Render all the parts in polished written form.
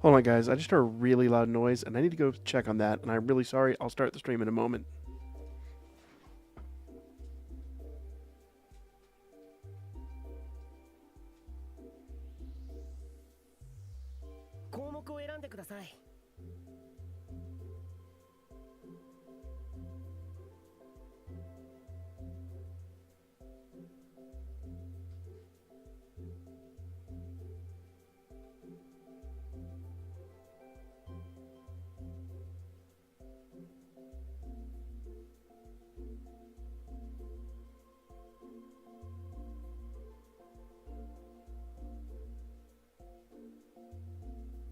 Hold on, guys. I just heard a really loud noise, and I need to go check on that. And I'm really sorry. I'll start the stream in a moment.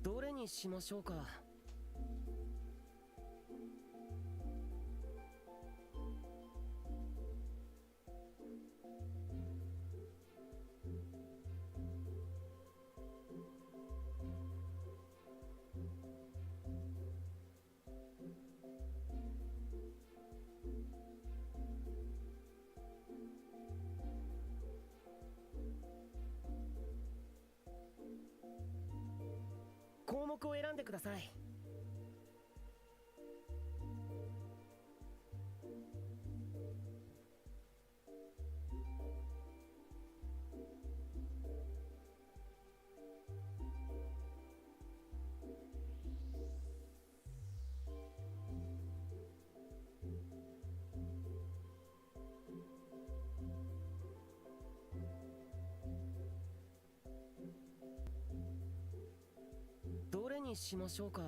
どれにしましょうか。項目を選んでください。どれにしましょうか。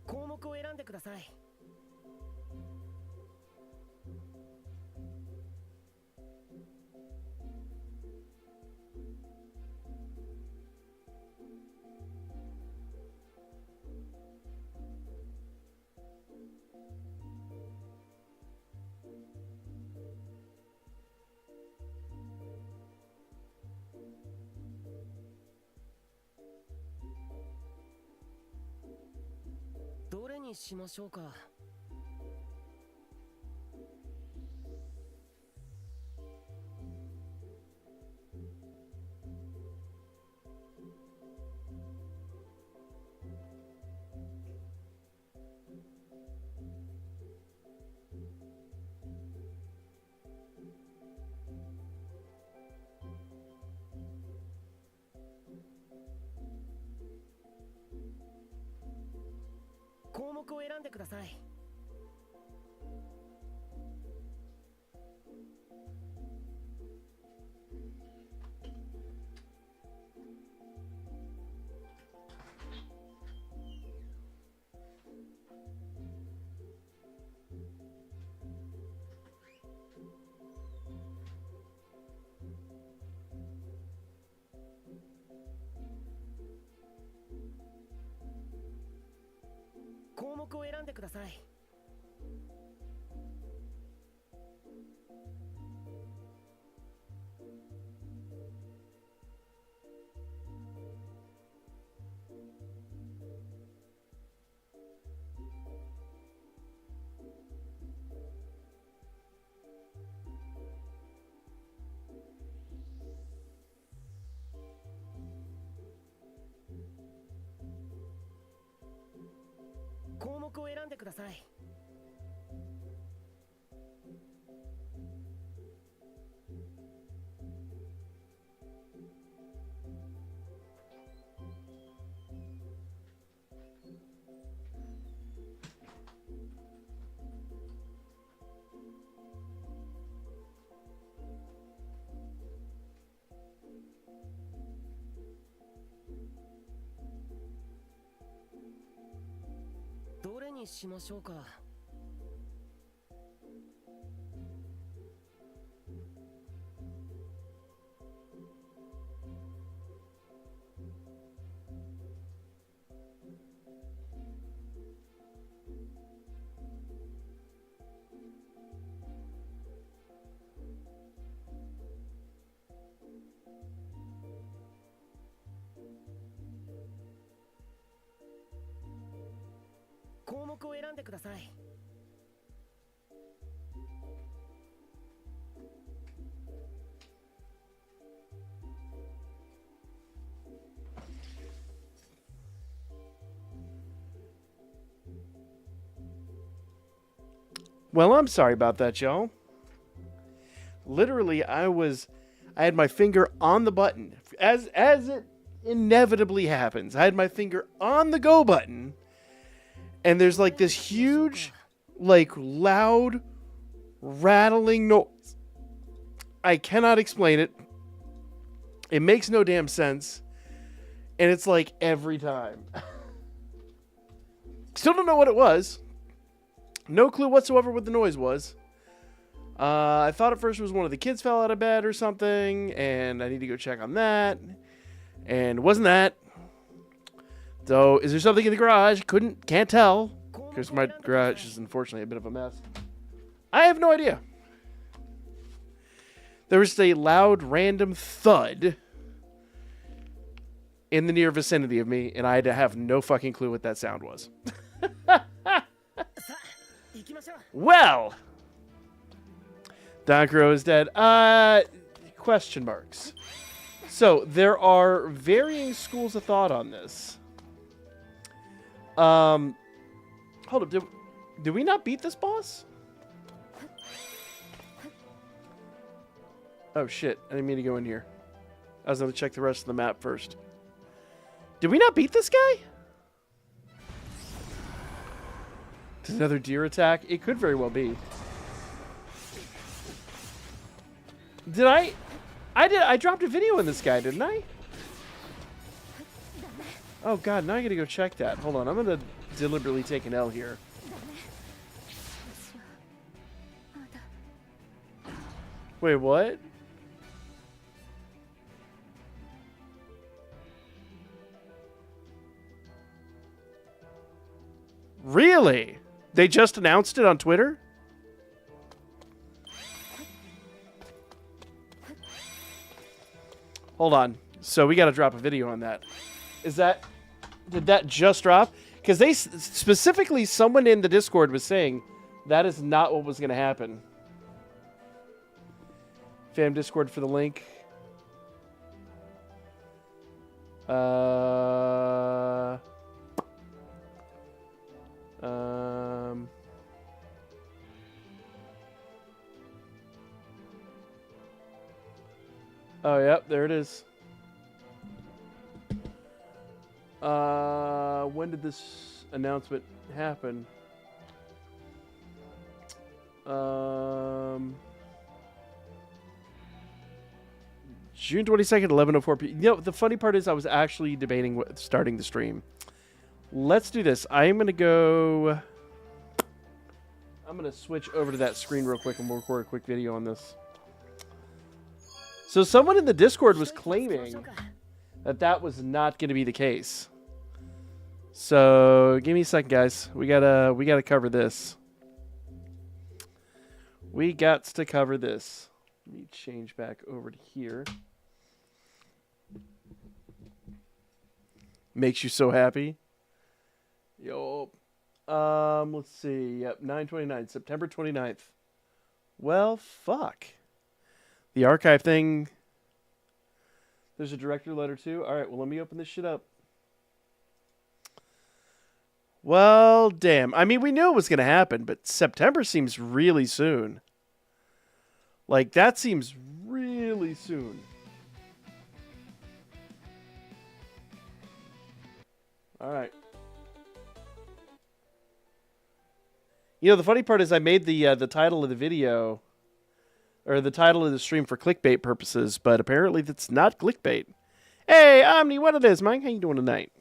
項目を選んでください。どれにしましょうか。項目を選んでください。項目を選んでください。項目を選んでください。どれにしましょうか。目を選んでください。 Well, I'm sorry about that, y'all. Literally, I had my finger on the button. As it inevitably happens, I had my finger on the go button, and there's like this huge, like, loud, rattling noise. I cannot explain it. It makes no damn sense. And it's like every time. Still don't know what it was. No clue whatsoever what the noise was. I thought at first it was one of the kids fell out of bed or something, and I need to go check on that. And it wasn't that. So, is there something in the garage? Can't tell, because my garage is unfortunately a bit of a mess. I have no idea. There was a loud, random thud in the near vicinity of me, and I had to have no fucking clue what that sound was. Well, Danchro is dead. Question marks. So, there are varying schools of thought on this. Hold up. Did we not beat this boss? Oh, shit. I didn't mean to go in here. I was going to check the rest of the map first. Did we not beat this guy? Another deer attack? It could very well be. Did I dropped a video on this guy, didn't I? Oh god, now I gotta go check that. Hold on, I'm gonna deliberately take an L here. Wait, what? Really? They just announced it on Twitter? Hold on. So we got to drop a video on that. Did that just drop? Because they specifically, someone in the Discord was saying that is not what was going to happen. Fam Discord for the link. Oh, yep, there it is. When did this announcement happen? June 22nd, 11:04 p.m. You know, the funny part is I was actually debating starting the stream. Let's do this. I'm going to switch over to that screen real quick and we'll record a quick video on this. So someone in the Discord was claiming that was not going to be the case. So give me a second, guys. We gotta cover this. We got to cover this. Let me change back over to here. Makes you so happy. Yo. Let's see. Yep, 9/29, September 29th. Well, fuck. The archive thing. There's a director letter too. All right, well, let me open this shit up. Well, damn. I mean, we knew it was going to happen, but September seems really soon. Like, that seems really soon. All right. You know, the funny part is I made the title of the video, or the title of the stream for clickbait purposes, but apparently that's not clickbait. Hey, Omni, what it is, man? How you doing tonight?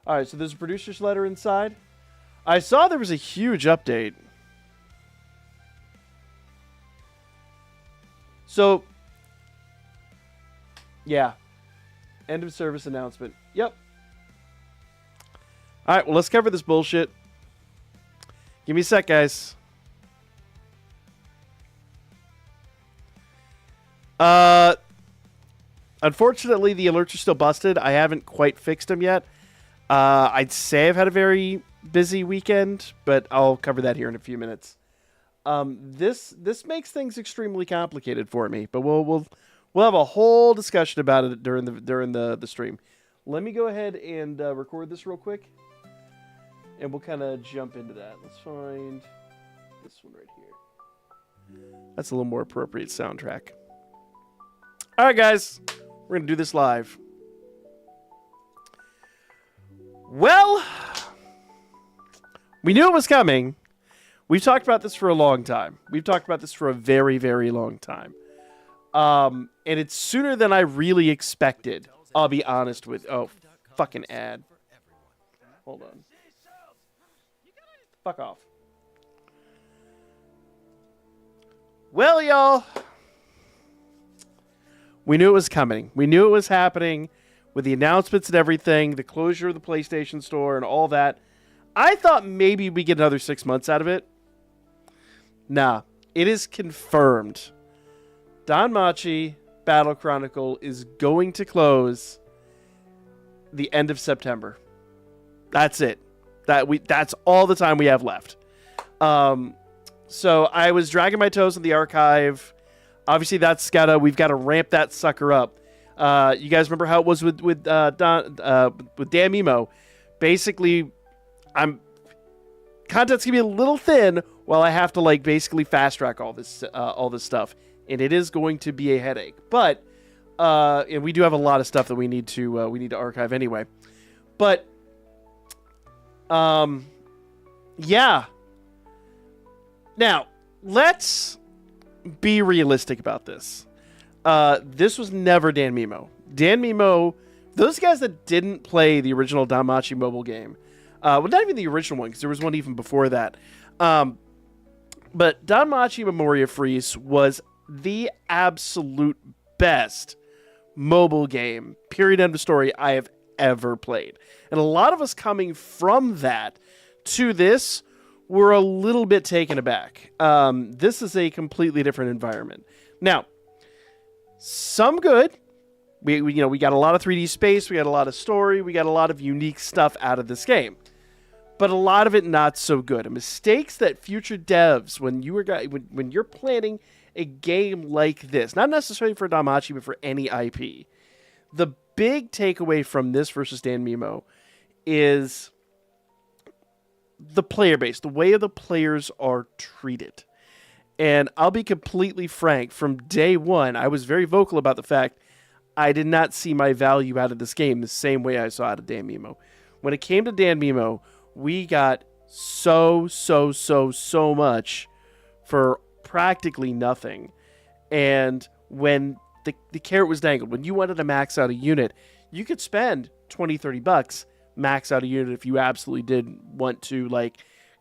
All right, so there's a producer's letter inside. I saw there was a huge update. So, yeah. End of service announcement. Yep. All right, well, let's cover this bullshit. Give me a sec, guys. Unfortunately, the alerts are still busted. I haven't quite fixed them yet. I'd say I've had a very busy weekend, but I'll cover that here in a few minutes. This makes things extremely complicated for me, but we'll have a whole discussion about it during the stream. Let me go ahead and record this real quick, and we'll kind of jump into that. Let's find this one right here. That's a little more appropriate soundtrack. All right, guys, we're gonna do this live. Well, we knew it was coming. We've talked about this for a long time. We've talked about this for a very, very long time. And it's sooner than I really expected. I'll be honest with... Oh, fucking ad. Hold on. Fuck off. Well, y'all. We knew it was coming. We knew it was happening with the announcements and everything, the closure of the PlayStation Store and all that. I thought maybe we get another 6 months out of it. Nah, it is confirmed. Danmachi Battle Chronicle is going to close the end of September. That's it. That's all the time we have left. So I was dragging my toes in the archive. Obviously, we've got to ramp that sucker up. You guys remember how it was with Danmemo? Basically, content's gonna be a little thin while I have to basically fast track all this stuff, and it is going to be a headache. But and we do have a lot of stuff that we need to archive anyway. But yeah. Now let's be realistic about this. This was never Danmemo. Danmemo, those guys that didn't play the original Danmachi mobile game, well, not even the original one, because there was one even before that. But Danmachi Memoria Freeze was the absolute best mobile game, period, end of story, I have ever played. And a lot of us coming from that to this were a little bit taken aback. This is a completely different environment. Now, some good. We got a lot of 3D space, we got a lot of story, we got a lot of unique stuff out of this game. But a lot of it not so good. And mistakes that future devs, when you're planning a game like this, not necessarily for Danmachi, but for any IP, the big takeaway from this versus Danmemo is the player base, the way the players are treated. And I'll be completely frank, from day one, I was very vocal about the fact I did not see my value out of this game the same way I saw out of Danmemo. When it came to Danmemo, we got so much for practically nothing. And when the carrot was dangled, when you wanted to max out a unit, you could spend $20-$30, max out a unit if you absolutely did want to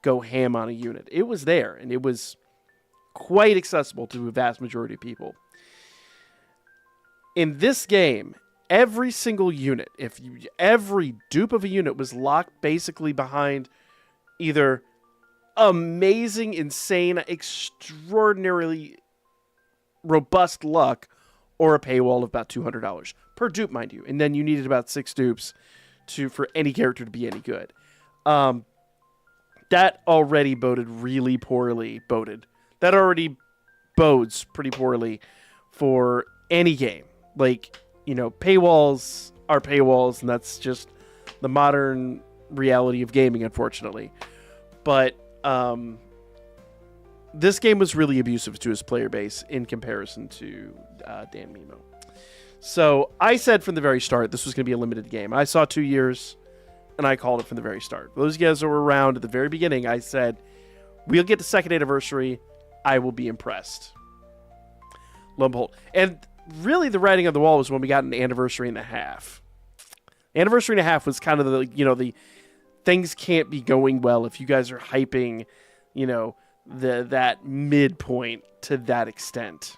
go ham on a unit. It was there, and it was quite accessible to a vast majority of people. In this game, every single unit, every dupe of a unit was locked basically behind either amazing, insane, extraordinarily robust luck or a paywall of about $200 per dupe, mind you. And then you needed about 6 dupes for any character to be any good. That already really poorly. That already bodes pretty poorly for any game. Paywalls are paywalls, and that's just the modern reality of gaming, unfortunately. But this game was really abusive to his player base in comparison to Danmemo. So I said from the very start this was going to be a limited game. I saw 2 years, and I called it from the very start. Those guys that were around at the very beginning, I said, we'll get the second anniversary. I will be impressed. Lo and behold. And really the writing on the wall was when we got an anniversary and a half. Anniversary and a half was kind of the things can't be going well if you guys are hyping, that midpoint to that extent.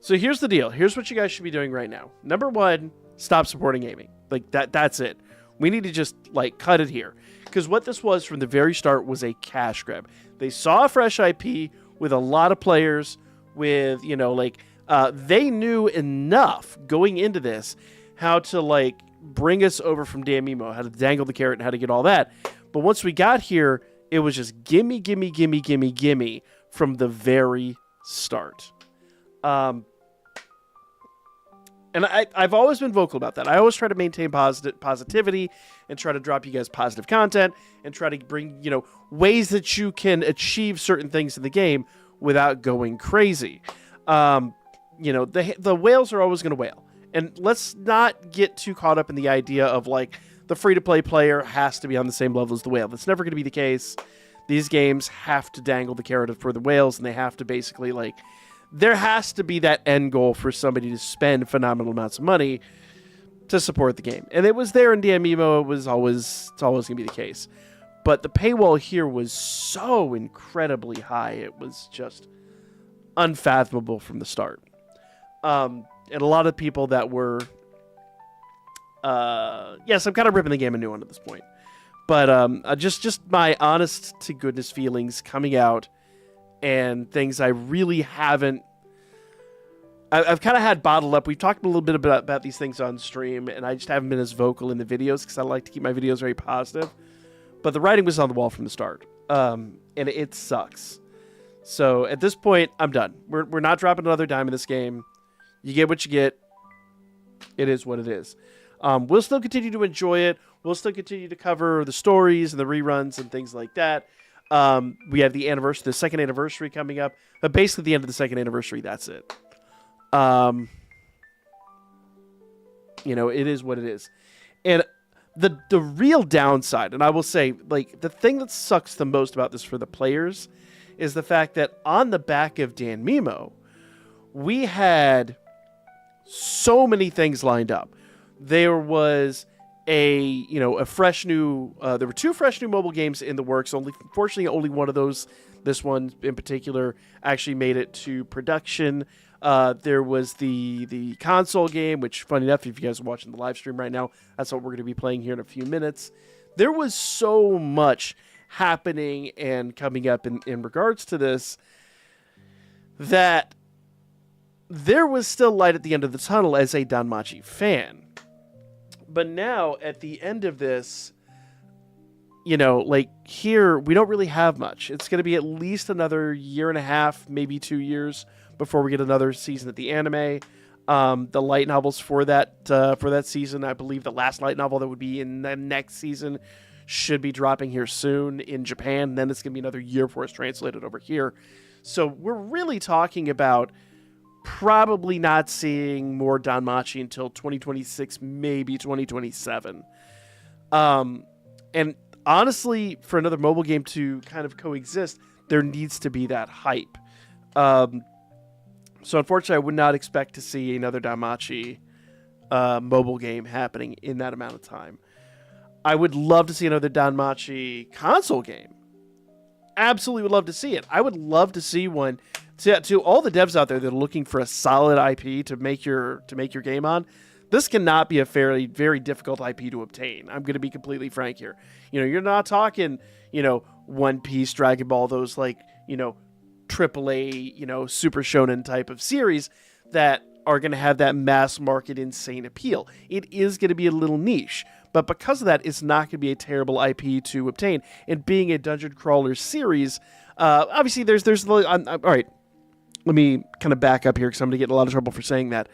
So here's the deal. Here's what you guys should be doing right now. Number 1, stop supporting gaming. That's it. We need to just cut it here. Because what this was from the very start was a cash grab. They saw a fresh IP with a lot of players with, they knew enough going into this how to bring us over from Danmemo, how to dangle the carrot and how to get all that. But once we got here, it was just gimme, gimme, gimme, gimme, gimme from the very start. And I've always been vocal about that. I always try to maintain positivity and try to drop you guys positive content and try to bring, ways that you can achieve certain things in the game without going crazy. The whales are always going to whale. And let's not get too caught up in the idea of, like, the free-to-play player has to be on the same level as the whale. That's never going to be the case. These games have to dangle the carrot for the whales, and they have to basically, like, there has to be that end goal for somebody to spend phenomenal amounts of money to support the game. And it was there in Danmemo. It's always going to be the case. But the paywall here was so incredibly high. It was just unfathomable from the start. And a lot of people that were... yes, I'm kind of ripping the game a new one at this point. But just my honest-to-goodness feelings coming out and things I really haven't... I've kind of had bottled up. We've talked a little bit about these things on stream, and I just haven't been as vocal in the videos because I like to keep my videos very positive. But the writing was on the wall from the start, and it sucks. So at this point, I'm done. We're not dropping another dime in this game. You get what you get. It is what it is. We'll still continue to enjoy it. We'll still continue to cover the stories and the reruns and things like that. We have the second anniversary coming up. But basically, the end of the second anniversary, that's it. It is what it is. And the real downside, and I will say, like, the thing that sucks the most about this for the players is the fact that on the back of Danmemo, we had so many things lined up. There was a fresh new, there were 2 fresh new mobile games in the works. Unfortunately, only one of those, this one in particular, actually made it to production. There was the console game, which, funny enough, if you guys are watching the live stream right now, that's what we're going to be playing here in a few minutes. There was so much happening and coming up in regards to this that there was still light at the end of the tunnel as a Danmachi fan. But now, at the end of this, here, we don't really have much. It's going to be at least another year and a half, maybe 2 years, before we get another season at the anime. The light novels for that season, I believe the last light novel that would be in the next season should be dropping here soon in Japan. Then it's going to be another year before it's translated over here. So we're really talking about probably not seeing more Danmachi until 2026, maybe 2027. And honestly, for another mobile game to kind of coexist, there needs to be that hype. So unfortunately, I would not expect to see another Danmachi mobile game happening in that amount of time. I would love to see another Danmachi console game. Absolutely would love to see it. I would love to see one. To all the devs out there that are looking for a solid IP to make your game on, this cannot be a very difficult IP to obtain. I'm going to be completely frank here. You're not talking, One Piece, Dragon Ball, those AAA, Super Shonen type of series that are going to have that mass market insane appeal. It is going to be a little niche, but because of that, it's not going to be a terrible IP to obtain. And being a dungeon crawler series, obviously there's all right. Let me kind of back up here because I'm going to get in a lot of trouble for saying that.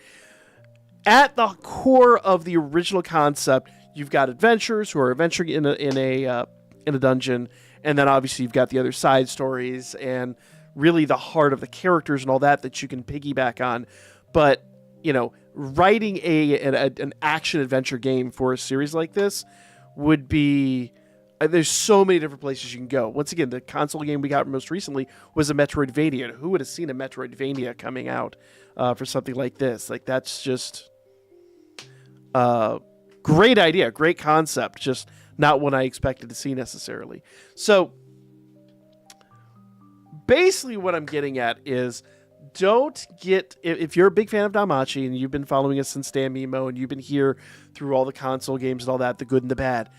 At the core of the original concept, you've got adventurers who are adventuring in a dungeon, and then obviously you've got the other side stories and really the heart of the characters and all that you can piggyback on. But writing an action adventure game for a series like this would be... There's so many different places you can go. Once again, the console game we got most recently was a Metroidvania. Who would have seen a Metroidvania coming out for something like this? Like, that's just great idea, great concept, just not one I expected to see necessarily. So, basically what I'm getting at is, if you're a big fan of Danmachi and you've been following us since Danmemo and you've been here through all the console games and all that, the good and the bad,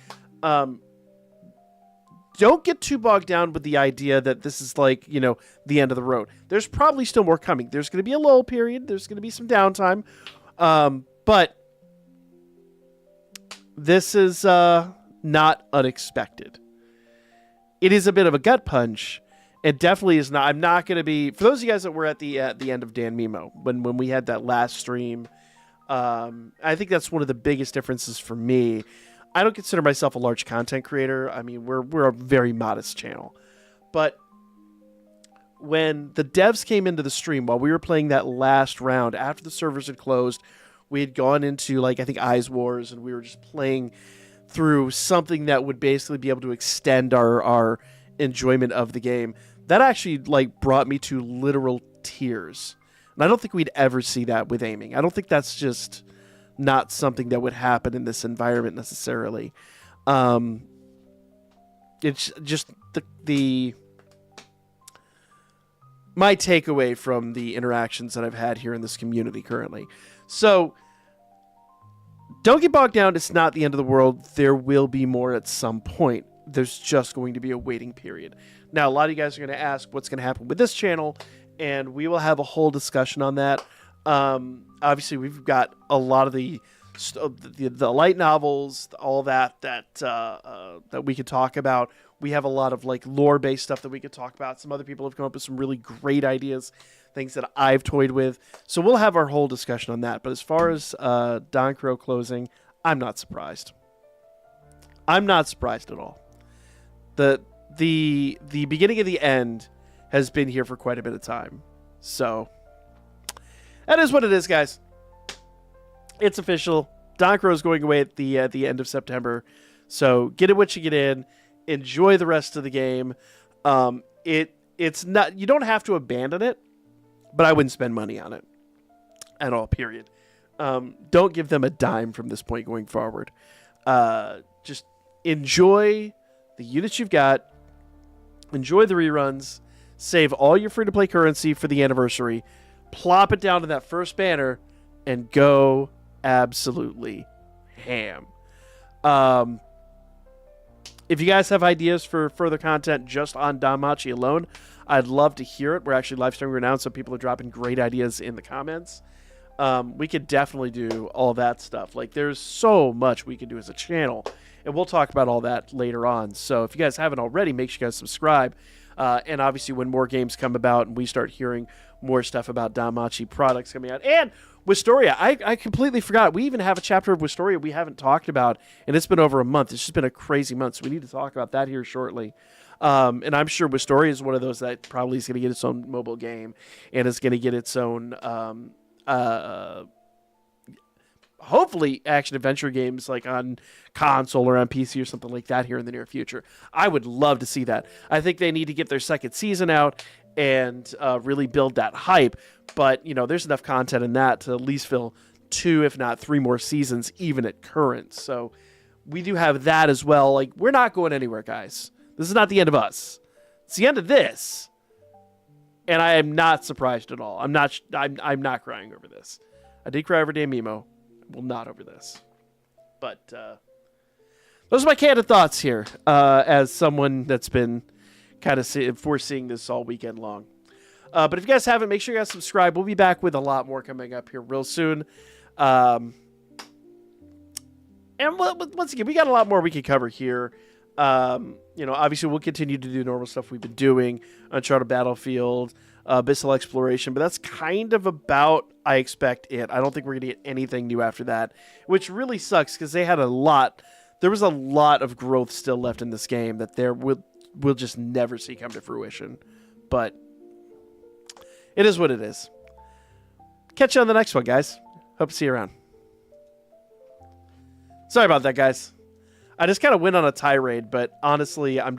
don't get too bogged down with the idea that this is the end of the road. There's probably still more coming. There's going to be a lull period. There's going to be some downtime. But this is not unexpected. It is a bit of a gut punch. It definitely is not. I'm not going to be... For those of you guys that were at the end of Danmemo, when we had that last stream, I think that's one of the biggest differences for me. I don't consider myself a large content creator. I mean, we're a very modest channel. But when the devs came into the stream while we were playing that last round, after the servers had closed, we had gone into, like, I think Eyes Wars, and we were just playing through something that would basically be able to extend our enjoyment of the game. That actually, like, brought me to literal tears. And I don't think we'd ever see that with aiming. I don't think that's just not something that would happen in this environment necessarily. It's just my takeaway from the interactions that I've had here in this community currently. So don't get bogged down. It's not the end of the world. There will be more at some point. There's just going to be a waiting period. Now, a lot of you guys are going to ask what's going to happen with this channel, and we will have a whole discussion on that. Obviously, we've got a lot of the light novels, all that we could talk about. We have a lot of, like, lore-based stuff that we could talk about. Some other people have come up with some really great ideas, things that I've toyed with. So we'll have our whole discussion on that. But as far as Danchro closing, I'm not surprised. I'm not surprised at all. The beginning of the end has been here for quite a bit of time. So that is what it is, guys. It's official. Danchro is going away at the end of September. So get it what you get in. Enjoy the rest of the game. It's not, you don't have to abandon it, but I wouldn't spend money on it at all, period. Don't give them a dime from this point going forward. Just enjoy the units you've got. Enjoy the reruns. Save all your free-to-play currency for the anniversary. Plop it down to that first banner and go absolutely ham. If you guys have ideas for further content just on danmachi alone, I'd love to hear it. We're actually live streaming right now, so people are dropping great ideas in the comments. We could definitely do all that stuff. Like, there's so much we can do as a channel, and we'll talk about all that later on. So if you guys haven't already, make sure you guys subscribe. And obviously, when more games come about and we start hearing more stuff about danmachi products coming out. And Wistoria, I completely forgot. We even have a chapter of Wistoria we haven't talked about, and it's been over a month. It's just been a crazy month, so we need to talk about that here shortly. And I'm sure Wistoria is one of those that probably is going to get its own mobile game, and it's going to get its own, hopefully, action-adventure games like on console or on PC or something like that here in the near future. I would love to see that. I think they need to get their second season out and really build that hype. But, you know, there's enough content in that to at least fill 2, if not 3 more seasons, even at current. So we do have that as well. Like, we're not going anywhere, guys. This is not the end of us. It's the end of this. And I am not surprised at all. I'm not crying over this. I did cry over Danmemo. Well, not over this. But those are my candid thoughts here as someone that's been kind of foreseeing this all weekend long. But if you guys haven't, make sure you guys subscribe. We'll be back with a lot more coming up here real soon. And once again, we got a lot more we can cover here. You know, obviously, we'll continue to do normal stuff we've been doing. Uncharted Battlefield, Abyssal Exploration. But that's kind of about, I expect, it. I don't think we're going to get anything new after that. Which really sucks, because they had a lot. There was a lot of growth still left in this game that we'll just never see come to fruition. But it is what it is. Catch you on the next one, guys. Hope to see you around. Sorry about that, guys. I just kind of went on a tirade, but honestly, I've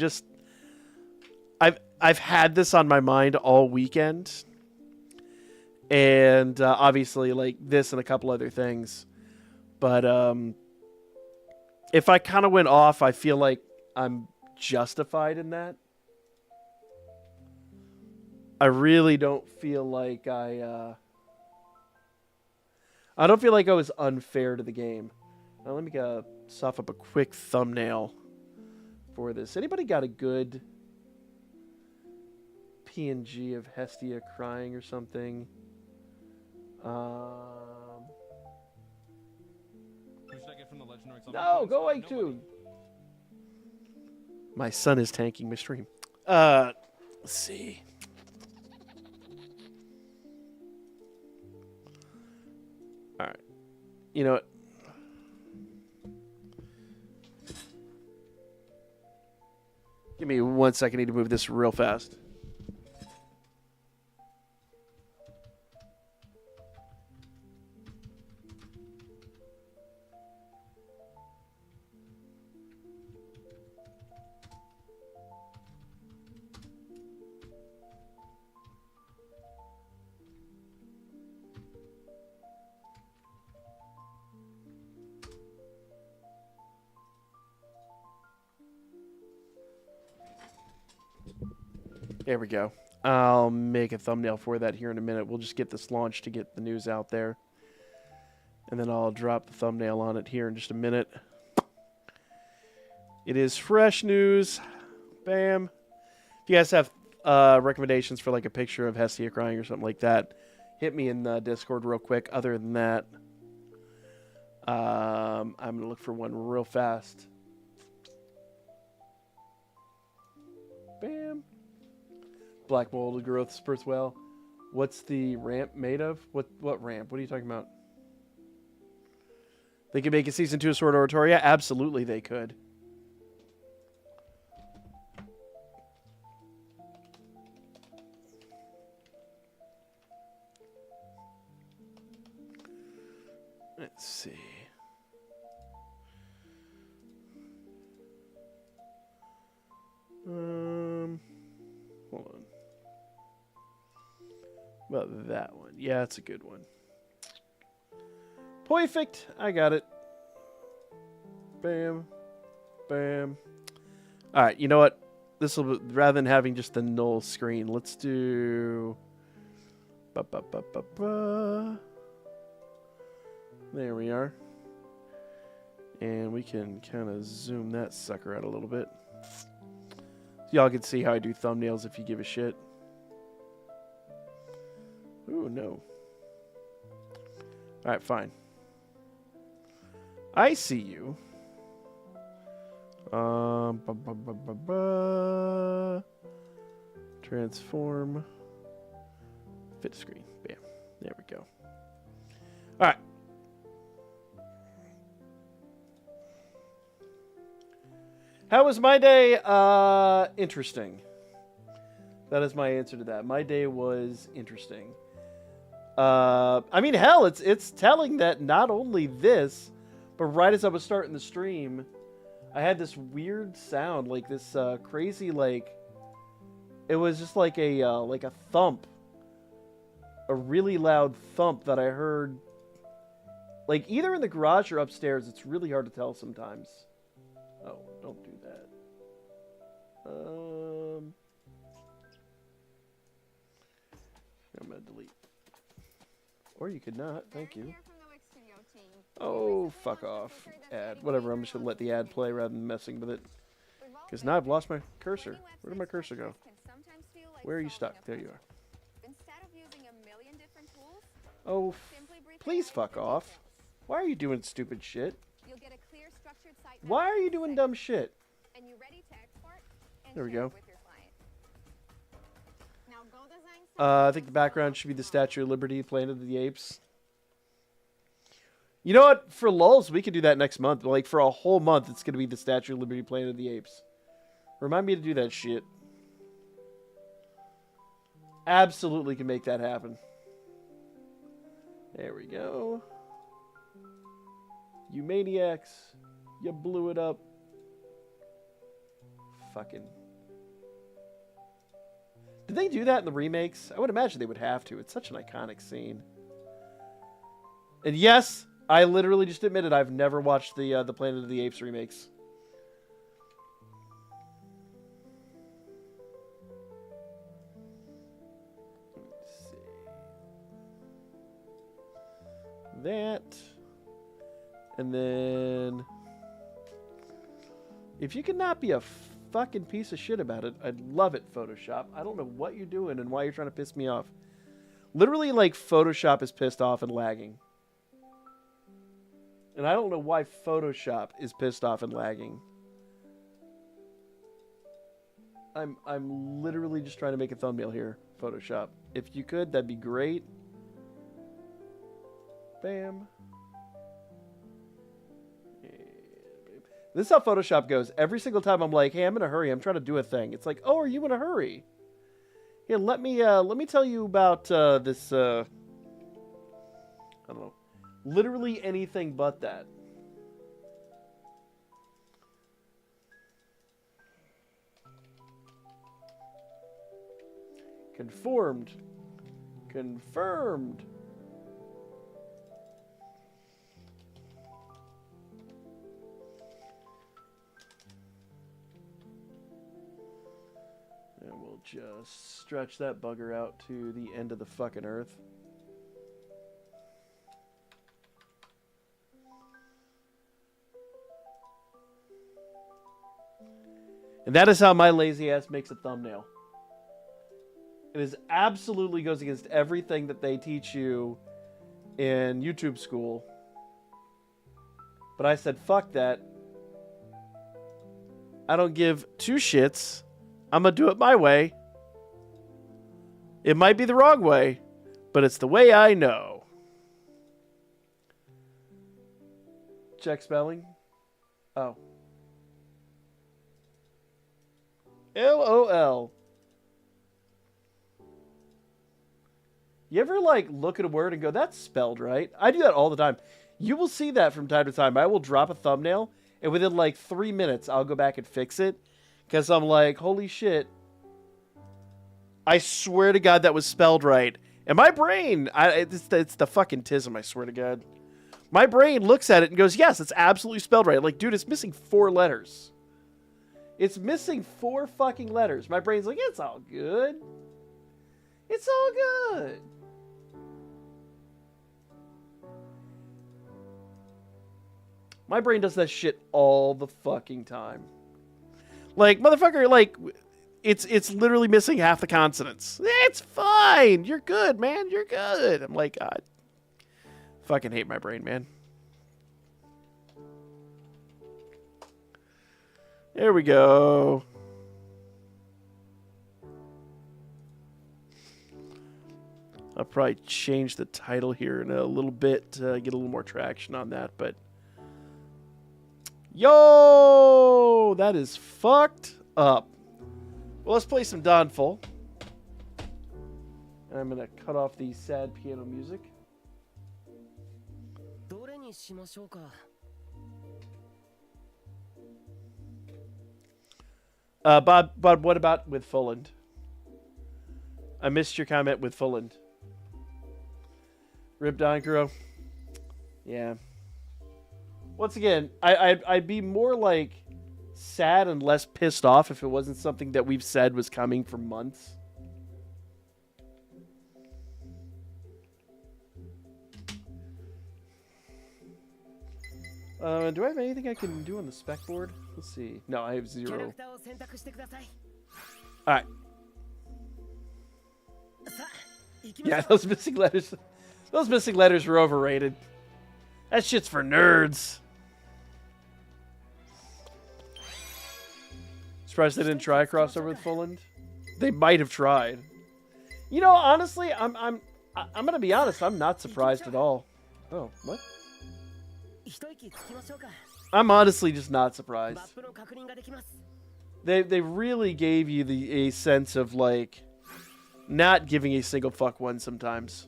had this on my mind all weekend, and obviously, like this and a couple other things. But if I kind of went off, I feel like I'm justified in that. I really don't feel like I don't feel like I was unfair to the game. Now let me stuff up a quick thumbnail for this. Anybody got a good PNG of Hestia crying or something? Who should I get from the Legend No, go away too. My son is tanking my stream. Let's see. All right. You know what? Give me 1 second. I need to move this real fast. There we go. I'll make a thumbnail for that here in a minute. We'll just get this launched to get the news out there. And then I'll drop the thumbnail on it here in just a minute. It is fresh news. Bam. If you guys have recommendations for like a picture of Hestia crying or something like that, hit me in Discord real quick. Other than that, I'm going to look for one real fast. Bam. Black mold growth spurts well. What's the ramp made of? What ramp? What are you talking about? They could make a season 2 of Sword Oratoria? Absolutely they could. Let's see. Hold on. About that one. Yeah, it's a good one. Perfect. I got it. Bam. Bam. All right, you know what? This will be, rather than having just the null screen, let's do there we are. And we can kind of zoom that sucker out a little bit. So y'all can see how I do thumbnails if you give a shit. Ooh, no. Alright, fine. I see you. Transform. Fit screen. Bam. There we go. Alright. How was my day? Interesting. That is my answer to that. My day was interesting. I mean, hell, it's telling that not only this, but right as I was starting the stream, I had this weird sound, like this crazy, like it was just like a thump, a really loud thump that I heard, like either in the garage or upstairs. It's really hard to tell sometimes. Oh, don't do that. I'm gonna delete. Or you could not. Thank you. Oh, fuck off. Ad. Whatever, I'm just gonna let the ad play rather than messing with it. Because now I've lost my cursor. Where did my cursor go? Where are you stuck? There you are. Oh, please fuck off. Why are you doing stupid shit? Why are you doing dumb shit? There we go. I think the background should be the Statue of Liberty, Planet of the Apes. You know what? For lulz, we could do that next month. Like, for a whole month, it's going to be the Statue of Liberty, Planet of the Apes. Remind me to do that shit. Absolutely can make that happen. There we go. You maniacs. You blew it up. Fucking. Did they do that in the remakes? I would imagine they would have to. It's such an iconic scene. And yes, I literally just admitted I've never watched the Planet of the Apes remakes. Let's see. That. And then, if you could not be a fucking piece of shit about it, I'd love it, Photoshop. I don't know what you're doing and why you're trying to piss me off. Literally, like, Photoshop is pissed off and lagging. And I don't know why Photoshop is pissed off and lagging. I'm literally just trying to make a thumbnail here, Photoshop. If you could, that'd be great. Bam. This is how Photoshop goes. Every single time I'm like, hey, I'm in a hurry. I'm trying to do a thing. It's like, oh, are you in a hurry? Yeah, let me tell you about this. I don't know. Literally anything but that. Confirmed. Confirmed. And we'll just stretch that bugger out to the end of the fucking earth. And that is how my lazy ass makes a thumbnail. It is absolutely goes against everything that they teach you in YouTube school. But I said, fuck that. I don't give two shits. I'm going to do it my way. It might be the wrong way, but it's the way I know. Check spelling. Oh. LOL. You ever, like, look at a word and go, that's spelled right? I do that all the time. You will see that from time to time. I will drop a thumbnail, and within, like, 3 minutes, I'll go back and fix it. Because I'm like, holy shit. I swear to God that was spelled right. And my brain, it's the fucking tism, I swear to God. My brain looks at it and goes, yes, it's absolutely spelled right. Like, dude, it's missing 4 letters. It's missing 4 fucking letters. My brain's like, it's all good. It's all good. My brain does that shit all the fucking time. Like, motherfucker, like, it's literally missing half the consonants. It's fine. You're good, man. You're good. I'm like, God. Fucking hate my brain, man. There we go. I'll probably change the title here in a little bit to get a little more traction on that, but... Yo! That is fucked up. Well, let's play some DanFull. And I'm going to cut off the sad piano music. Bob, what about with Fulland? I missed your comment with Fulland. Rip Danchro. Yeah. Once again, I'd be more like sad and less pissed off if it wasn't something that we've said was coming for months. Do I have anything I can do on the spec board? Let's see. No, I have 0. Alright. Yeah, those missing letters were overrated. That shit's for nerds. Surprised they didn't try a crossover with Fulland. They might have tried. You know, honestly, I'm gonna be honest. I'm not surprised at all. Oh, what? I'm honestly just not surprised. They really gave you a sense of like not giving a single fuck one sometimes.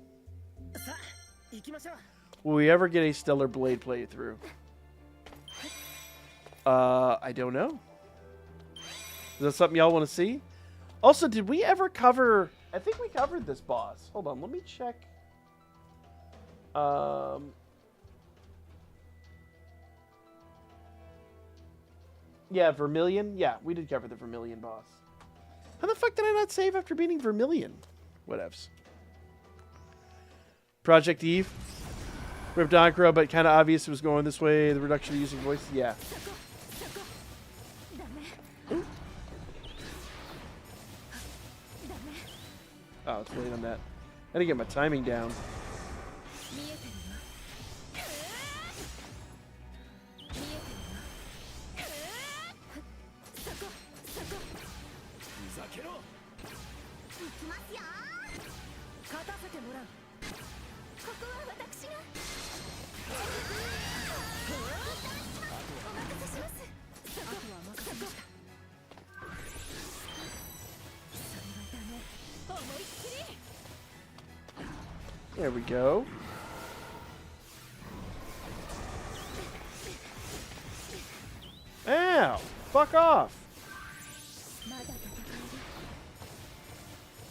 Will we ever get a Stellar Blade playthrough? I don't know. Is that something y'all want to see? Also, did we ever cover... I think we covered this boss. Hold on, let me check. Yeah, Vermilion. Yeah, we did cover the Vermilion boss. How the fuck did I not save after beating Vermilion? Whatevs. Project Eve. Rip Danchro, but kind of obvious it was going this way. The reduction of using voice. Yeah. Ooh. Oh, it's late on that. I didn't get my timing down. There we go. Ow! Fuck off! まだ戦える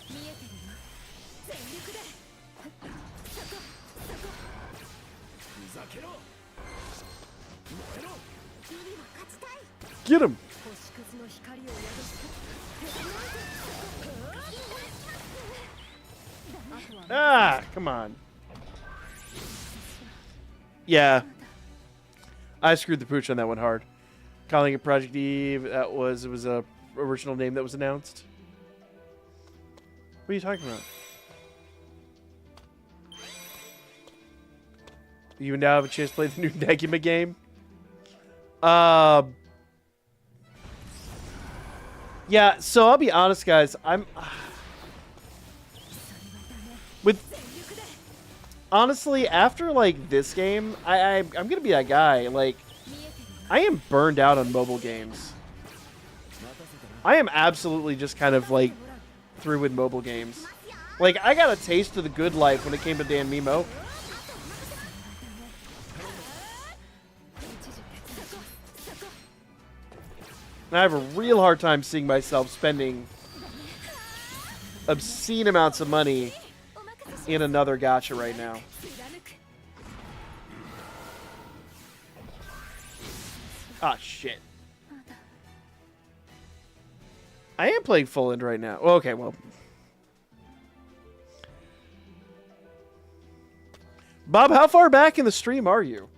見えてるよ全力でそこふざけろ燃えろ君は勝ちたい Get him! 星屑の光を宿して Ah! Come on. Yeah. I screwed the pooch on that one hard. Calling it Project Eve, it was a original name that was announced. What are you talking about? You now have a chance to play the new Danmemo game? Yeah, so I'll be honest, guys. Honestly, after like this game, I'm gonna be that guy. Like, I am burned out on mobile games. I am absolutely just kind of like through with mobile games. Like, I got a taste of the good life when it came to Danmemo. And I have a real hard time seeing myself spending obscene amounts of money in another gacha right now. Ah, shit. I am playing full end right now. Well, okay, well. Bob, how far back in the stream are you?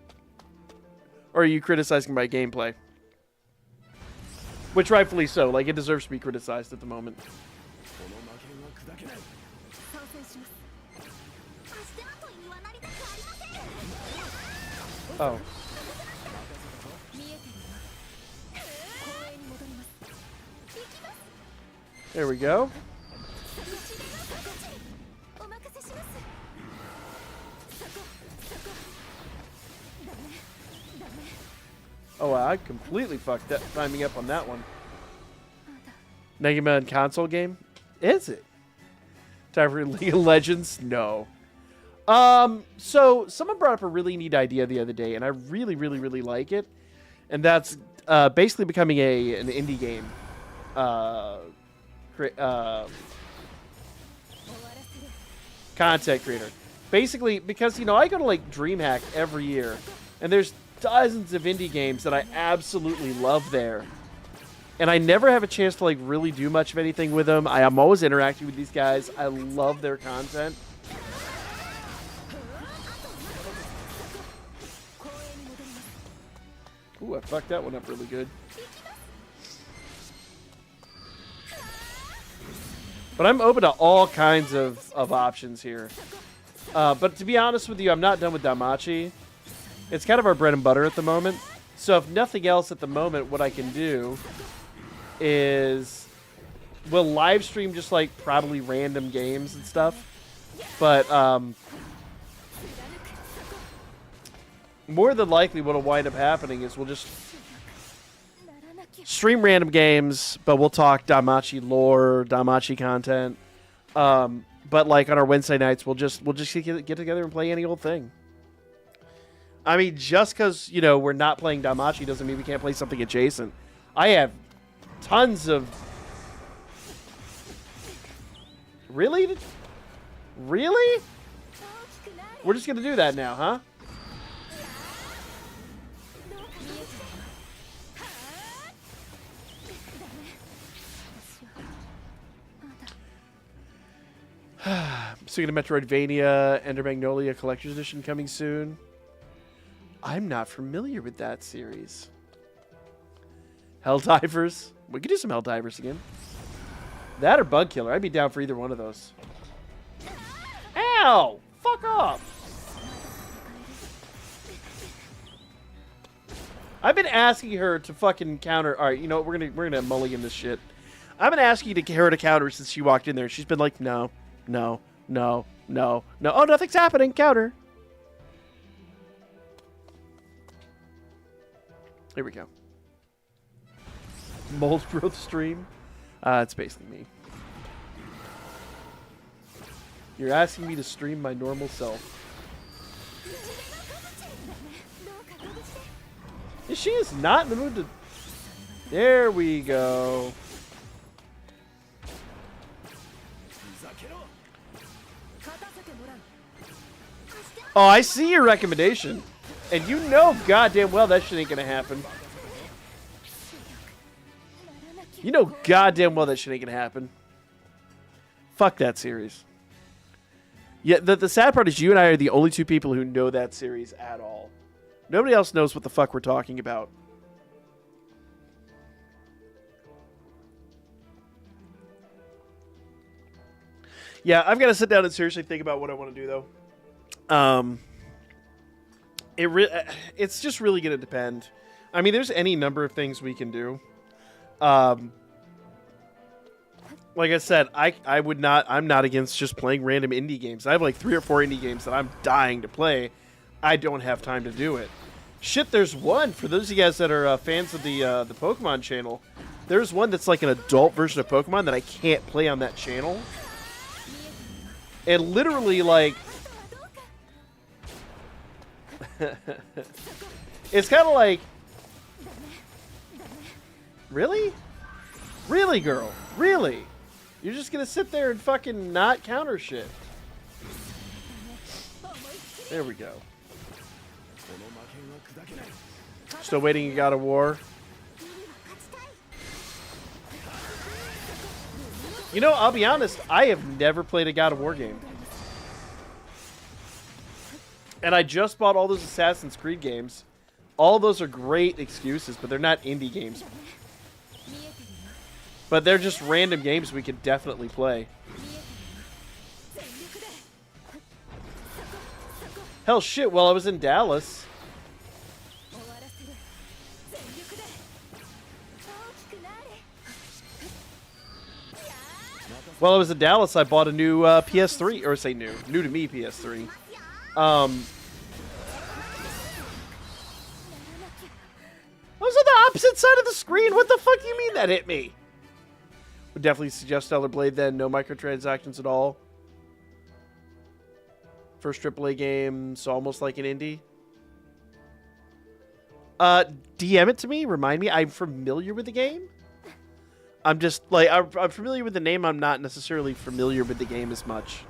Or are you criticizing my gameplay? Which rightfully so. Like, it deserves to be criticized at the moment. Oh. There we go. Oh, I completely fucked that timing up on that one. Mega Man console game? Is it? Time for League of Legends? No. So someone brought up a really neat idea the other day, and I really, really, really like it. And that's basically becoming an indie game. Content creator. Basically, because, you know, I go to, like, DreamHack every year, and there's dozens of indie games that I absolutely love there. And I never have a chance to, like, really do much of anything with them. I am always interacting with these guys. I love their content. Ooh, I fucked that one up really good. But I'm open to all kinds of options here. But to be honest with you, I'm not done with danmachi. It's kind of our bread and butter at the moment. So if nothing else at the moment, what I can do is we'll live stream just like probably random games and stuff. But more than likely what'll wind up happening is we'll just stream random games, but we'll talk danmachi lore, danmachi content. But like on our Wednesday nights, we'll just get together and play any old thing. I mean, just because, you know, we're not playing danmachi doesn't mean we can't play something adjacent. I have tons of... Really? Really? We're just going to do that now, huh? Speaking of Metroidvania, Ender Magnolia Collector's Edition coming soon. I'm not familiar with that series. Helldivers. We could do some Helldivers again. That or Bug Killer. I'd be down for either one of those. Ow! Fuck off! I've been asking her to fucking counter. All right, you know what? We're gonna mulligan this shit. I've been asking her to counter since she walked in there. She's been like, no, no, no, no, no. Oh, nothing's happening. Counter. Here we go. Mold growth stream. It's basically me. You're asking me to stream my normal self. She is not in the mood to... There we go. Oh, I see your recommendation. And you know goddamn well that shit ain't gonna happen. You know goddamn well that shit ain't gonna happen. Fuck that series. Yeah, the sad part is you and I are the only two people who know that series at all. Nobody else knows what the fuck we're talking about. Yeah, I've got to sit down and seriously think about what I want to do, though. It's just really going to depend. I mean, there's any number of things we can do. Like I said, I'm not against just playing random indie games. I have like 3 or 4 indie games that I'm dying to play. I don't have time to do it. Shit, there's one. For those of you guys that are fans of the Pokemon channel, there's one that's like an adult version of Pokemon that I can't play on that channel. And literally, like... it's kind of like... Really? Really, girl? Really? You're just gonna sit there and fucking not counter shit. There we go. Still waiting you God of War. You know, I'll be honest, I have never played a God of War game. And I just bought all those Assassin's Creed games. All of those are great excuses, but they're not indie games. But they're just random games we could definitely play. Hell shit, while I was in Dallas... While I was in Dallas, I bought a new PS3, or say new to me PS3. I was on the opposite side of the screen. What the fuck do you mean that hit me? Would definitely suggest Stellar Blade then. No microtransactions at all. First AAA game, so almost like an indie. DM it to me. Remind me. I'm familiar with the game. I'm just, like, I'm familiar with the name. I'm not necessarily familiar with the game as much.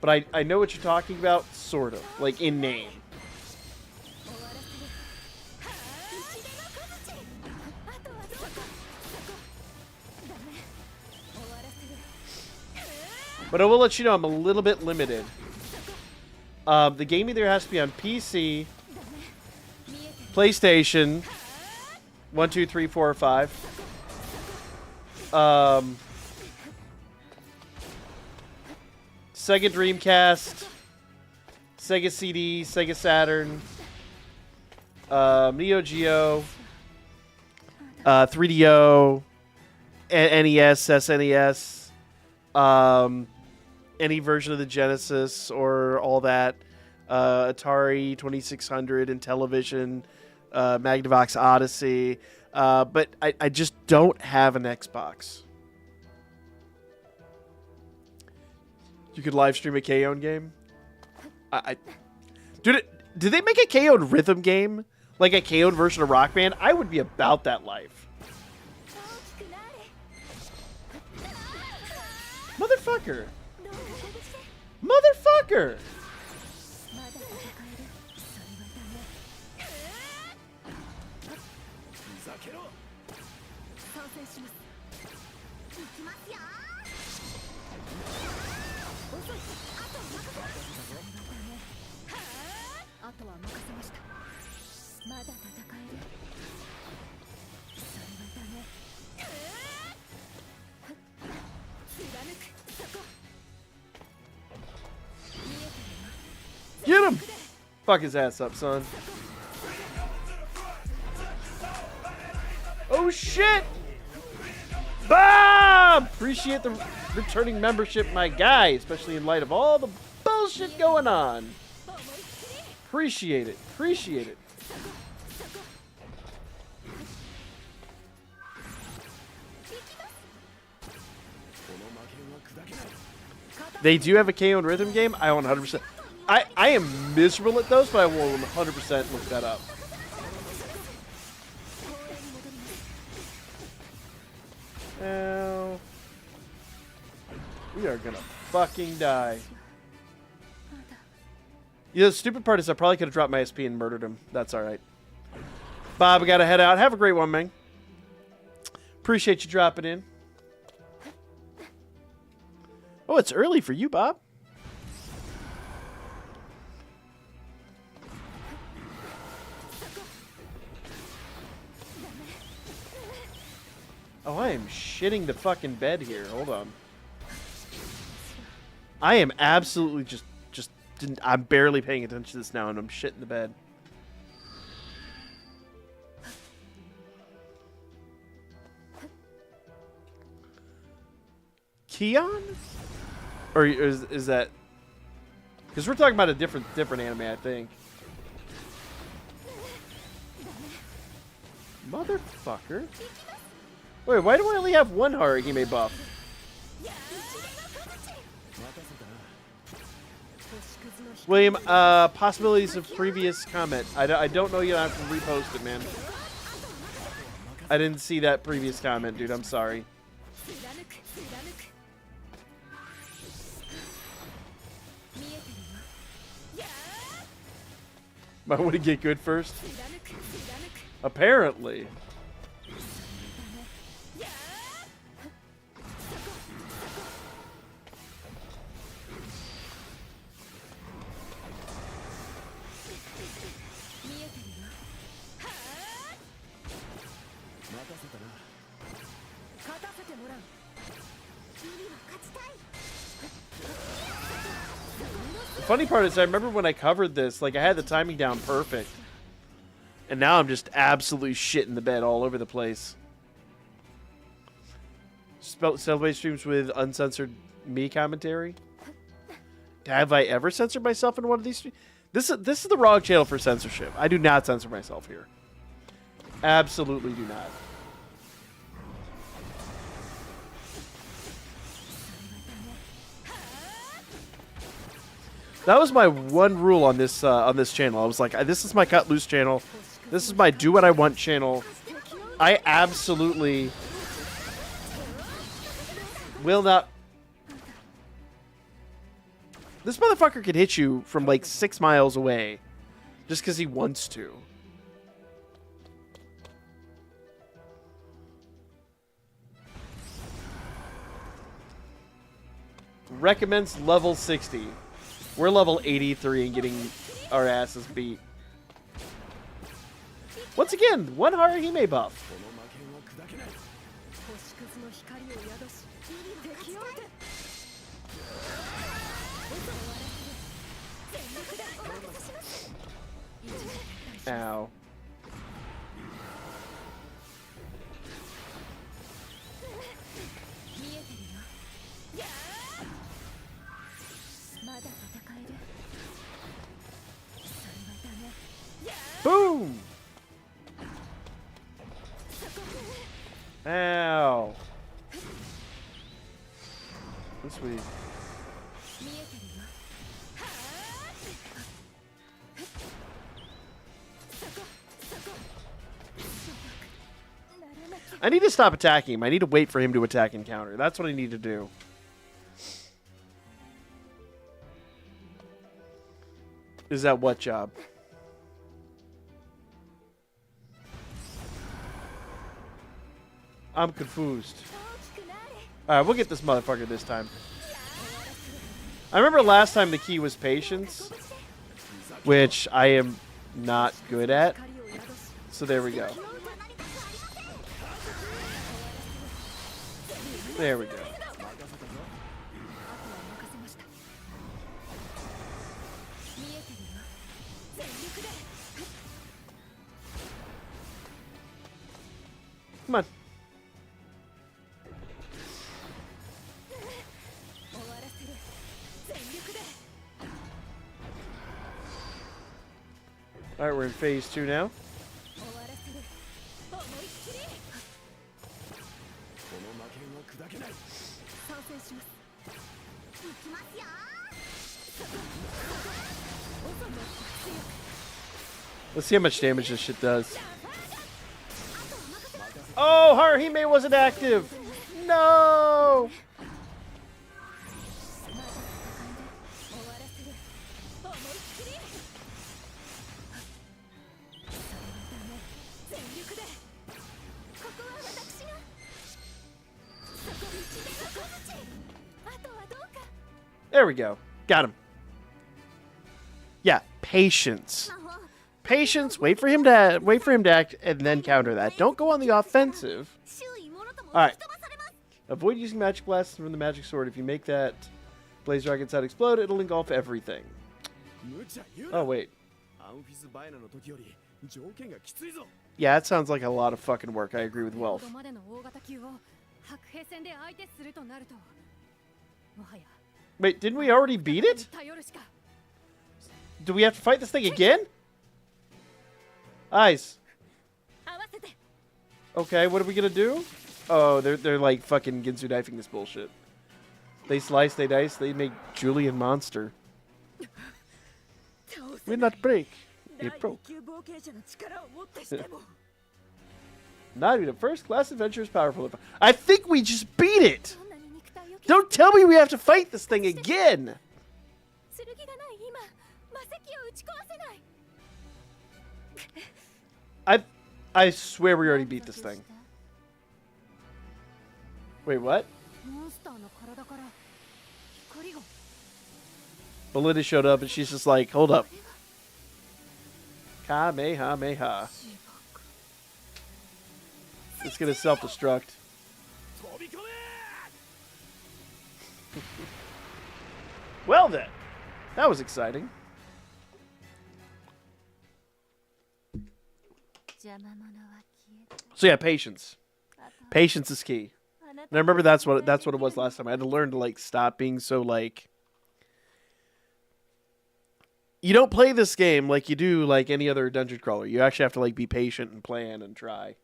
But I know what you're talking about, sort of. Like, in name. But I will let you know I'm a little bit limited. The game either has to be on PC, PlayStation, 1, 2, 3, 4, or 5. Sega Dreamcast, Sega CD, Sega Saturn, Neo Geo, 3DO, NES, SNES, any version of the Genesis or all that, Atari 2600 and Television, Magnavox Odyssey. But I just don't have an Xbox. You could live stream a KO game? Dude, did they make a KO rhythm game? Like a KO version of Rock Band? I would be about that life. Motherfucker. Motherfucker. Get him! Fuck his ass up, son. Oh shit! Bob! Appreciate the returning membership, my guy, especially in light of all the bullshit going on. Appreciate it. Appreciate it. They do have a KO and rhythm game. I 100%. I am miserable at those, but I will 100% look that up. Now, we are gonna fucking die. Yeah, the stupid part is I probably could have dropped my SP and murdered him. That's alright. Bob, I gotta head out. Have a great one, man. Appreciate you dropping in. Oh, it's early for you, Bob. Oh, I am shitting the fucking bed here. Hold on. I am absolutely just I'm barely paying attention to this now, and I'm shitting the bed. Keon? Or is that? Because we're talking about a different anime, I think. Motherfucker. Wait, why do I only have one Haruhime buff? William, possibilities of previous comment. I don't know yet. I have to repost it, man. I didn't see that previous comment, dude. I'm sorry. Might want to get good first. Apparently. The funny part is I remember when I covered this, like I had the timing down perfect. And now I'm just absolutely shitting the bed all over the place. Celebrate streams with uncensored me commentary. Have I ever censored myself in one of these streams? This is the wrong channel for censorship. I do not censor myself here. Absolutely do not. That was my one rule on this channel. I was like, this is my cut loose channel. This is my do what I want channel. I absolutely will not. This motherfucker could hit you from like 6 miles away just because he wants to. Recommends level 60. We're level 83 and getting our asses beat. Once again, one Haruhime buff. Ow. Boom! Ow. This week. I need to stop attacking him. I need to wait for him to attack and counter. That's what I need to do. Is that what job? I'm confused. Alright, we'll get this motherfucker this time. I remember last time the key was patience, which I am not good at. So there we go. There we go. Come on. Alright, we're in phase 2 now. きますよ Let's see how much damage this shit does. Oh, Haruhime wasn't active. No. 終わらせる思いっきりそれはダメ全力でここは私がそこ道での小槌あとはどうか There we go. Got him. Yeah, patience. 魔法 Patience. Wait for him to act, and then counter that. Don't go on the offensive. 周囲ものとも All right. 吹き飛ばされます Avoid using magic blasts from the magic sword. If you make that blaze rocket side explode, it'll engulf everything. 無茶言うな Oh wait. アンフィスバイナの時より条件がきついぞ Yeah, that sounds like a lot of fucking work. I agree with こ Welf. こまでの大型級を白兵戦で相手するとなるともはや Wait, didn't we already beat it? 頼るしか Do we have to fight this thing again? Eyes. 合わせて Okay, what are we gonna do? Oh, they're like fucking Ginsu knifing this bullshit. They slice, they dice, they make Julian monster. Will not break. It broke. 級冒険者の力をもってしても Not even a first class adventure is powerful. I think we just beat it. どんなに肉体を Don't tell me we have to fight this thing again. 剣がない今魔石を打ち壊せない I swear we already beat this thing. Wait, what? モンスターの体から光が Belinda showed up and she's just like, hold up. Kamehameha. 自爆 It's gonna self-destruct. 飛び込め Well then. That was exciting. 邪魔者は消えた So yeah, patience. あと Patience is key. あな And I remember that's what it was last time. I had to learn to like stop being so like you don't play this game like you do like any other dungeon crawler. You actually have to like be patient and plan and try.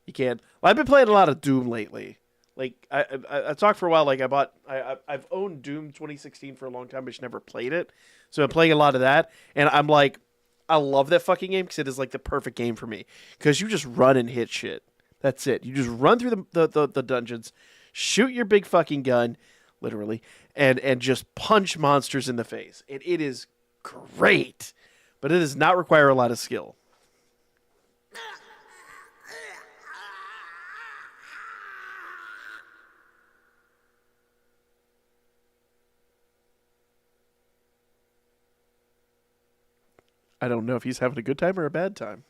You can't. Well, I've been playing a lot of Doom lately. Like I talked for a while. Like I've owned Doom 2016 for a long time, but just never played it. So I'm playing a lot of that, and I'm like, I love that fucking game because it is like the perfect game for me. Because you just run and hit shit. That's it. You just run through the dungeons, shoot your big fucking gun, literally, and just punch monsters in the face. And it is great, but it does not require a lot of skill. I don't know if he's having a good time or a bad time.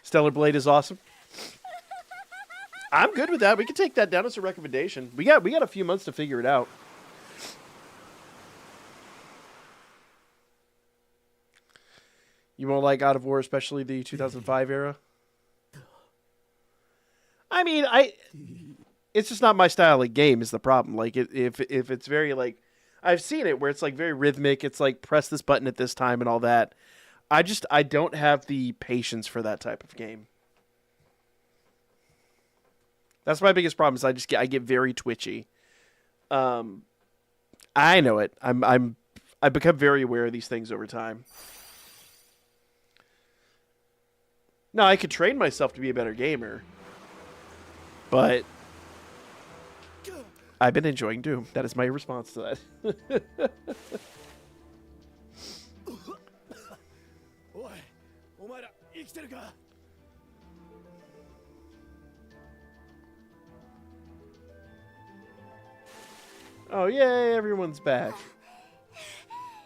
Stellar Blade is awesome. I'm good with that. We can take that down as a recommendation. We got a few months to figure it out. You won't like God of War, especially the 2005 era? I mean, it's just not my style of game is the problem. Like, if it's very, like, I've seen it where it's, like, very rhythmic. It's, like, press this button at this time and all that. I don't have the patience for that type of game. That's my biggest problem is I get very twitchy. I know it. I've become very aware of these things over time. No, I could train myself to be a better gamer. But I've been enjoying Doom. That is my response to that. おいお前ら生きてるか Oh, yay, everyone's back.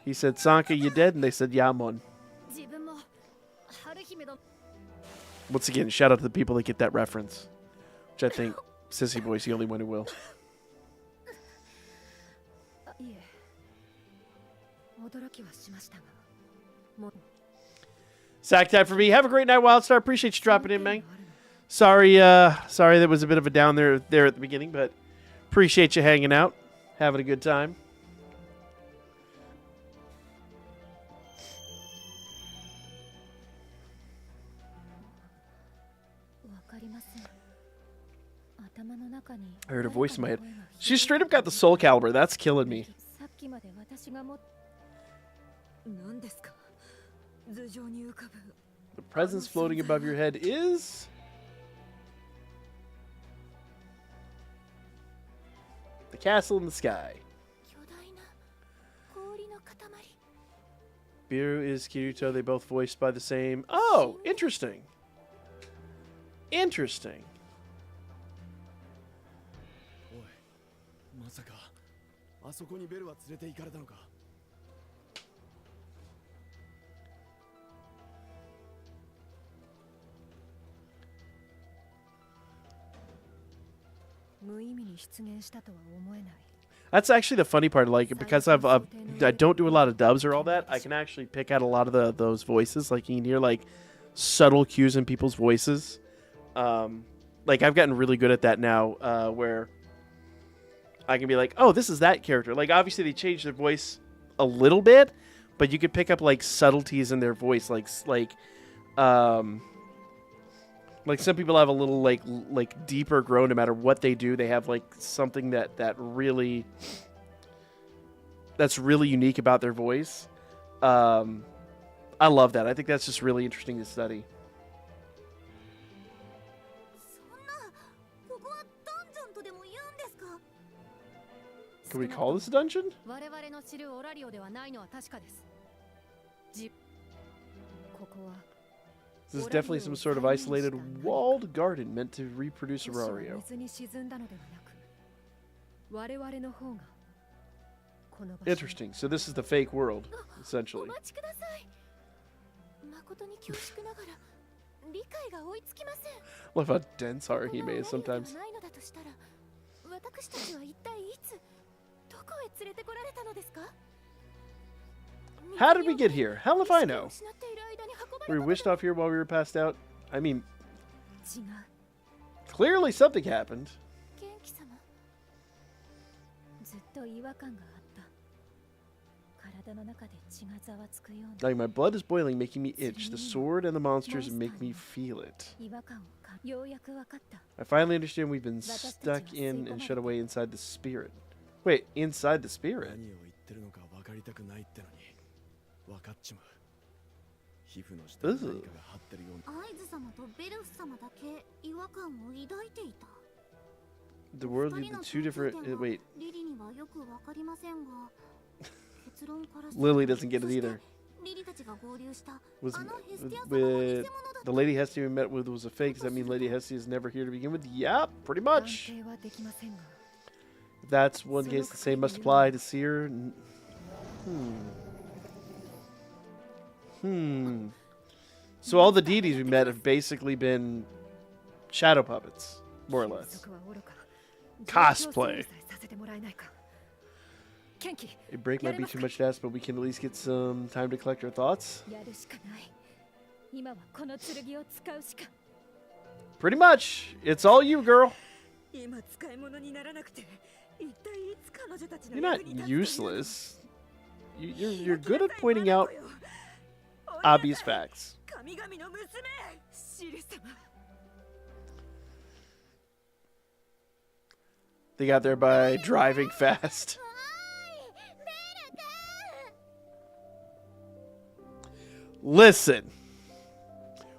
He said, Sanka, you dead? And they said, Yamon. 自分も春姫の Once again, shout out to the people that get that reference. Which I think Sissy Boy's the only one who will. いえ驚きはしましたがもう Sack time for me. Have a great night, Wildstar. Appreciate you dropping in, man. Sorry that was a bit of a down there at the beginning, but appreciate you hanging out, having a good time. 頭の中に I heard a voice in my head. She straight up got the soul caliber. That's killing me. さっきまで私がも何ですか頭上に浮かぶ The presence floating above your head is the castle in the sky. 巨大な氷の塊 Biru is Kirito. They both voiced by the same. Oh, interesting. Interesting. おい、まさかあそこにベルは連れて行かれたのか。無意味に出現したとは思えない That's actually the funny part. Like, because I don't do a lot of dubs or all that, I can actually pick out a lot of those voices. Like, you can hear like subtle cues in people's voices. Like, I've gotten really good at that now, where I can be like, oh, this is that character. Like, obviously they changed their voice a little bit, but you could pick up like subtleties in their voice, like some people have a little like deeper groan no matter what they do. They have like something that's really unique about their voice. I love that. I think that's just really interesting to study. そんなここはダンジョンとでも言うんですか Can we call this a dungeon? 我々の知るオラリオではないのは確かですここは This is definitely some sort of isolated walled garden meant to reproduce Aurario. 水に沈んだのではなく我々の方がこの場所 Interesting. So this is the fake world, お essentially. 待ちください誠に恐縮ながら理解が追いつきません Love how dense Haruhime is このオラリオ sometimes. ではないのだとしたら私たちは一体いつどこへ連れてこられたのですか How did we get here? Hell if I know. 失っている間に運ば Were れ we た wished off here while we were passed out? I mean, 違う clearly something happened. 元気様ずっと違和感があった体の中で血がざわつくような Like, my blood is boiling, making me itch. The sword and the monsters make me feel it. 違和感をようやく分かった I finally understand we've been stuck in and shut away inside the spirit. Wait, inside the spirit? 何を言ってるのか分かりたくないってのに分かっちまう。皮膚の下に何かが張ってるような。アイズ様とベルフ様だけ違和感を抱いていた The world is two different. Wait, リリにはよく分かりませんが結論から Lily doesn't get it either. リリたちが合流した Was あのヘスティア様 with は偽物だ the Lady Hestia we met with was a fake? Does that mean Lady Hestia is never here to begin with? Yeah, pretty much. 断定はできませんが If that's one case, the same must apply to Seer. So all the deities we met have basically been shadow puppets, more or less. 約束は愚か Cosplay. 状況整理さえさせてもらえないかケンキ A break might be too much to ask, but we can at least get some time to collect our thoughts. やるしかない今はこの剣を使うしか Pretty much. It's all you, girl. 今使い物にならなくて一体いつ彼女たちの You're not 役に立つというの useless. You're good at pointing out obvious facts. 神々の娘シル様 They got there by driving fast. Listen.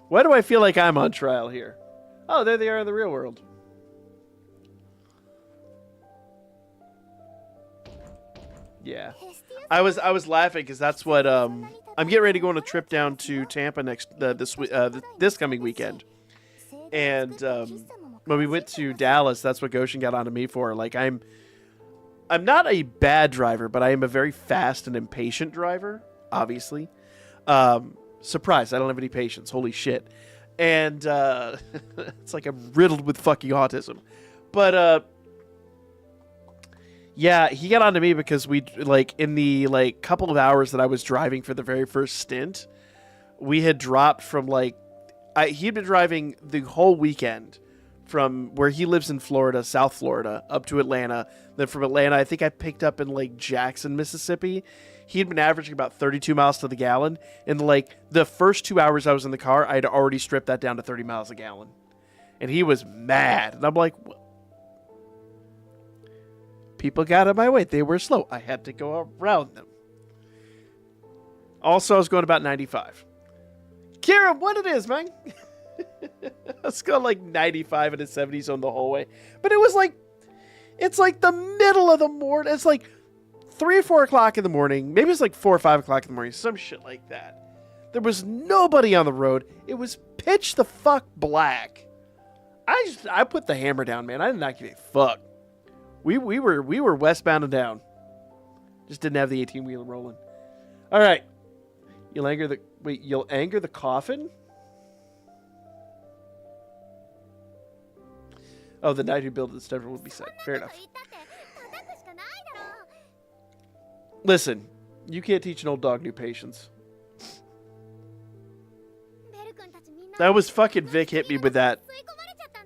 Why do I feel like I'm on trial here? Oh, there they are in the real world. Yeah. I was laughing because that's what I'm getting ready to go on a trip down to Tampa this coming weekend. And when we went to Dallas, that's what Goshen got onto me for. Like, I'm not a bad driver, but I am a very fast and impatient driver, obviously. Surprise, I don't have any patience. Holy shit. And it's like I'm riddled with fucking autism. But yeah, he got onto me because we, like, in the, like, couple of hours that I was driving for the very first stint, we had dropped from, like, he'd been driving the whole weekend from where he lives in Florida, South Florida, up to Atlanta. Then from Atlanta, I think I picked up in, like, Jackson, Mississippi. He'd been averaging about 32 miles to the gallon. And, like, the first 2 hours I was in the car, I had already stripped that down to 30 miles a gallon. And he was mad. And I'm like, People got out of my way. They were slow. I had to go around them. Also, I was going about 95. Kira, what it is, man? I was going like 95 in the 70s on the whole way. But it was like, it's like the middle of the morning. It's like 3 or 4 o'clock in the morning. Maybe it's like 4 or 5 o'clock in the morning. Some shit like that. There was nobody on the road. It was pitch the fuck black. I put the hammer down, man. I did not give a fuck. We were westbound and down. Just didn't have the 18-wheeler rolling. All right. You'll anger the coffin? Oh, the knight who built the stone would be sad. Fair enough. Listen, you can't teach an old dog new patience. That was fucking Vic hit me with that.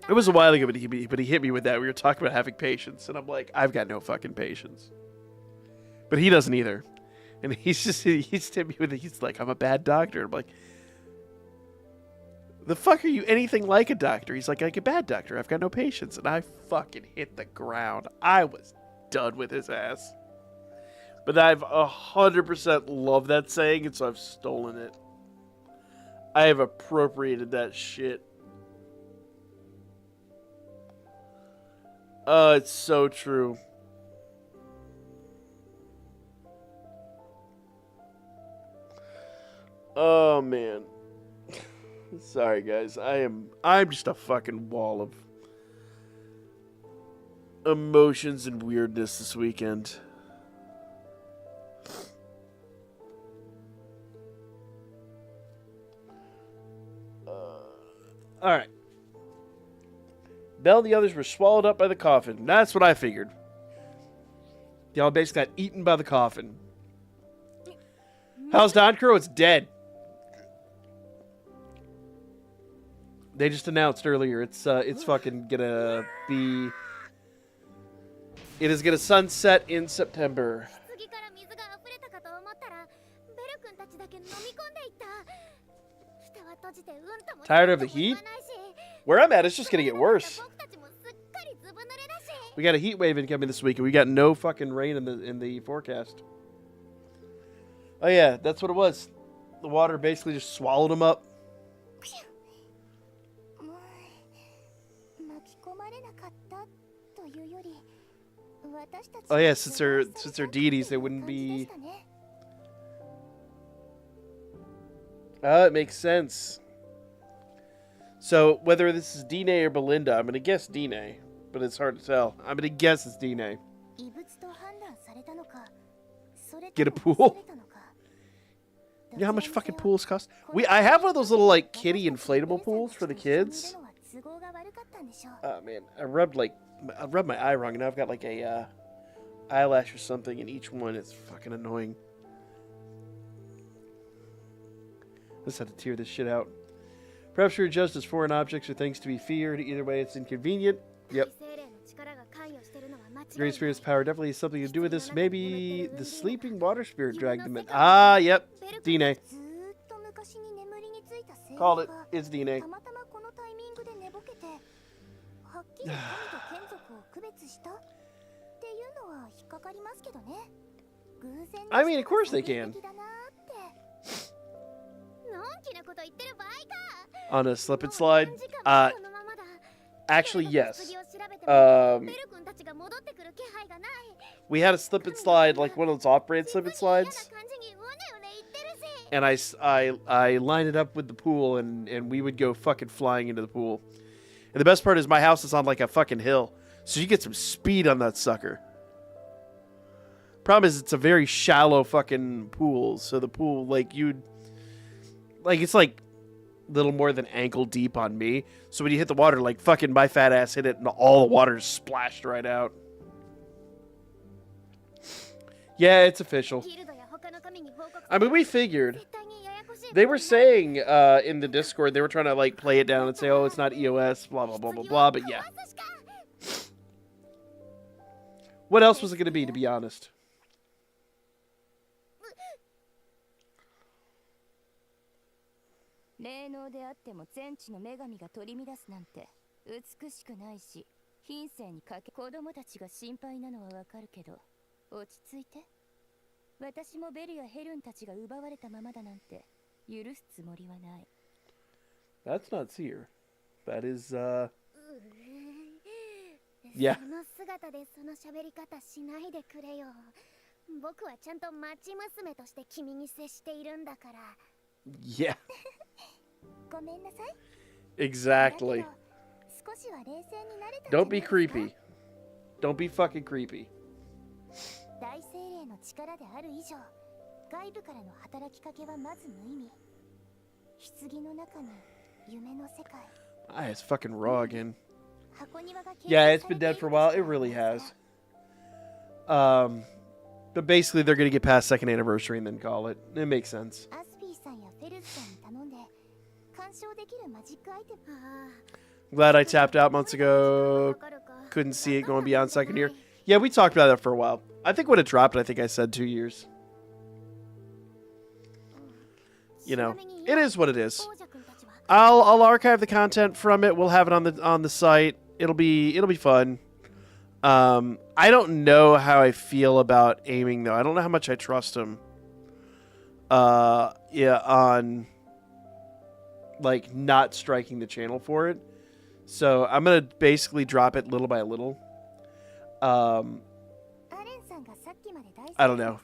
It was a while ago, but he hit me with that. We were talking about having patience, and I'm like, I've got no fucking patience. But he doesn't either. And he's hit me with it. He's like, I'm a bad doctor. I'm like, the fuck are you anything like a doctor? He's like a bad doctor. I've got no patience. And I fucking hit the ground. I was done with his ass. But I've 100% loved that saying, and so I've stolen it. I have appropriated that shit. Oh, it's so true. Oh man. Sorry guys. I'm just a fucking wall of emotions and weirdness this weekend. All right. Bell and the others were swallowed up by the coffin. That's what I figured. Y'all basically got eaten by the coffin. How's Danchro? It's dead. They just announced earlier it's fucking gonna be. It is gonna sunset in September. Tired of the heat? Where I'm at, it's just gonna get worse. We got a heat wave incoming this week, and we got no fucking rain in the forecast. Oh yeah, that's what it was. The water basically just swallowed them up. Oh yeah, since they're deities, they wouldn't be. Oh, it makes sense. So whether this is Dine or Belinda, I'm gonna guess Dine, but it's hard to tell. I'm gonna guess it's Dine. Get a pool. You know how much fucking pools cost? I have one of those little like kiddie inflatable pools for the kids. Oh man, I rubbed my eye wrong, and now I've got like a eyelash or something in each one. It's fucking annoying. Let's have to tear this shit out. Perhaps you're judged as foreign objects or things to be feared. Either way, it's inconvenient. Yep. Great Spirit's power definitely has something to do with this. Maybe the sleeping water spirit dragged them in. Ah, yep. Dine. Called it. It's Dine. I mean, of course they can. On a slip and slide? Actually, yes. We had a slip and slide, like one of those off-brand slip and slides. And I lined it up with the pool, and we would go fucking flying into the pool. And the best part is my house is on like a fucking hill. So you get some speed on that sucker. Problem is it's a very shallow fucking pool. So the pool, it's like little more than ankle deep on me. So when you hit the water, like fucking my fat ass hit it and all the water splashed right out. Yeah, it's official. I mean, we figured. They were saying in the Discord, they were trying to like play it down and say, oh, it's not EOS, blah, blah, blah, blah, blah. But yeah. What else was it going to be honest? 品性にかけ子供たちが心配なのはわかるけど、落ち着いて。私もベルやヘルンたちが奪われたままだなんて許すつもりはない。 That's not Seer. That is, yeah. その姿でその喋り方しないでくれよ。僕はちゃんと町娘として君に接しているんだから。Yeah. ごめんなさい。 Exactly. 少しは冷静になれたんじゃ Don't ない be ですか？ creepy. Don't be fucking creepy. 大精霊の力である以上、外部からの働きかけはまず無意味。棺の中に夢の世界。 Ah, it's fucking raw again. 箱庭が掲 Yeah, 載 it's さ been れてい dead る for a while. It really has. But basically, they're gonna get past second anniversary and then call it. It makes sense. アスピーさんやフェルズさんに頼んで鑑賞できるマジックアイテム。 Glad I tapped out months ago. Couldn't see it going beyond second year. Yeah, we talked about that for a while. I think when it dropped, I think I said 2 years. You know, it is what it is. I'll archive the content from it. We'll have it on the site. It'll be fun. I don't know how I feel about aiming though. I don't know how much I trust him. Yeah, on like not striking the channel for it. So I'm gonna basically drop it little by little. I don't know.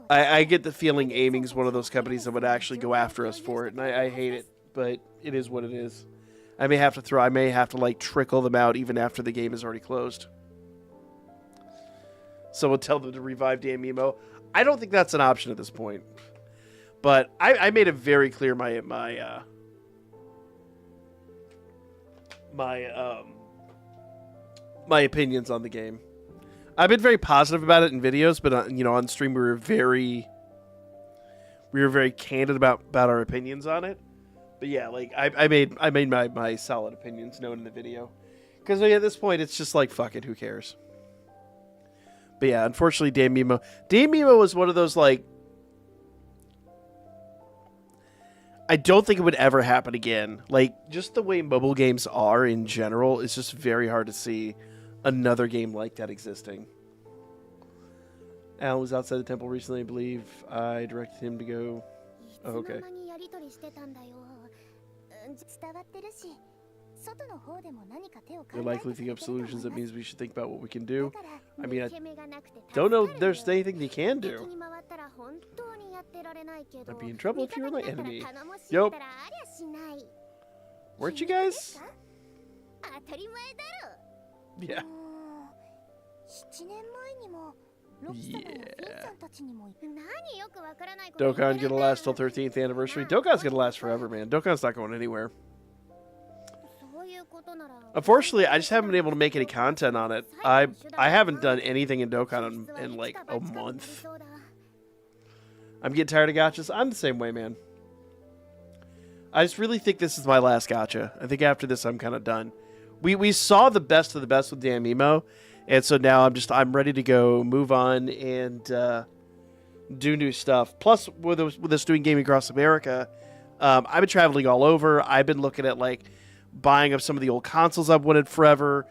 I get the feeling aiming's one of those companies that would actually go after us for it, and I hate it, but it is what it is. I may have to like trickle them out even after the game is already closed. So we'll tell them to revive Danmemo. I don't think that's an option at this point. But I made it very clear my opinions on the game. I've been very positive about it in videos, but you know, on stream we were very candid about our opinions on it. But yeah, like I made my solid opinions known in the video, because at this point it's just like fuck it, who cares? But yeah, unfortunately, Danmemo was one of those like. I don't think it would ever happen again. Like, just the way mobile games are in general, it's just very hard to see another game like that existing. Alan was outside the temple recently, I believe. I directed him to go... Oh, okay. They're likely thinking up solutions. That means we should think about what we can do. I mean, I don't know if there's anything they can do. I'd be in trouble if you were my enemy. Yup. Weren't you guys? Yeah. Yeah. Dokkan gonna last till 13th anniversary. Dokkan's gonna last forever, man. Dokkan's not going anywhere. Unfortunately, I just haven't been able to make any content on it. I haven't done anything in Dokkan in like a month. I'm getting tired of gachas. I'm the same way, man. I just really think this is my last gacha. I think after this, I'm kind of done. We saw the best of the best with Danmemo, and so now I'm ready to go move on and do new stuff. Plus, with us doing gaming across America, I've been traveling all over. I've been looking at like buying up some of the old consoles I've wanted forever.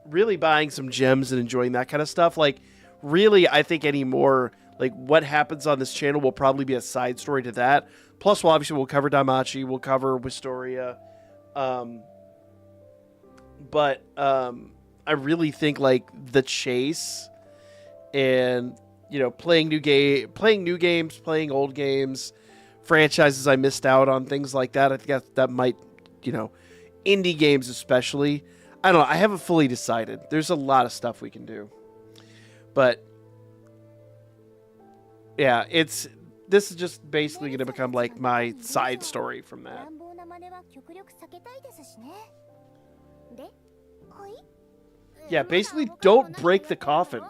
Really buying some gems and enjoying that kind of stuff. Like, really, I think anymore. Like, what happens on this channel will probably be a side story to that. Plus, we'll cover Danmachi, we'll cover Wistoria. But I really think, like, the chase and, you know, playing new games, playing old games, franchises I missed out on, things like that. I think that might, you know, indie games especially. I don't know. I haven't fully decided. There's a lot of stuff we can do. But... yeah, this is just basically going to become like my side story from that. Yeah, basically don't break the coffin.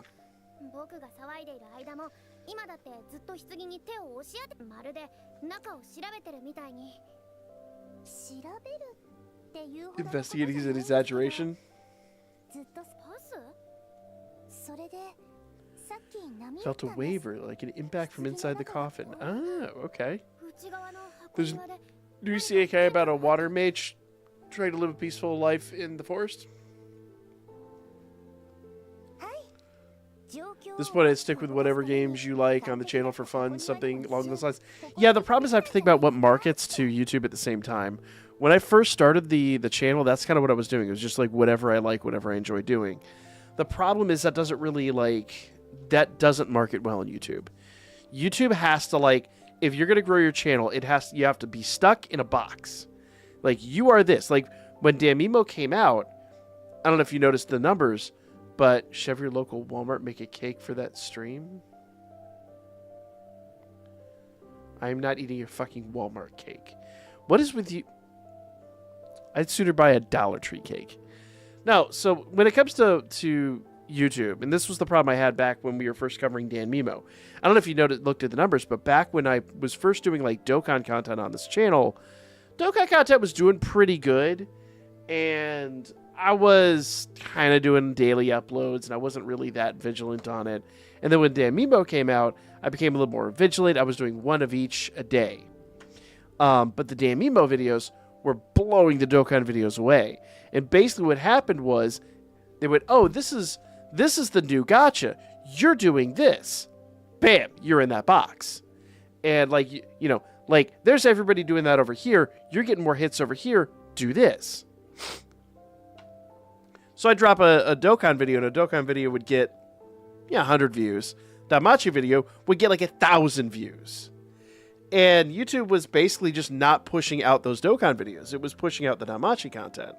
Investigating is an exaggeration. Felt a waver, like an impact from inside the coffin. Ah, okay. Do you see a guy about a water mage trying to live a peaceful life in the forest. At this point, I'd stick with whatever games you like on the channel for fun, something along those lines. Yeah, the problem is I have to think about what markets to YouTube at the same time. When I first started the channel, that's kind of what I was doing. It was just like whatever I like, whatever I enjoy doing. The problem is that doesn't really that doesn't market well on YouTube. YouTube has to if you're going to grow your channel, you have to be stuck in a box. Like, you are this. Like, when Danmemo came out, I don't know if you noticed the numbers, but should have your local Walmart make a cake for that stream? I'm not eating your fucking Walmart cake. What is with you? I'd sooner buy a Dollar Tree cake. No, so when it comes to YouTube, and this was the problem I had back when we were first covering Danmemo. I don't know if you looked at the numbers, but back when I was first doing Dokkan content on this channel, Dokkan content was doing pretty good, and I was kind of doing daily uploads, and I wasn't really that vigilant on it. And then when Danmemo came out, I became a little more vigilant. I was doing one of each a day. But the Danmemo videos were blowing the Dokkan videos away. And basically what happened was they went, oh, this is the new gacha. You're doing this. Bam, you're in that box. And there's everybody doing that over here. You're getting more hits over here. Do this. So I drop a Dokkan video, and a Dokkan video would get 100 views. Danmachi video would get 1,000 views. And YouTube was basically just not pushing out those Dokkan videos. It was pushing out the Danmachi content.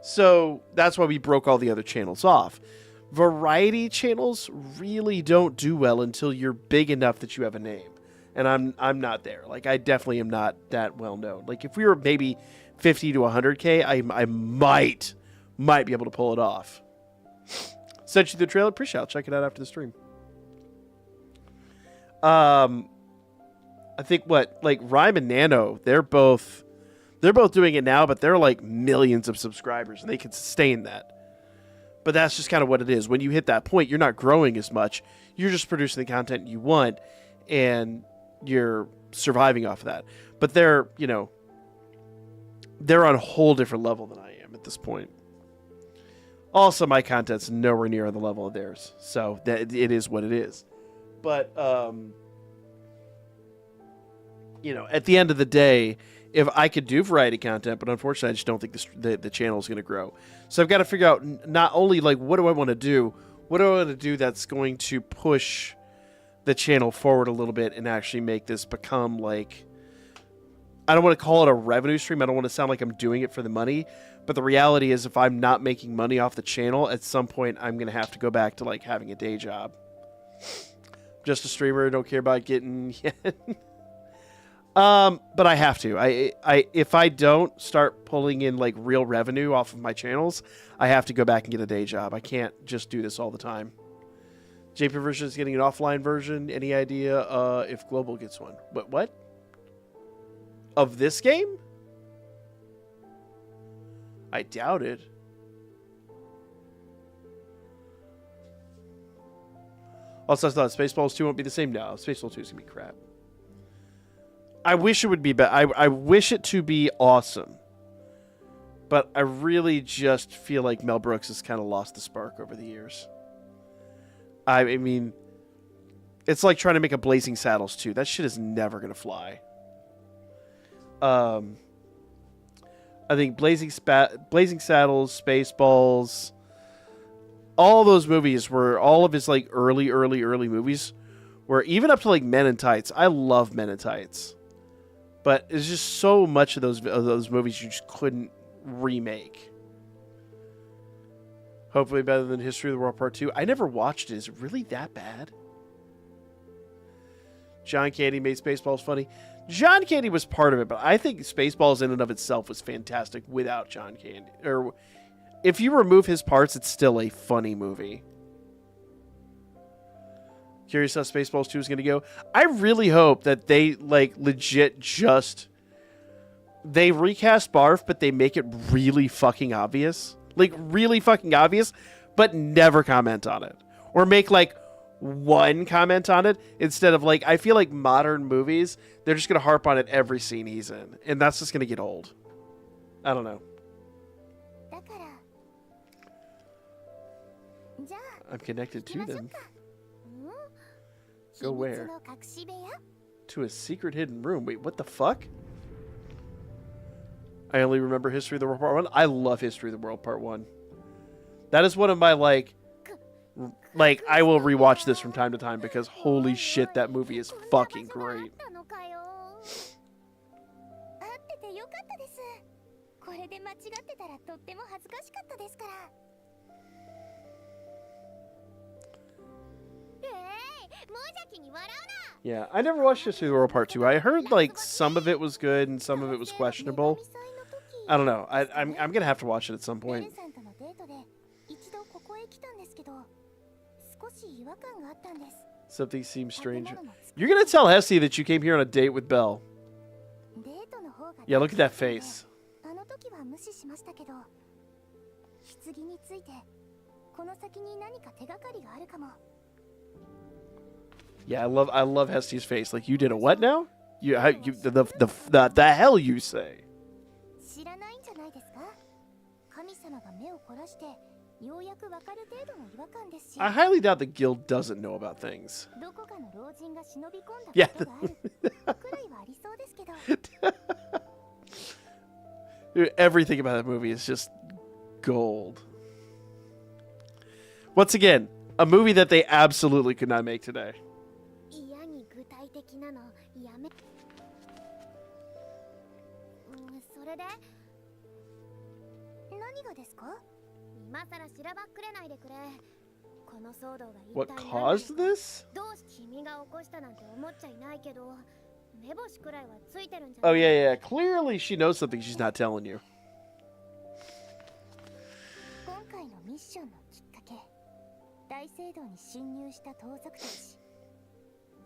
So that's why we broke all the other channels off. Variety channels really don't do well until you're big enough that you have a name. And I'm not there. I definitely am not that well known. If we were maybe 50 to 100K, I might be able to pull it off. Sent you the trailer. Appreciate it. I'll check it out after the stream. I think Rhyme and Nano, they're both doing it now, but they're millions of subscribers, and they can sustain that. But that's just kind of what it is. When you hit that point, you're not growing as much. You're just producing the content you want, and you're surviving off of that. But they're on a whole different level than I am at this point. Also, my content's nowhere near on the level of theirs, so that it is what it is. But at the end of the day, if I could do variety content, but unfortunately, I just don't think the channel is going to grow. So I've got to figure out not only what do I want to do, what do I want to do that's going to push the channel forward a little bit and actually make this become I don't want to call it a revenue stream. I don't want to sound like I'm doing it for the money. But the reality is, if I'm not making money off the channel, at some point, I'm going to have to go back to having a day job. Just a streamer. Don't care about getting but I have to. If I don't start pulling in real revenue off of my channels, I have to go back and get a day job. I can't just do this all the time. JP version is getting an offline version. Any idea if Global gets one? What? Of this game? I doubt it. Also, I thought Spaceballs 2 won't be the same now. Spaceballs 2 is going to be crap. I wish it would be better. I wish it to be awesome. But I really just feel like Mel Brooks has kind of lost the spark over the years. I mean, it's like trying to make a Blazing Saddles 2. That shit is never going to fly. I think Blazing Saddles, Spaceballs, all those movies were all of his early movies were even up to Men in Tights. I love Men in Tights. But it's just so much of those movies you just couldn't remake. Hopefully better than History of the World Part 2. I never watched it. Is it really that bad? John Candy made Spaceballs funny. John Candy was part of it, but I think Spaceballs in and of itself was fantastic without John Candy. Or if you remove his parts, it's still a funny movie. Curious how Spaceballs 2 is going to go. I really hope that they legit just they recast Barf, but they make it really fucking obvious. Really fucking obvious, but never comment on it. Or make one comment on it instead of I feel like modern movies, they're just going to harp on it every scene he's in. And that's just going to get old. I don't know. I'm connected to them. うん Go 秘密 where? の隠し部屋 To a secret hidden room. Wait, what the fuck? I only remember History of the World Part 1. I love History of the World Part 1. That is one of my, like, I will rewatch this from time to time because holy shit, that movie is fucking great. あったのかよ会っててよかったです。これで間違ってたらとっても恥ずかしかったですから。無邪気に笑うな。 Yeah, I never watched History of the World Part 2. I heard, like, some of it was good and some of it was questionable. I don't know. I'm going to have to watch it at some ベル point. さんとのデートで一度ここへ来たんですけど、少し違和感があったんです。 Something seems strange. You're going to tell Hessie that you came here on a date with Belle. デートの方が Yeah, look at that face. あの時は無視しましたけど、棺についてこの先に何か手がかりがあるかも。 Yeah, I love Hestie's face. Like, you did a what now? The hell you say? 知らないんじゃないですか。神様が目を凝らしてようやくわかる程度の違和感ですし。 I highly doubt the guild doesn't know about things. どこかの老人が忍び込んだ Yeah. ことがあるくらいはありそうですけど。 Dude, everything about that movie is just gold. Once again, a movie that they absolutely could not make today. 嫌に具体的なのやめ。それで何がですか？今さらしらばっくれないでくれ。この騒動が一 What 体 caused this? どうして君が起こしたなんて思っちゃいないけど、目星くらいはついてるんじゃな Oh, い？ yeah. Clearly she knows something she's not telling you. 今回のミッションのきっかけ、大聖堂に侵入した盗賊たち。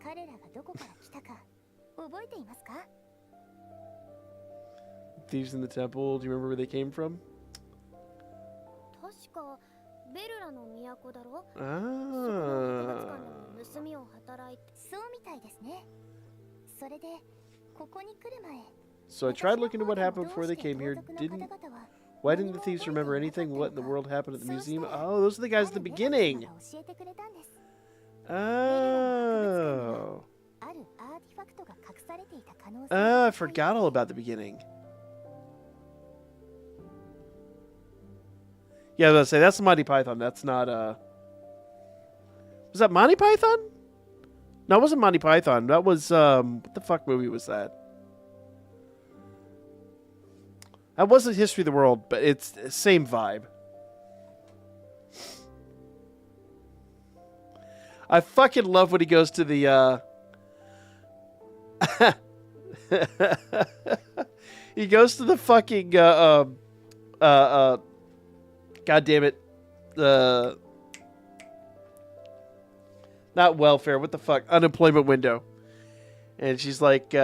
彼らがどこから来たか覚えていますか？ Thieves in the temple. Do you remember where they came from? 確かベルラの都だろ。 Ah. 盗みを働いて。そうみたいですね。それでここに来る前。 So I tried looking at what happened before they came here. Why didn't the thieves remember anything? What in the world happened at the museum? Oh, those are the guys at the beginning. Oh. I forgot all about the beginning. Yeah, I was gonna say that's Monty Python. That's not Was that Monty Python? No, it wasn't Monty Python. That was what the fuck movie was that? That wasn't History of the World, but it's the same vibe. I fucking love when he goes to the he goes to the fucking god damn it. Not welfare, what the fuck? Unemployment window. And she's like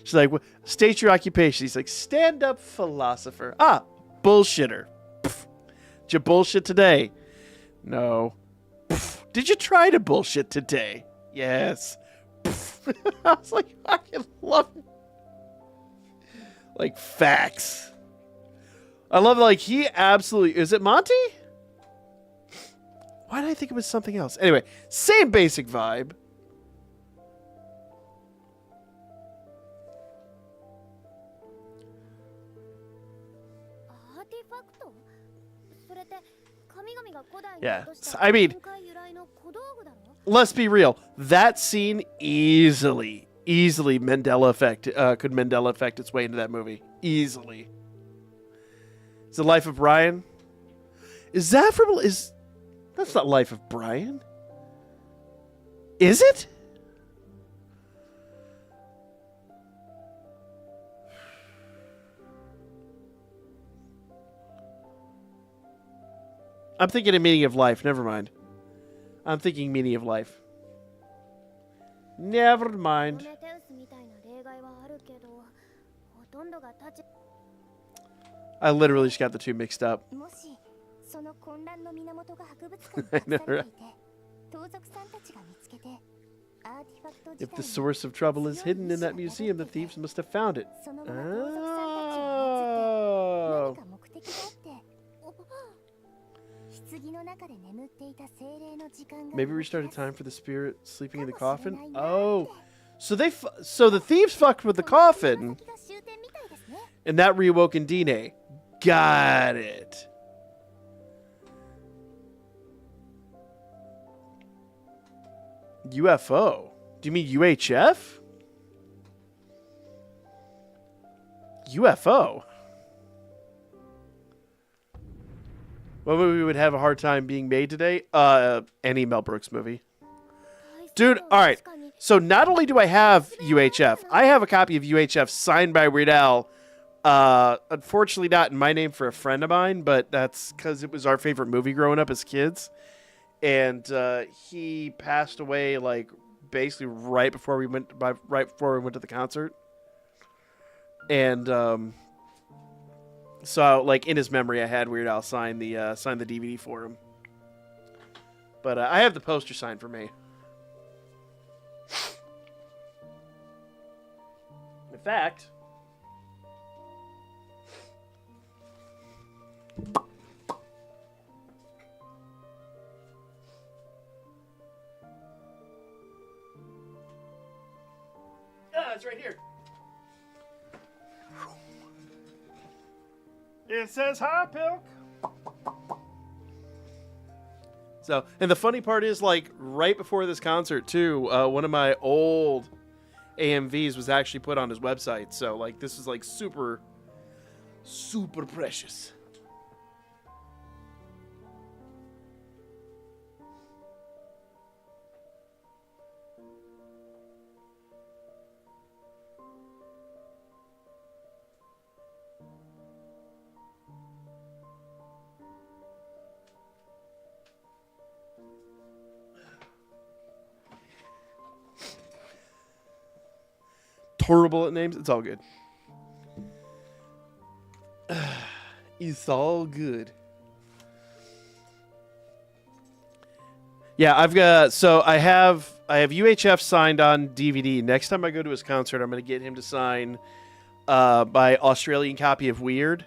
she's like, state your occupation. He's like, stand-up philosopher. Ah, bullshitter. Pff. Did you bullshit today? No. Pff. Did you try to bullshit today? Yes. Pff. I was like, I love it. Like, facts. I love, like, he absolutely... Is it Monty? Why did I think it was something else? Anyway, same basic vibe. Yeah, I mean, let's be real. That scene easily Mandela effect could Mandela effect its way into that movie. Easily. Is the Life of Brian? Is that from... That's not Life of Brian. Is it? I'm thinking of Meaning of Life. Never mind. I'm thinking Meaning of Life. Never mind. I literally just got the two mixed up. I know, right? If the source of trouble is hidden in that museum, the thieves must have found it. Oh. Maybe restarted time for the spirit sleeping in the coffin. Oh, so so the thieves fucked with the coffin, and that reawoke in Dine. Got it. UFO? Do you mean UHF? UFO? What movie would have a hard time being made today? Any Mel Brooks movie. Dude, alright. So not only do I have UHF, I have a copy of UHF signed by Weird Al. Unfortunately not in my name for a friend of mine, but that's because it was our favorite movie growing up as kids. And he passed away like basically right before we went to the concert. And so like in his memory, I had Weird Al sign the DVD for him. But I have the poster signed for me. In fact, it's right here. It says hi, Pilk. So, and the funny part is, like, right before this concert, too, one of my old AMVs was actually put on his website. So, like, this is, like, super, super precious. Horrible at names. It's all good. It's all good. Yeah, I have UHF signed on DVD. Next time I go to his concert, I'm going to get him to sign my Australian copy of Weird.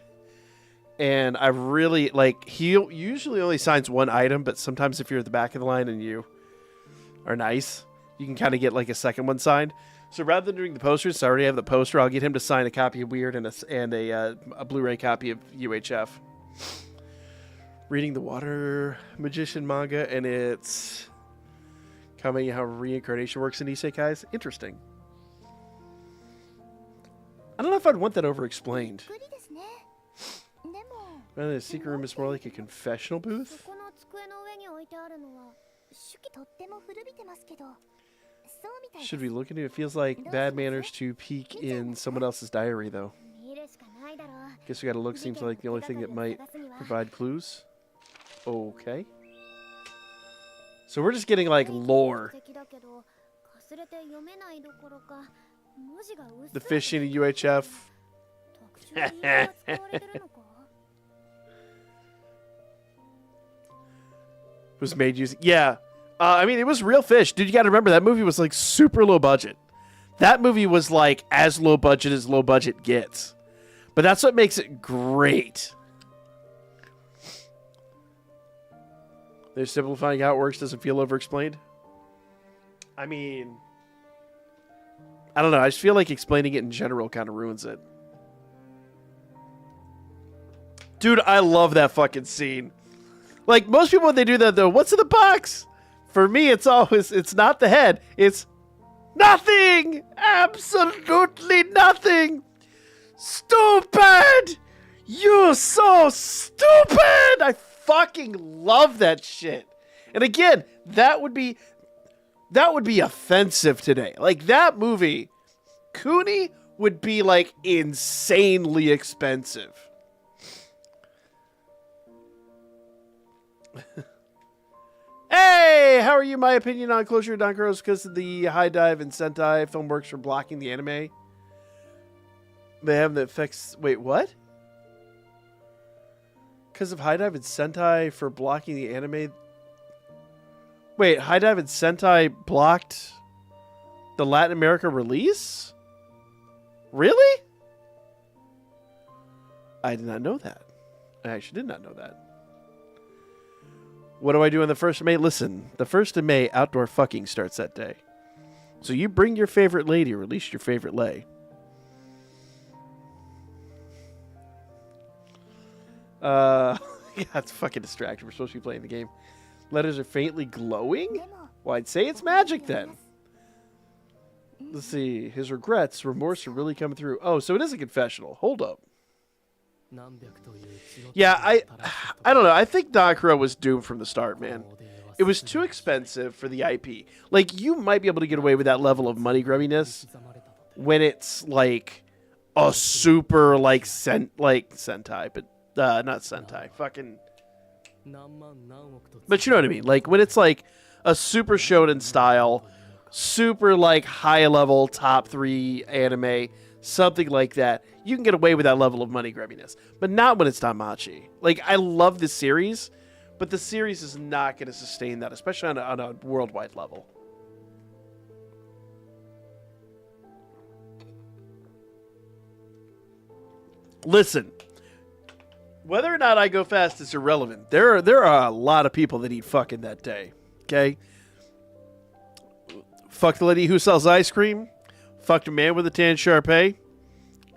And I really he usually only signs one item, but sometimes if you're at the back of the line and you are nice, you can kind of get like a second one signed. So rather than doing the posters, I already have the poster. I'll get him to sign a copy of Weird and a Blu-ray copy of UHF. Reading the Water Magician manga, and it's commenting how reincarnation works in isekais. Interesting. I don't know if I'd want that over-explained. The secret room is more like a confessional booth. Should we look into it? It feels like bad manners to peek in someone else's diary, though. Guess we gotta look. Seems like the only thing that might provide clues. Okay. So we're just getting, like, lore. The fishing in UHF. Was made using... Yeah. I mean, it was real fish. Dude, you gotta remember, that movie was, like, super low budget. That movie was, like, as low budget gets. But that's what makes it great. They're simplifying how it works doesn't feel over-explained. I mean... I don't know. I just feel like explaining it in general kind of ruins it. Dude, I love that fucking scene. Like, most people, when they do that, though, what's in the box? For me, it's always, it's not the head. It's nothing. Absolutely nothing. Stupid. You're so stupid. I fucking love that shit. And again, that would be offensive today. Like, that movie, Cooney would be, like, insanely expensive. Hey, how are you? My opinion on Closure of Danchro is because of the high dive and Sentai film works for blocking the anime. They have the effects. Wait, what? Because of high dive and Sentai for blocking the anime. Wait, high dive and Sentai blocked the Latin America release? Really? I did not know that. I actually did not know that. What do I do on the 1st of May? Listen, the 1st of May, outdoor fucking starts that day. So you bring your favorite lady, or at least your favorite lay. Yeah, it's fucking distracting. We're supposed to be playing the game. Letters are faintly glowing? Well, I'd say it's magic then. Let's see. His regrets, remorse are really coming through. Oh, so it is a confessional. Hold up. Yeah, I don't know. I think Danchro was doomed from the start, man. It was too expensive for the IP. Like, you might be able to get away with that level of money grubbiness when it's like a super like Sentai, but not Sentai. Fucking. But you know what I mean? Like when it's like a super shonen style, super like high level top 3 anime, something like that, you can get away with that level of money grubbiness. But not when it's danmachi. Like, I love this series, but the series is not going to sustain that, especially on a worldwide level. Listen, whether or not I go fast is irrelevant. There are a lot of people that eat fucking that day. Okay? Fuck the lady who sells ice cream. Fucked a man with a tan Sharpay.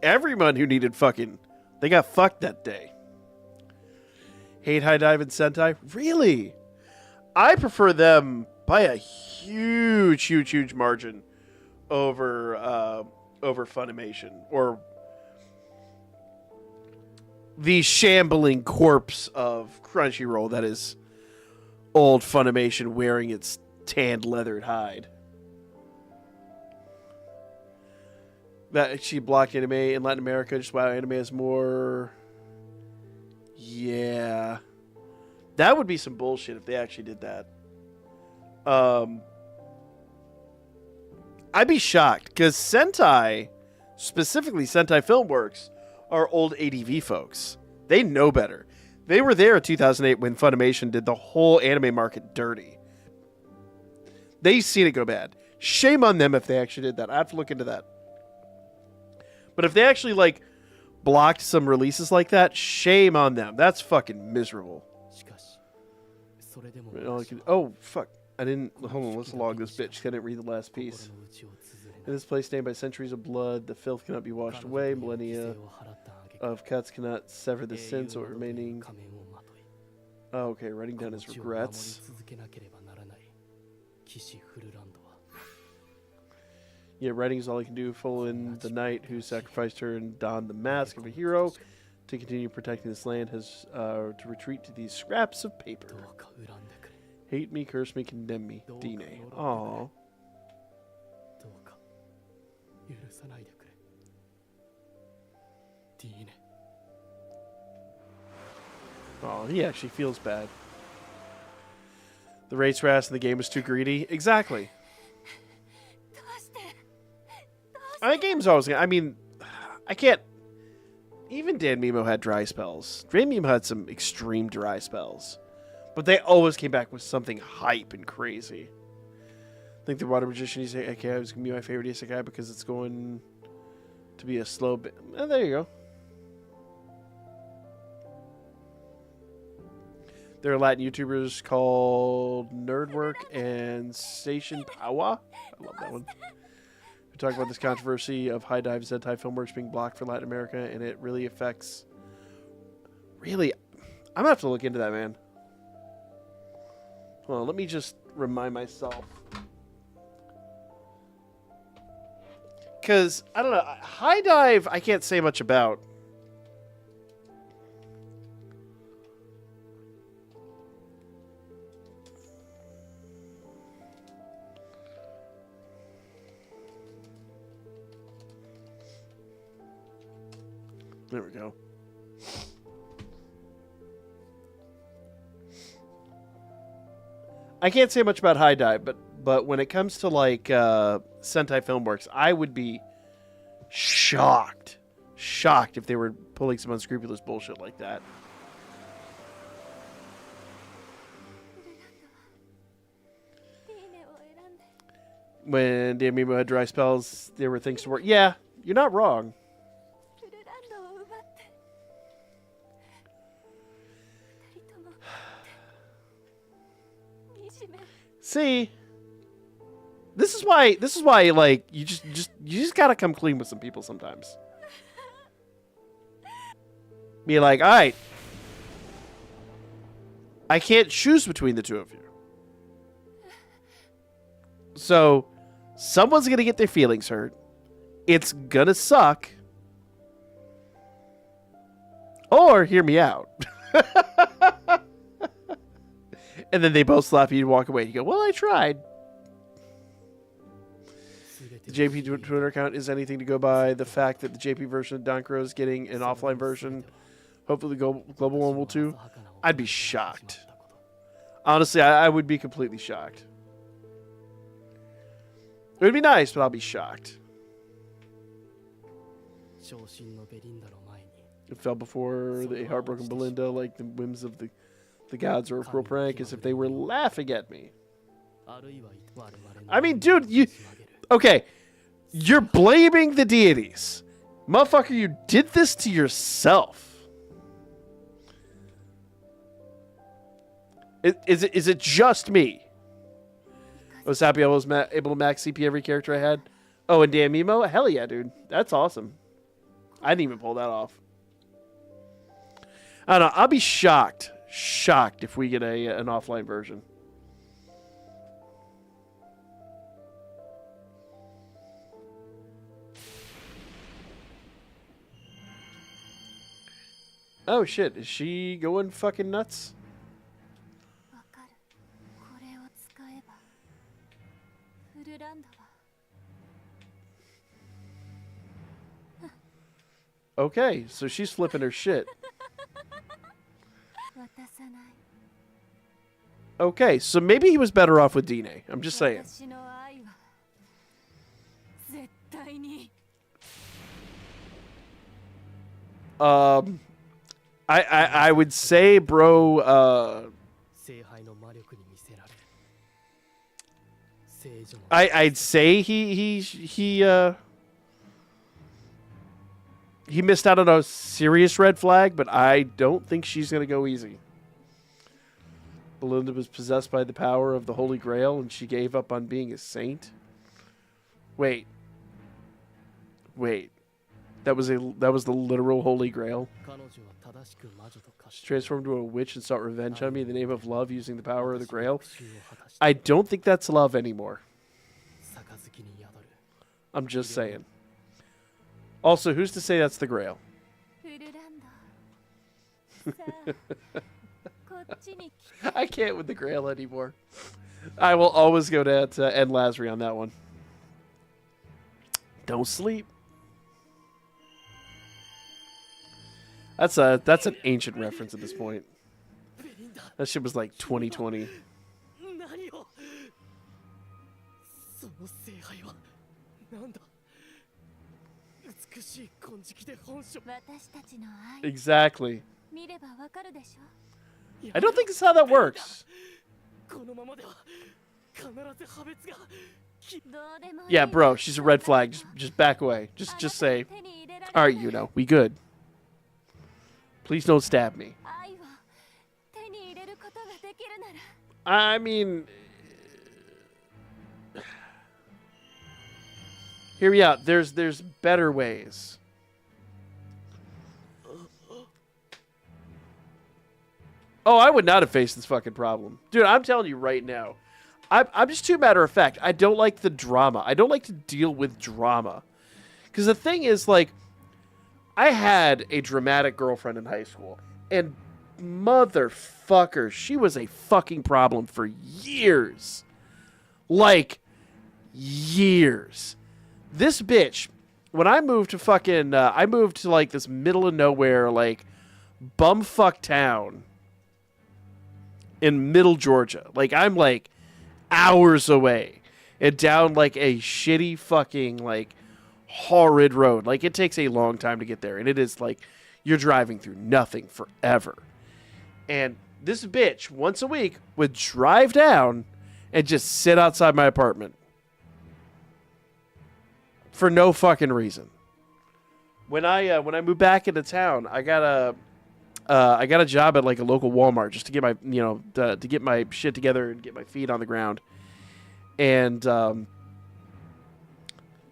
Everyone who needed fucking, they got fucked that day. Hate High Dive and Sentai? Really? I prefer them by a huge margin over Funimation, or the shambling corpse of Crunchyroll that is old Funimation wearing its tanned leathered hide. That she blocked anime in Latin America. Just wow, anime has more. Yeah, that would be some bullshit if they actually did that. I'd be shocked because Sentai, specifically Sentai Filmworks, are old ADV folks. They know better. They were there in 2008 when Funimation did the whole anime market dirty. They've seen it go bad. Shame on them if they actually did that. I have to look into that. But if they actually, like, blocked some releases like that, shame on them. That's fucking miserable. Oh, fuck. I didn't... Hold on, let's log this bitch. I didn't read the last piece. In this place stained by centuries of blood, the filth cannot be washed away. Millennia of cuts cannot sever the sin, so remaining... Oh, okay, writing down his regrets. Yeah, writing is all he can do. Full in the knight who sacrificed her and donned the mask of a hero to continue protecting this land has to retreat to these scraps of paper. Hate me, curse me, condemn me. Dine. Aww. Oh, he actually feels bad. The race ras in the game was too greedy. Exactly. The game's always gonna... I mean, I can't... Even Danmemo had dry spells. Danmemo had some extreme dry spells. But they always came back with something hype and crazy. I think the Water Magician Isekai was going to be my favorite Isekai because it's going to be a slow bit. Oh, there you go. There are Latin YouTubers called Nerdwork and Station Powa. I love that one. We talk about this controversy of High Dive Sentai Filmworks being blocked for Latin America, and it really affects... Really? I'm going to have to look into that, man. Hold on, let me just remind myself. Because, I don't know, High Dive I can't say much about. There we go. I can't say much about High Dive, but when it comes to like Sentai Filmworks, I would be shocked if they were pulling some unscrupulous bullshit like that. When Danmemo had dry spells, there were things to work. Yeah, you're not wrong. See, this is why like you just gotta come clean with some people sometimes. Be like, all right, I can't choose between the two of you. So someone's gonna get their feelings hurt. It's gonna suck. Or hear me out. And then they both slap you and walk away. You go, well, I tried. The JP Twitter account is anything to go by. The fact that the JP version of Danchro is getting an offline version. Hopefully the global one will too. I'd be shocked. Honestly, I would be completely shocked. It would be nice, but I'll be shocked. It fell before the heartbroken Belinda, like the whims of the gods, or a cruel prank, as if they were laughing at me. I mean, dude, okay, you're blaming the deities. Motherfucker, you did this to yourself. Is it just me? I was happy I was able to max CP every character I had. Oh, and Danmemo? Hell yeah, dude. That's awesome. I didn't even pull that off. I don't know. I'll be shocked if we get an offline version. Oh shit, is she going fucking nuts? Okay, so she's flipping her shit. Okay, so maybe he was better off with Dine. I'm just saying. I would say, bro, I'd say he missed out on a serious red flag, but I don't think she's going to go easy. Belinda was possessed by the power of the Holy Grail, and she gave up on being a saint. Wait. That was the literal Holy Grail. She transformed into a witch and sought revenge on me in the name of love using the power of the Grail. I don't think that's love anymore. I'm just saying. Also, who's to say that's the Grail? I can't with the Grail anymore. I will always go to Ed Lasry on that one. Don't sleep. That's an ancient reference at this point. That shit was like 2020. Exactly. I don't think that's how that works. Yeah, bro, she's a red flag. Just back away. Just say, all right, you know, we good. Please don't stab me. I mean, hear me out. There's better ways. Oh, I would not have faced this fucking problem. Dude, I'm telling you right now. I'm just too matter of fact. I don't like the drama. I don't like to deal with drama. Because the thing is, like, I had a dramatic girlfriend in high school. And motherfucker, she was a fucking problem for years. Like, years. This bitch, when I moved to fucking, I moved to, like, this middle of nowhere, like, bumfuck town in middle Georgia. Like, I'm, like, hours away. And down, like, a shitty fucking, like, horrid road. Like, it takes a long time to get there. And it is, like, you're driving through nothing forever. And this bitch, once a week, would drive down and just sit outside my apartment. For no fucking reason. When I moved back into town, I got a job at like a local Walmart just to get my to get my shit together and get my feet on the ground. And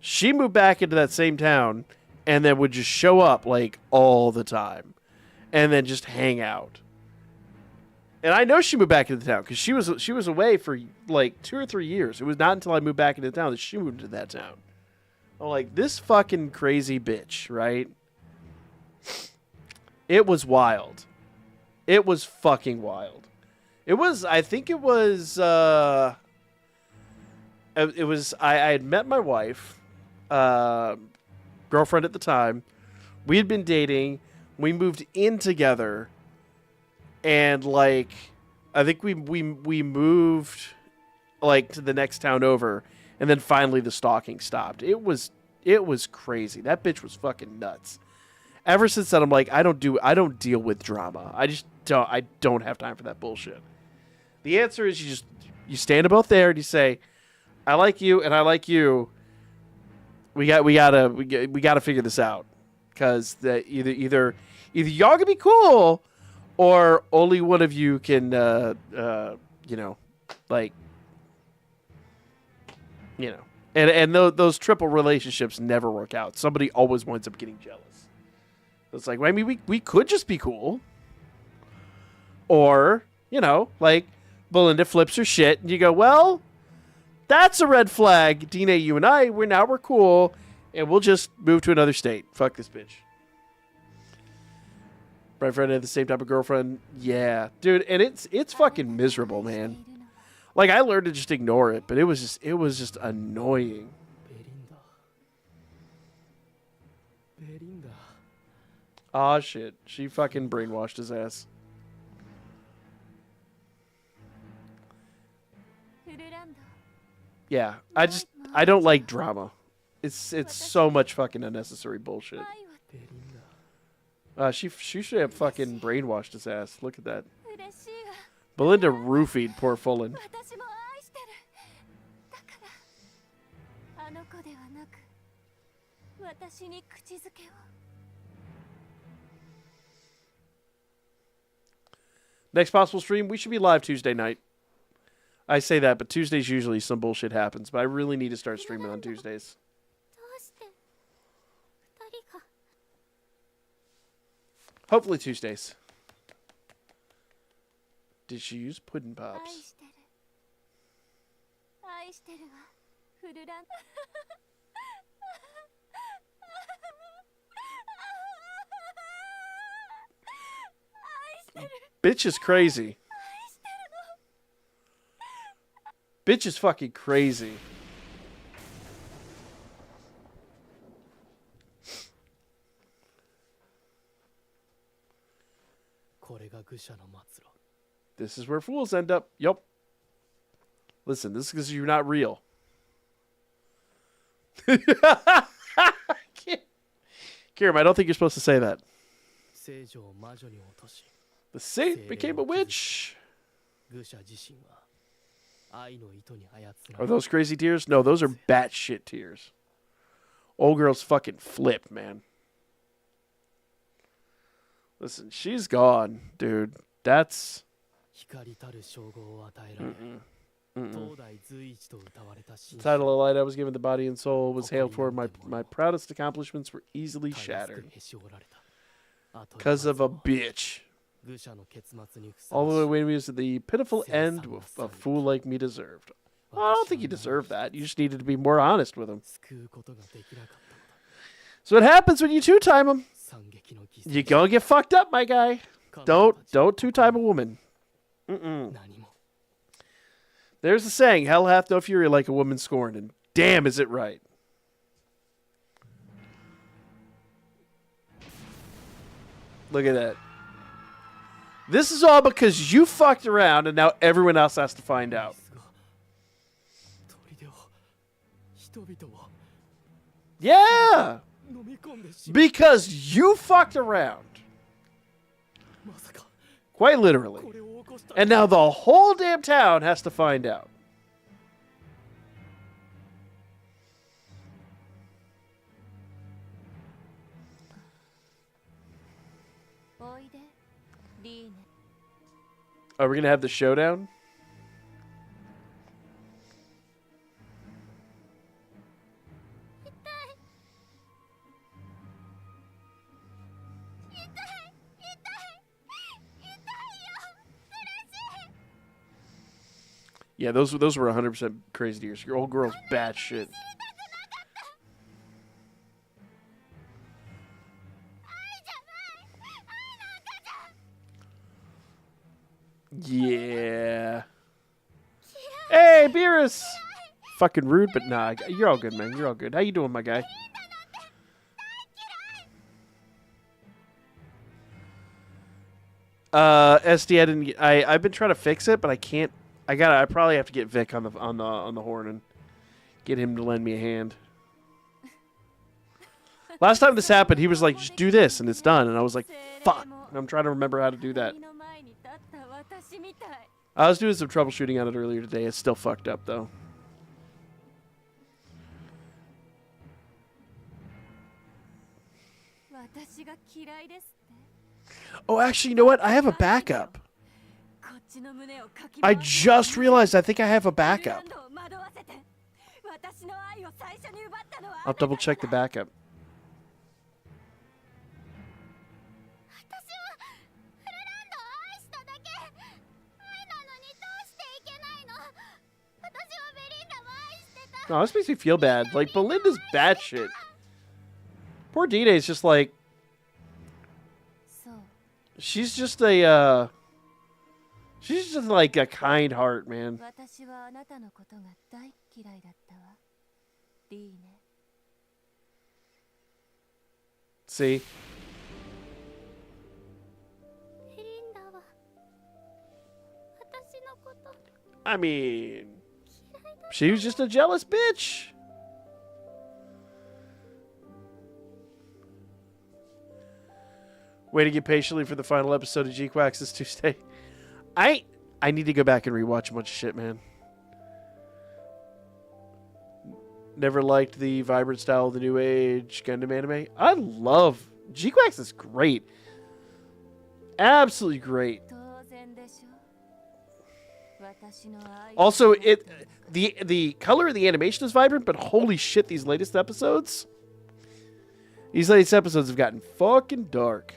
she moved back into that same town and then would just show up like all the time and then just hang out. And I know she moved back into the town because she was away for like 2 or 3 years. It was not until I moved back into town that she moved into that town. I'm like, this fucking crazy bitch, right? It was wild. It was fucking wild. It was, I think it was, I had met my wife, girlfriend at the time. We had been dating. We moved in together. And, like, I think we moved, like, to the next town over. And then finally the stalking stopped. It was crazy. That bitch was fucking nuts. Ever since then, I'm like, I don't deal with drama. I don't have time for that bullshit. The answer is you stand about there and you say, I like you and I like you. We gotta figure this out. Cause either y'all can be cool or only one of you can and those triple relationships never work out. Somebody always winds up getting jealous. It's like, I mean, we could just be cool. Or, like, Belinda flips her shit, and you go, well, that's a red flag. Dina, you and I, we're cool, and we'll just move to another state. Fuck this bitch. My friend had the same type of girlfriend. Yeah. Dude, and it's fucking miserable, man. Like, I learned to just ignore it, but it was just annoying. Aw, shit. She fucking brainwashed his ass. Yeah, I don't like drama. It's so much fucking unnecessary bullshit. She should have fucking brainwashed his ass. Look at that. Belinda roofied poor Fullen. Next possible stream, we should be live Tuesday night. I say that, but Tuesdays usually some bullshit happens, but I really need to start streaming on Tuesdays. Hopefully Tuesdays. Did she use pudding pops? Bitch is crazy. Bitch is fucking crazy. This is where fools end up. Yup. Listen, this is because you're not real. Kiram, I don't think you're supposed to say that. The saint became a witch. Are those crazy tears? No, those are batshit tears. Old girl's fucking flipped, man. Listen, she's gone, dude. That's... The title of light I was given, the body and soul, was hailed for. My proudest accomplishments were easily shattered. Because of a bitch. All the way away was the pitiful end a fool like me deserved. Well, I don't think you deserved that. You just needed to be more honest with him. So what happens when you two-time him? You're gonna get fucked up, my guy. Don't two-time a woman. There's the saying, hell hath no fury like a woman scorned, and damn is it right. Look at that. This is all because you fucked around and now everyone else has to find out. Yeah! Because you fucked around. Quite literally. And now the whole damn town has to find out. Are we going to have the showdown? Yeah, those were 100% crazy tears. Your old girl's bad shit. Yeah. Hey, Beerus! Fucking rude, but nah, you're all good, man. You're all good. How you doing, my guy? SD, I've been trying to fix it, but I can't. I probably have to get Vic on the horn and get him to lend me a hand. Last time this happened, he was like, "Just do this," and it's done. And I was like, "Fuck!" And I'm trying to remember how to do that. I was doing some troubleshooting on it earlier today. It's still fucked up though. Oh, actually, you know what? I have a backup. I just realized I think I have a backup. I'll double check the backup. Oh, this makes me feel bad. Like, Belinda's bad shit. Poor D-Day's just like... She's just a, she's just like a kind heart, man. See? I mean, she was just a jealous bitch. Waiting patiently for the final episode of G-Quacks this Tuesday. I need to go back and rewatch a bunch of shit, man. Never liked the vibrant style of the new age Gundam anime. I love G-Quacks is great. Absolutely great. Also, the color of the animation is vibrant, but holy shit, these latest episodes. These latest episodes have gotten fucking dark.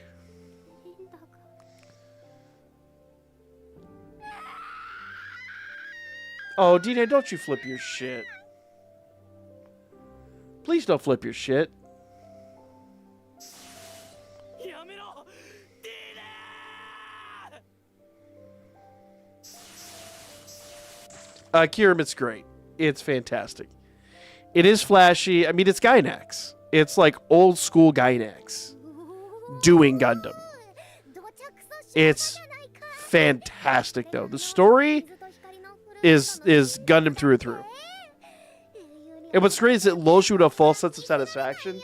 Oh, Dina, don't you flip your shit. Please don't flip your shit. Kiramit's great. It's fantastic. It is flashy. I mean, it's Gainax. It's like old school Gainax doing Gundam. It's fantastic, though. The story is Gundam through and through. And what's great is it lulls you to a false sense of satisfaction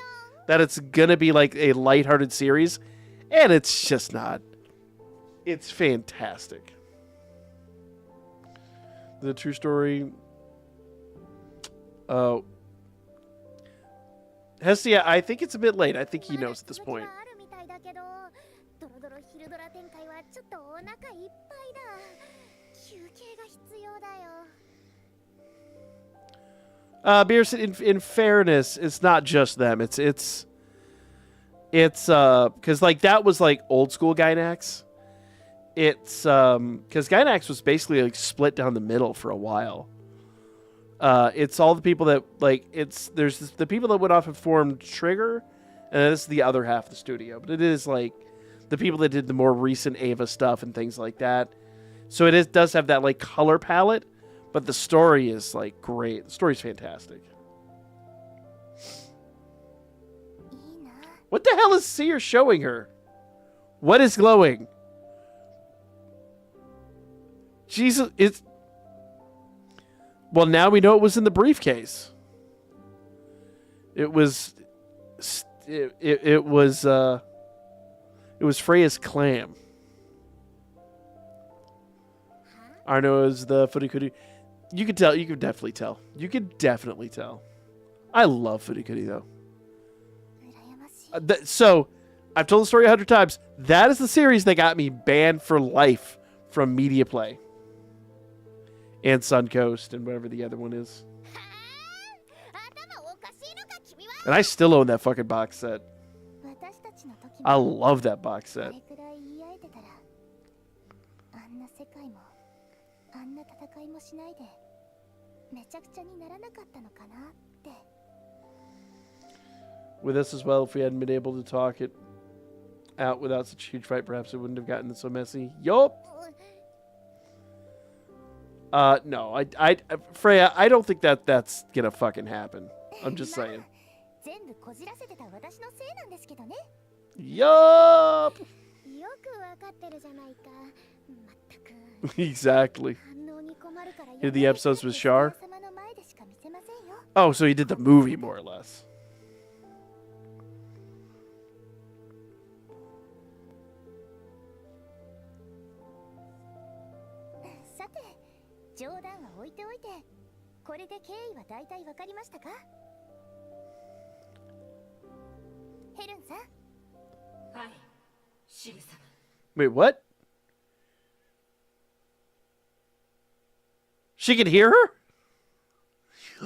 that it's going to be like a lighthearted series, and it's just not. It's fantastic. The true story. Oh. Hestia, I think it's a bit late. I think he knows at this point. Beers, in fairness, it's not just them. It's because like that was like old school Gainax. It's because Gainax was basically like split down the middle for a while. It's all the people that like there's the people that went off and formed Trigger, and this is the other half of the studio. But it is like the people that did the more recent Ava stuff and things like that. So it does have that like color palette, but the story is like great. The story's fantastic. What the hell is Seer showing her? What is glowing? Jesus, it's... Well, now we know it was in the briefcase. It was... It was Freya's clam. Arno is the Furikuri. You could tell. You could definitely tell. You could definitely tell. I love Furikuri, though. So, I've told the story 100 times. That is the series that got me banned for life from Media Play. And Suncoast and whatever the other one is. And I still own that fucking box set. I love that box set. あんな戦いもしないでめちゃくちゃにならなかったのかなって。 With us as well, if we hadn't been able to talk it out without such a huge fight, perhaps it wouldn't have gotten so messy. Yup. No, Freya, I don't think that's gonna fucking happen. I'm just saying. 全部こじらせてた私のせいなんですけどね。 Yup. よくわかってるじゃないか。まったく。 Exactly. 反応に困るから Did the episodes with Char? 様の前でしか見せませんよ。 Oh, so he did the movie more or less. さて、冗談は置いておいて、これで経緯は大体わかりましたか？ヘルンさん。はい、シル様。 Wait, what? She can hear her?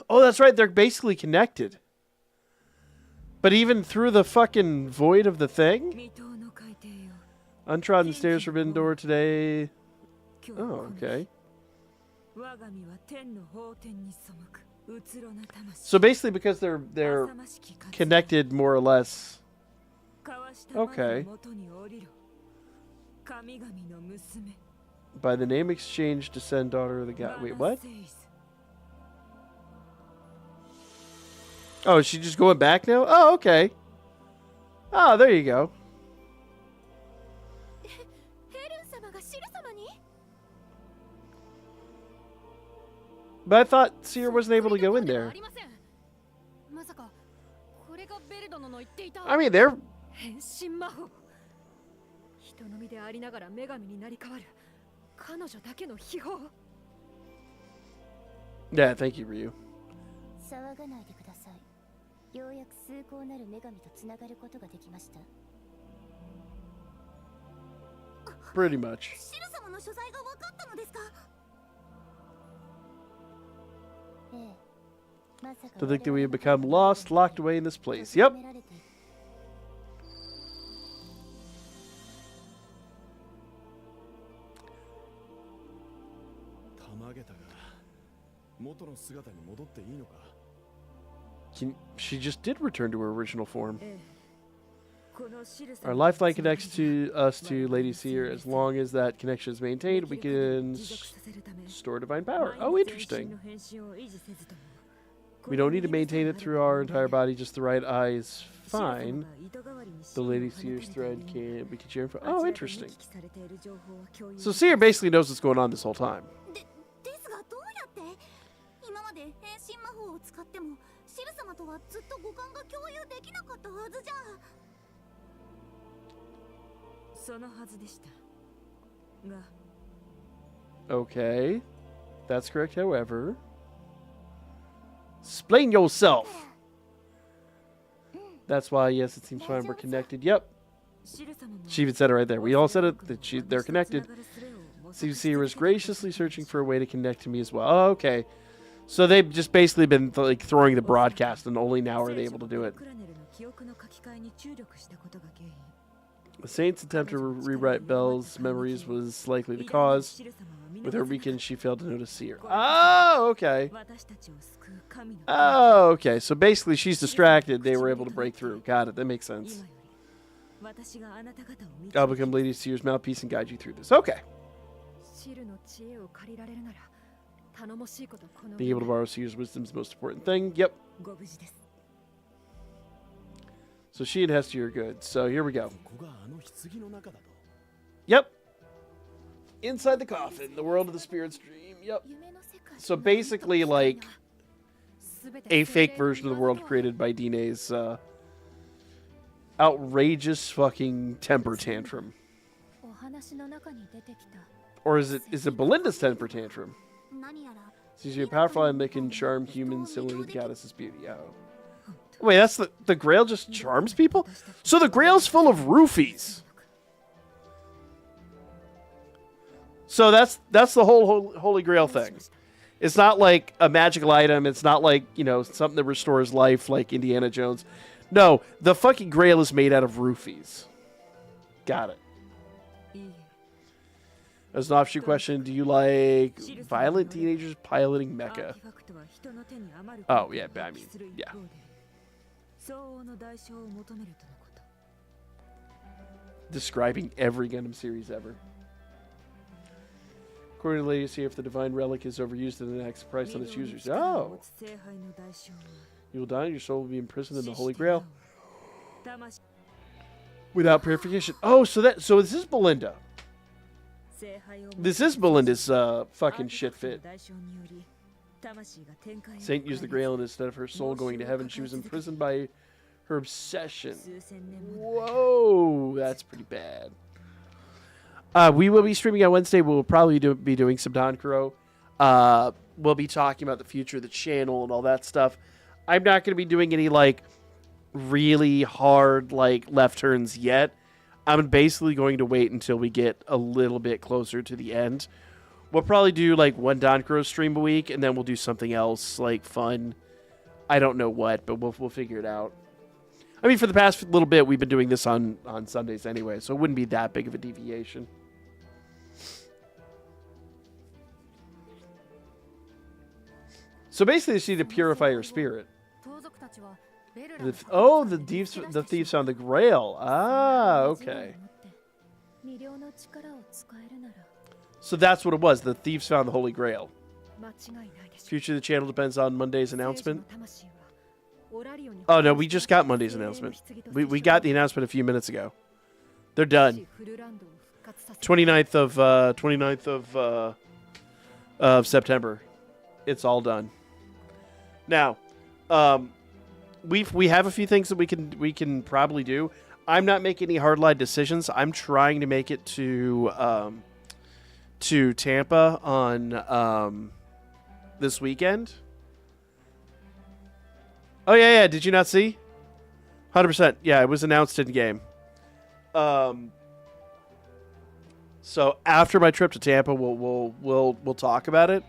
Oh, that's right. They're basically connected. But even through the fucking void of the thing? 未踏の海底よ。 Untrodden stairs, forbidden door today. Oh, okay. 我が身は天の宝天に背く。うつろな魂。 So basically, because they're 浅ましき活動 connected more or less. 交わした魔の元に降りろ。神々の娘。 By the name exchange, descend daughter of the god. Wait, what? Oh, is she just going back now? Oh, okay. Oh, there you go. ヘルン様がシル様に？ But I thought Seer wasn't able to go in there. まさかこれがベルドノの言っていた I mean, they're... 変身魔法。人の身でありながら女神になり変わる。彼女だけの秘宝。 Yeah, thank you, Ryu. 騒がないでください。ようやく崇高なる女神とつながることができました。 Pretty much. シル様の所在が分かったのですか？ええ。まさか To think that we have become lost, locked away in this place. Yep. たまげたが元の姿に戻っていいのか。 She just did return to her original form. ええ。このシル Our 様 lifeline connects to us to Lady Seer. As long as that connection is maintained, we can 持続させるため store divine power. Oh, 全身 interesting. の変身を維持せずとも We don't need to maintain it through our entire body, just the right eye is fine. The Lady Seer's thread can we can share info. Oh, interesting. So Seer basically knows what's going on this whole time. ですがどうやって？今まで変身魔法を使ってもシル様とはずっと五感が共有できなかったはずじゃ。そのはずでしたが Okay. That's correct, however. Explain yourself. That's why, yes, it seems fine. We're connected. Yep. シル様も She even said it right there. We all said it, that they're connected. Seer was graciously searching for a way to connect to me as well. Oh, okay. So they've just basically been like throwing the broadcast, and only now are they able to do it. The Saint's attempt to rewrite Belle's memories was likely the cause. With her weekend, she failed to notice Seer. Oh, okay. Oh, okay. So basically, she's distracted. They were able to break through. Got it. That makes sense. I'll become Lady Seer's mouthpiece and guide you through this. Okay. Being able to borrow Seer's wisdom is the most important thing. Yep. So she and Hestia are good. So here we go. ここがあの棺の中だと。 Yep. Inside the coffin, the world of the spirit's dream. Yep. So basically, like a fake version of the world created by Dine's outrageous fucking temper tantrum. Or is it Belinda's temper tantrum? 何やら Seems to be powerful and they can charm humans similar to the goddess's beauty. Oh. Wait, that's the Grail just charms people? So the Grail's full of roofies. So that's the whole Holy Grail thing. It's not like a magical item. It's not like, you know, something that restores life like Indiana Jones. No, the fucking Grail is made out of roofies. Got it. As an offshoot question, do you like violent teenagers piloting mecha? Oh, yeah, I mean, yeah. Describing every Gundam series ever. According to ladies here, if the divine relic is overused, then it acts price on its users. Oh! You will die and your soul will be imprisoned in the Holy Grail. Without purification. Oh, so this is Belinda. This is Belinda's fucking shit fit. Saint used the Grail instead of her soul going to heaven. She was imprisoned by her obsession. Whoa, that's pretty bad. We will be streaming on Wednesday. We'll probably be doing some Danchro. We'll be talking about the future of the channel and all that stuff. I'm not going to be doing any like really hard like left turns yet. I'm basically going to wait until we get a little bit closer to the end. We'll probably do like one Danchro stream a week, and then we'll do something else like fun. I don't know what, but we'll figure it out. I mean, for the past little bit, we've been doing this on Sundays anyway, so it wouldn't be that big of a deviation. So basically, you need to purify your spirit. The thieves found the Grail. Ah, okay. So that's what it was. The thieves found the Holy Grail. Future of the channel depends on Monday's announcement. Oh no, we just got Monday's announcement. We got the announcement a few minutes ago. They're done. 29th of September. It's all done. Now, we have a few things that we can probably do. I'm not making any hard line decisions. I'm trying to make it to Tampa on this weekend. Oh yeah. Did you not see? 100%. Yeah, it was announced in game. So after my trip to Tampa, we'll talk about it.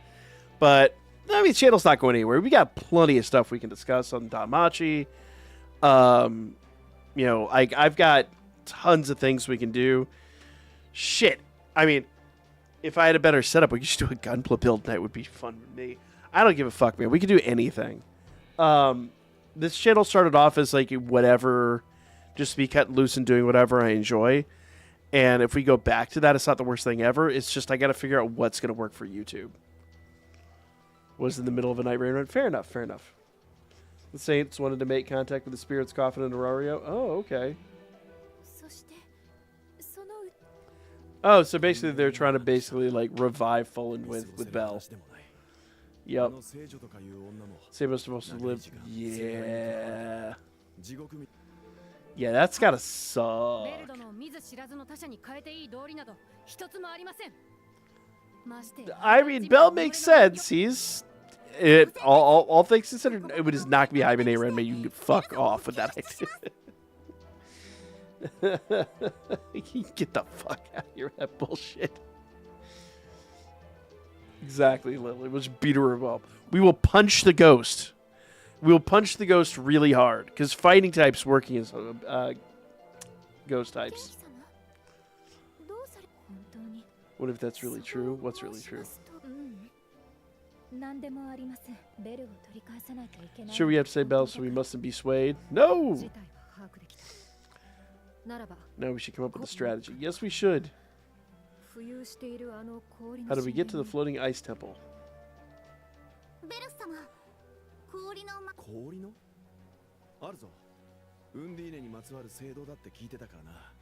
But I mean, channel's not going anywhere. We got plenty of stuff we can discuss on danmachi. You know, I've got tons of things we can do. Shit. I mean, if I had a better setup, we could just do a gunpla build night. Would be fun with me. I don't give a fuck, man. We could do anything. This channel started off as like whatever, just be cut loose and doing whatever I enjoy. And if we go back to that, it's not the worst thing ever. It's just I got to figure out what's going to work for YouTube. Was in the middle of a night rain run. Fair enough. The Saints wanted to make contact with the Spirit's Coffin and Aurario. Oh, okay. Oh, so basically they're trying to like revive Fullen with Bell. Yep. Sabo's supposed to live. Yeah. Yeah, that's gotta suck. I mean, Bell makes sense. He's all things considered. It would just knock me hibernate and make you fuck off with that idea. Get the fuck out of here with that bullshit. Exactly, Lily. We'll just beat her up. We will punch the ghost. We will punch the ghost really hard because fighting types working as ghost types. What if that's really true? What's really true? Sure, we have to say Bell, so we mustn't be swayed. No! No, we should come up with a strategy. Yes, we should. How do we get to the floating ice temple?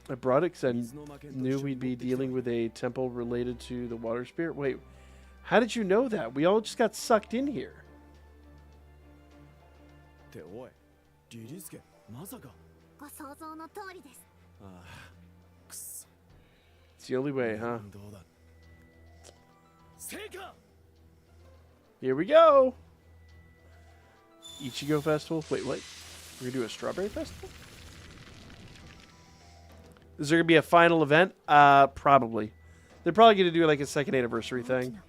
I brought it because I knew we'd be dealing with a temple related to the water spirit. Wait, how did you know that? We all just got sucked in here. It's the only way, huh? Here we go. Ichigo Festival. Wait, what? We're gonna do a strawberry festival? Is there gonna be a final event? Probably. They're probably gonna do like a second anniversary thing.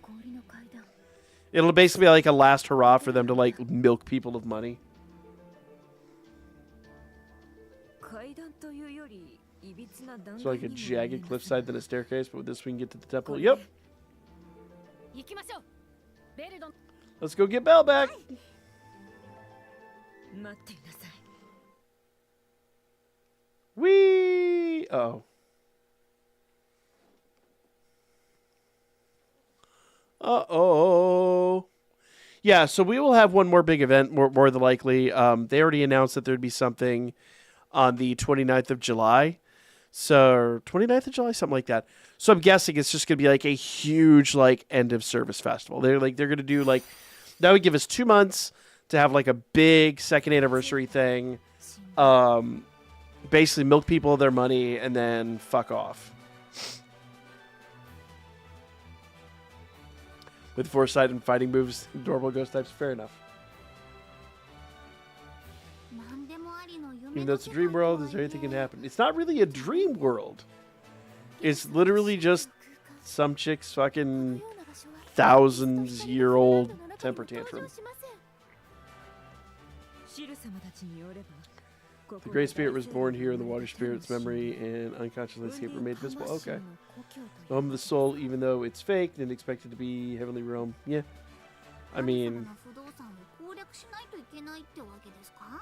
It'll basically be like a last hurrah for them to like milk people of money. So like a jagged cliffside, then a staircase, but with this we can get to the temple. Yep. 行きましょう。ベルドン。 Let's go get Belle back. 待っていなさい。 Whee! Uh-oh. Uh-oh. Yeah, so we will have one more big event, more than likely. They already announced that there'd be something on the 29th of July. So, 29th of July, something like that. So I'm guessing it's just going to be like a huge, like, end of service festival. They're going to do, like, that would give us 2 months to have, like, a big second anniversary thing. Basically milk people of their money and then fuck off. With foresight and fighting moves, adorable ghost types, fair enough. 何でもありの夢 Even の though it's a dream world, is there anything can happen? It's not really a dream world. It's literally just some chick's fucking thousands-year-old temper tantrum. The Great Spirit was born here in the Water Spirit's memory, and unconscious landscape were made visible. Okay. The home of the soul, even though it's fake, didn't expect it to be heavenly realm. Yeah. I mean, 不動産を攻略しないといけないってわけですか？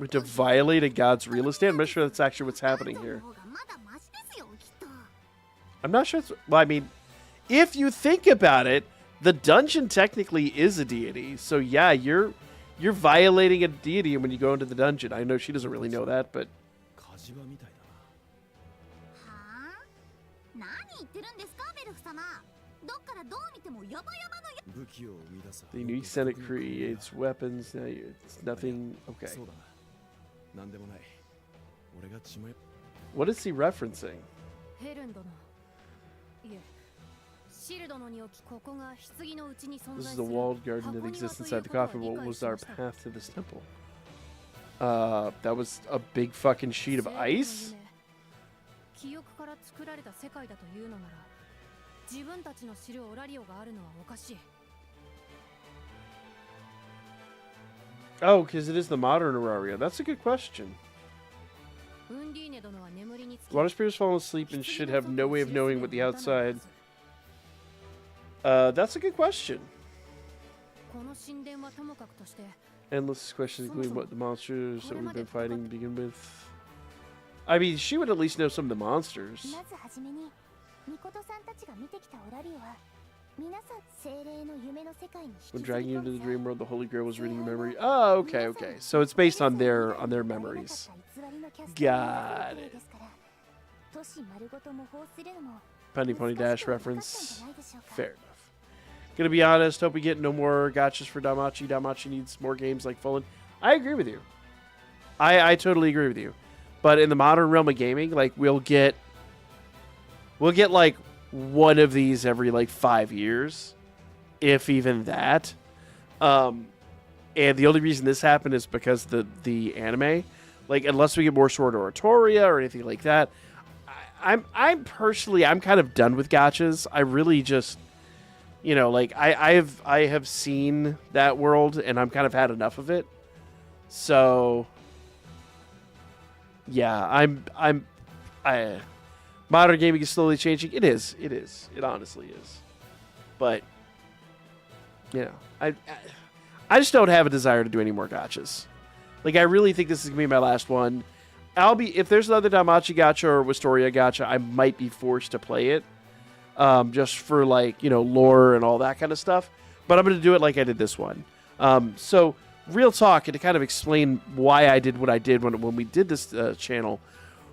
to violate a god's real estate? I'm not sure that's actually what's happening here. の方がまだマシですよ、きっと。 I'm not sure. Well, I mean, if you think about it, the dungeon technically is a deity. So yeah, you're violating a deity when you go into the dungeon. I know she doesn't really know that, but 火事場みたいだな。はあ？何言ってるんですか、ベルフ様。どっからどう見てもヤバヤバのや。武器を生み出す。 the unique Senate creates weapons. Now it's nothing. Okay. そうだな。なんでもない。俺が血迷。 What is he referencing? ヘレン殿。いえ、シル殿に置きここが棺の内に存 This 在 is す a る walled garden that exists inside the coffin. What was our path to this temple? That was a big fucking sheet of ice? 記憶から作られた世界だというのなら、自分たちの知るオラリオがあるのはおかしい。 Oh, because it is the modern Auraria. That's a good question. ウンディーネ殿は眠りにつき、 Water spirits fallen asleep and should have no way of knowing what the outside. That's a good question. この神殿はともかくとして、 Endless questions, including what the monsters that we've been fighting to begin with. I mean, she would at least know some of the monsters. まずはじめに、ミコトさんたちが見てきたオラリオは、皆さん精霊の夢の世界に When 引きず dragging り you 込 into ん the で dream world, the Holy Grail was reading your memory. Oh, okay, okay. So it's based on their memories. Got it. Penny Pony Dash reference. Fair enough. Gonna be honest, hope we get no more gotchas for Danmachi. Danmachi needs more games like Fallen. I agree with you. I totally agree with you. But in the modern realm of gaming, like we'll get like one of these every like 5 years, if even that. And the only reason this happened is because the anime, like unless we get more Sword Oratoria or anything like that, I'm personally kind of done with gotchas. I really just, you know, like I have seen that world and I'm kind of had enough of it. So yeah, modern gaming is slowly changing. It is. It honestly is. But you know, I just don't have a desire to do any more gotchas. Like I really think this is gonna be my last one. If there's another Danmachi gacha or Wistoria gacha, I might be forced to play it. Just for like, you know, lore and all that kind of stuff. But I'm going to do it like I did this one. So real talk, and to kind of explain why I did what I did when we did this channel,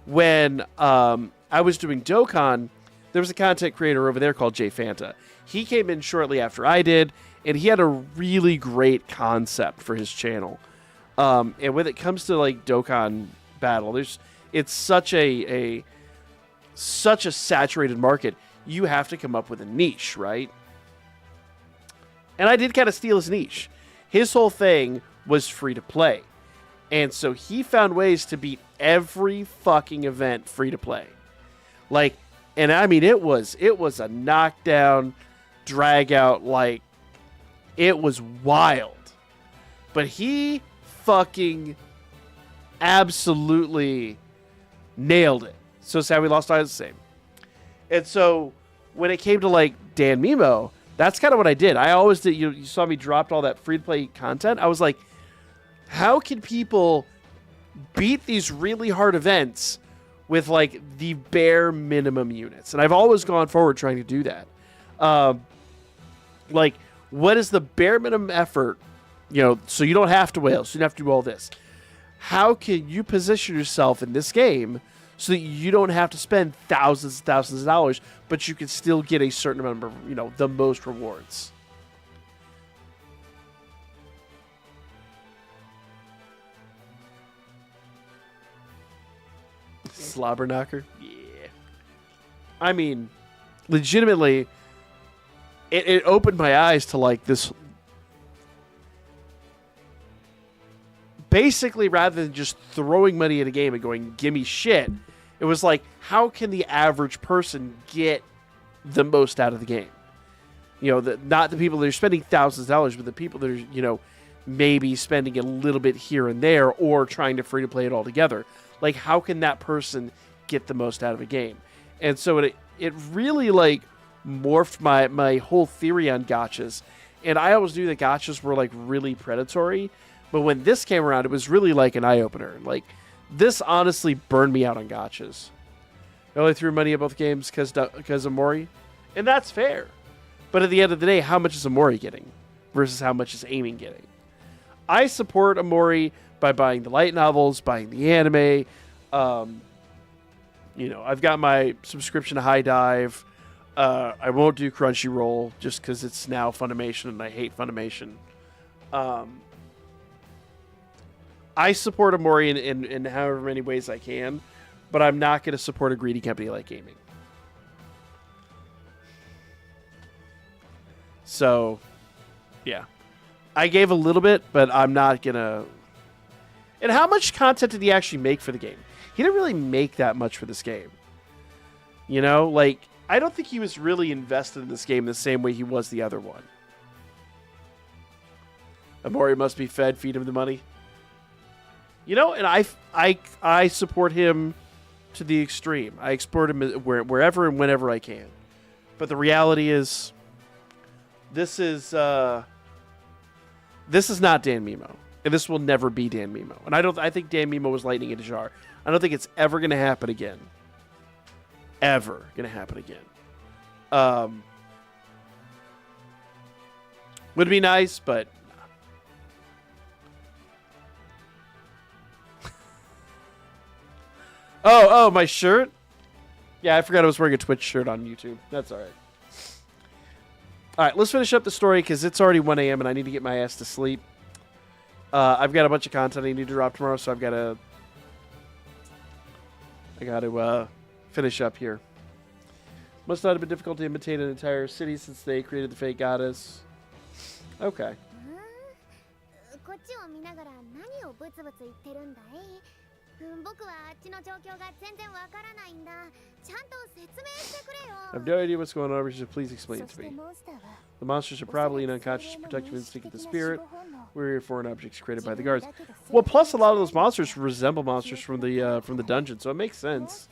when I was doing Dokkan, there was a content creator over there called Jay Fanta. He came in shortly after I did, and he had a really great concept for his channel. And when it comes to like Dokkan battle, it's such a saturated market. You have to come up with a niche, right? And I did kind of steal his niche. His whole thing was free to play. And so he found ways to beat every fucking event free to play. Like, and I mean, it was a knockdown, drag out, like, it was wild. But he fucking absolutely Nailed it. So sad we lost eyes the same. And so when it came to like Danmemo, that's kind of what I did. I always did. You saw me dropped all that free-to-play content. I was like, how can people beat these really hard events with like the bare minimum units? And I've always gone forward trying to do that. Like, what is the bare minimum effort? So you don't have to wail, so you don't have to do all this. How can you position yourself in this game so that you don't have to spend thousands and thousands of dollars, but you can still get a certain number of, the most rewards? Slobber knocker? Yeah. I mean, legitimately, it opened my eyes to like this. Basically, rather than just throwing money at a game and going, gimme shit, it was like, how can the average person get the most out of the game? Not the people that are spending thousands of dollars, but the people that are, maybe spending a little bit here and there or trying to free to play it all together. Like, how can that person get the most out of a game? And so it really like morphed my whole theory on gachas. And I always knew that gachas were like really predatory. But when this came around, it was really like an eye-opener. Like, this honestly burned me out on gachas. I only threw money at both games because of Mori. And that's fair. But at the end of the day, how much is Amori getting versus how much is Aiming getting? I support Amori by buying the light novels, buying the anime. I've got my subscription to High Dive. I won't do Crunchyroll just because it's now Funimation and I hate Funimation. I support Amori in however many ways I can, but I'm not going to support a greedy company like Gaming. So, yeah. I gave a little bit, but I'm not going to... And how much content did he actually make for the game? He didn't really make that much for this game. I don't think he was really invested in this game the same way he was the other one. Amori must be fed, feed him the money. And I support him to the extreme. I export him wherever and whenever I can. But the reality is, this is not Danmemo, and this will never be Danmemo. And I think Danmemo was lightning in a jar. I don't think it's ever going to happen again. Ever going to happen again. Would be nice, but. Oh, my shirt? Yeah, I forgot I was wearing a Twitch shirt on YouTube. That's all right. All right, let's finish up the story because it's already 1 a.m. and I need to get my ass to sleep. I've got a bunch of content I need to drop tomorrow, so I got to finish up here. Must not have been difficult to imitate an entire city since they created the fake goddess. Okay. こっちを見ながら何をブツブツ言ってるんだい？僕はあっちの状況が全然わからないんだ。ちゃんと説明してくれよ。I have no idea what's going on, but please explain it to me. The monsters are probably an unconscious protective instinct of the spirit. We're foreign objects created by the guards. Well, plus a lot of those monsters resemble monsters from the dungeon, so it makes sense.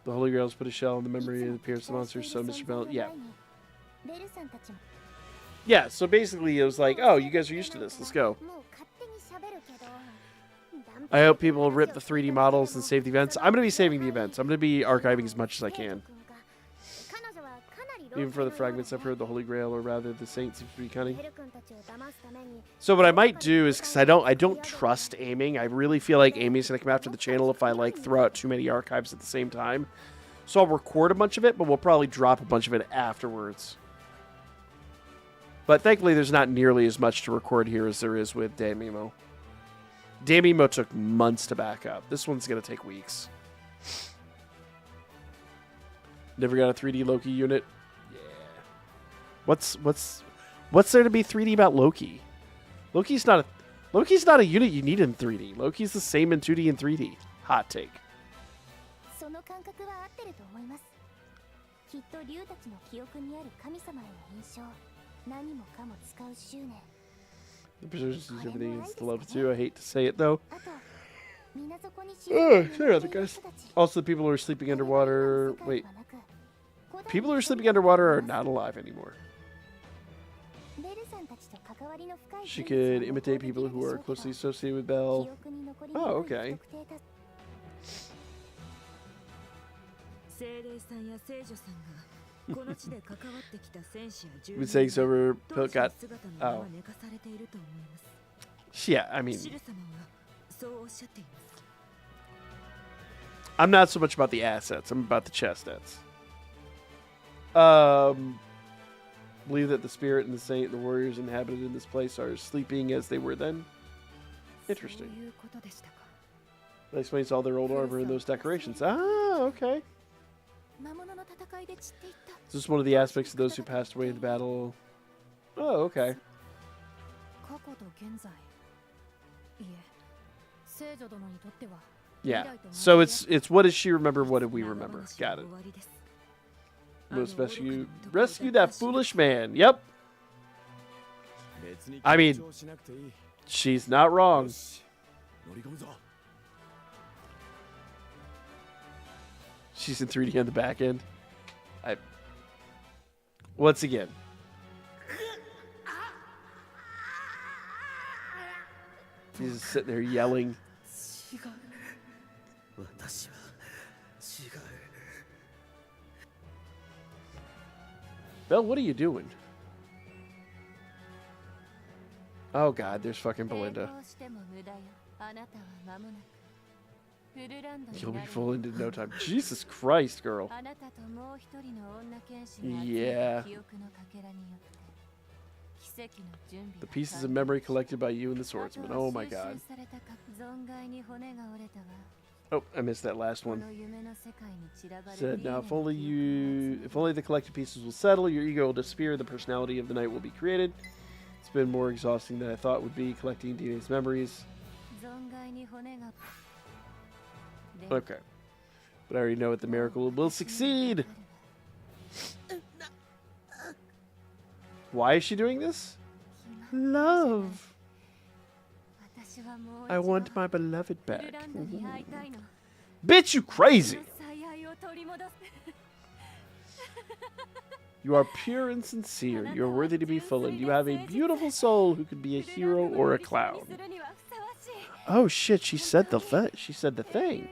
The Holy Grails put a shell in the memory of the appearance of the monsters, so Mr. Bell, yeah. Yeah, so basically it was like, oh, you guys are used to this, let's go. I hope people will rip the 3D models and save the events. I'm going to be saving the events. I'm going to be archiving as much as I can. Even for the fragments, I've heard the Holy Grail, or rather the Saint, seems to be cunning. So what I might do is, because I don't trust Aiming, I really feel like Aiming's going to come after the channel if I throw out too many archives at the same time. So I'll record a bunch of it, but we'll probably drop a bunch of it afterwards. But thankfully, there's not nearly as much to record here as there is with Danmemo. Danmemo took months to back up. This one's going to take weeks. Never got a 3D Loki unit? Yeah. What's there to be 3D about Loki? Loki's not a unit you need in 3D. Loki's the same in 2D and 3D. Hot take. The preserves everything is to love too. I hate to say it though. Oh, there, the guys. Also, the people who are sleeping underwater. Wait, people who are sleeping underwater are not alive anymore. She could imitate people who are closely associated with Belle. Oh, okay. Been saying so. Got. Oh. Yeah, I mean, I'm not so much about the assets. I'm about the chest stats. Believe that the spirit and the saint, the warriors inhabited in this place, are sleeping as they were then. Interesting. That explains all their old armor and those decorations. Ah, okay. Is this one of the aspects of those who passed away in the battle? Oh, okay. Yeah. So it's what does she remember? What did we remember? Got it. Must rescue that foolish man. Yep. I mean, she's not wrong. She's in 3D on the back end. Once again. He's just sitting there yelling. Belle, what are you doing? Oh god, there's fucking Belinda. You'll be full into no time. Jesus Christ, girl. Yeah. The pieces of memory collected by you and the swordsman. Oh my god. Oh, I missed that last one. Said, now if only the collected pieces will settle, your ego will disappear, the personality of the knight will be created. It's been more exhausting than I thought would be, collecting DNA's memories. Okay. But I already know that the miracle will succeed. Why is she doing this? Love. I want my beloved back. Bitch, you crazy. You are pure and sincere. You are worthy to be full, you have a beautiful soul who could be a hero or a clown. Oh shit, she said the thing. She said the thing.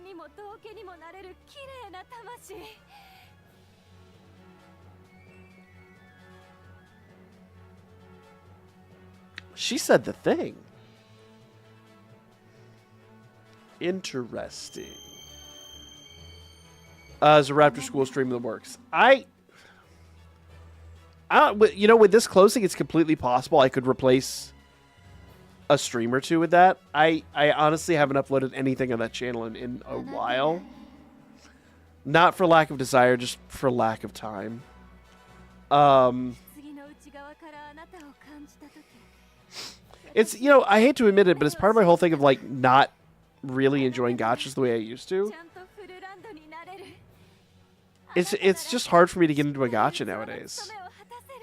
Interesting. As a Raptor School stream that works. You know, with this closing, it's completely possible I could replace a stream or two with that. I honestly haven't uploaded anything on that channel in a while. Not for lack of desire, just for lack of time. It's, you know, I hate to admit it, but it's part of my whole thing of, like, not really enjoying gachas the way I used to. It's just hard for me to get into a gacha nowadays.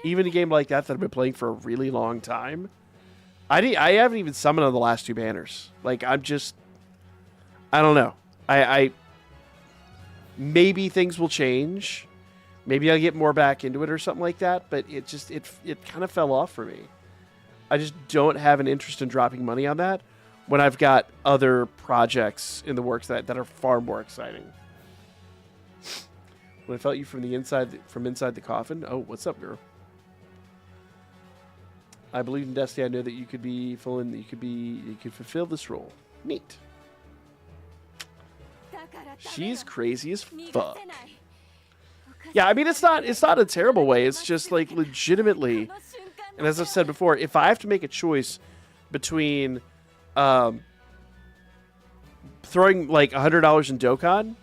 Even a game like that I've been playing for a really long time. I haven't even summoned on the last 2 banners. Like, I don't know. I maybe things will change. Maybe I'll get more back into it or something like that, but it kind of fell off for me. I just don't have an interest in dropping money on that when I've got other projects in the works that are far more exciting. When I felt you from inside the coffin. Oh, what's up, girl? I believe in Destiny. I know that you could be full and you could fulfill this role. Neat. She's crazy as fuck. Yeah, I mean it's not a terrible way. It's just like legitimately. And as I've said before, if I have to make a choice between throwing like $100 in Dokkan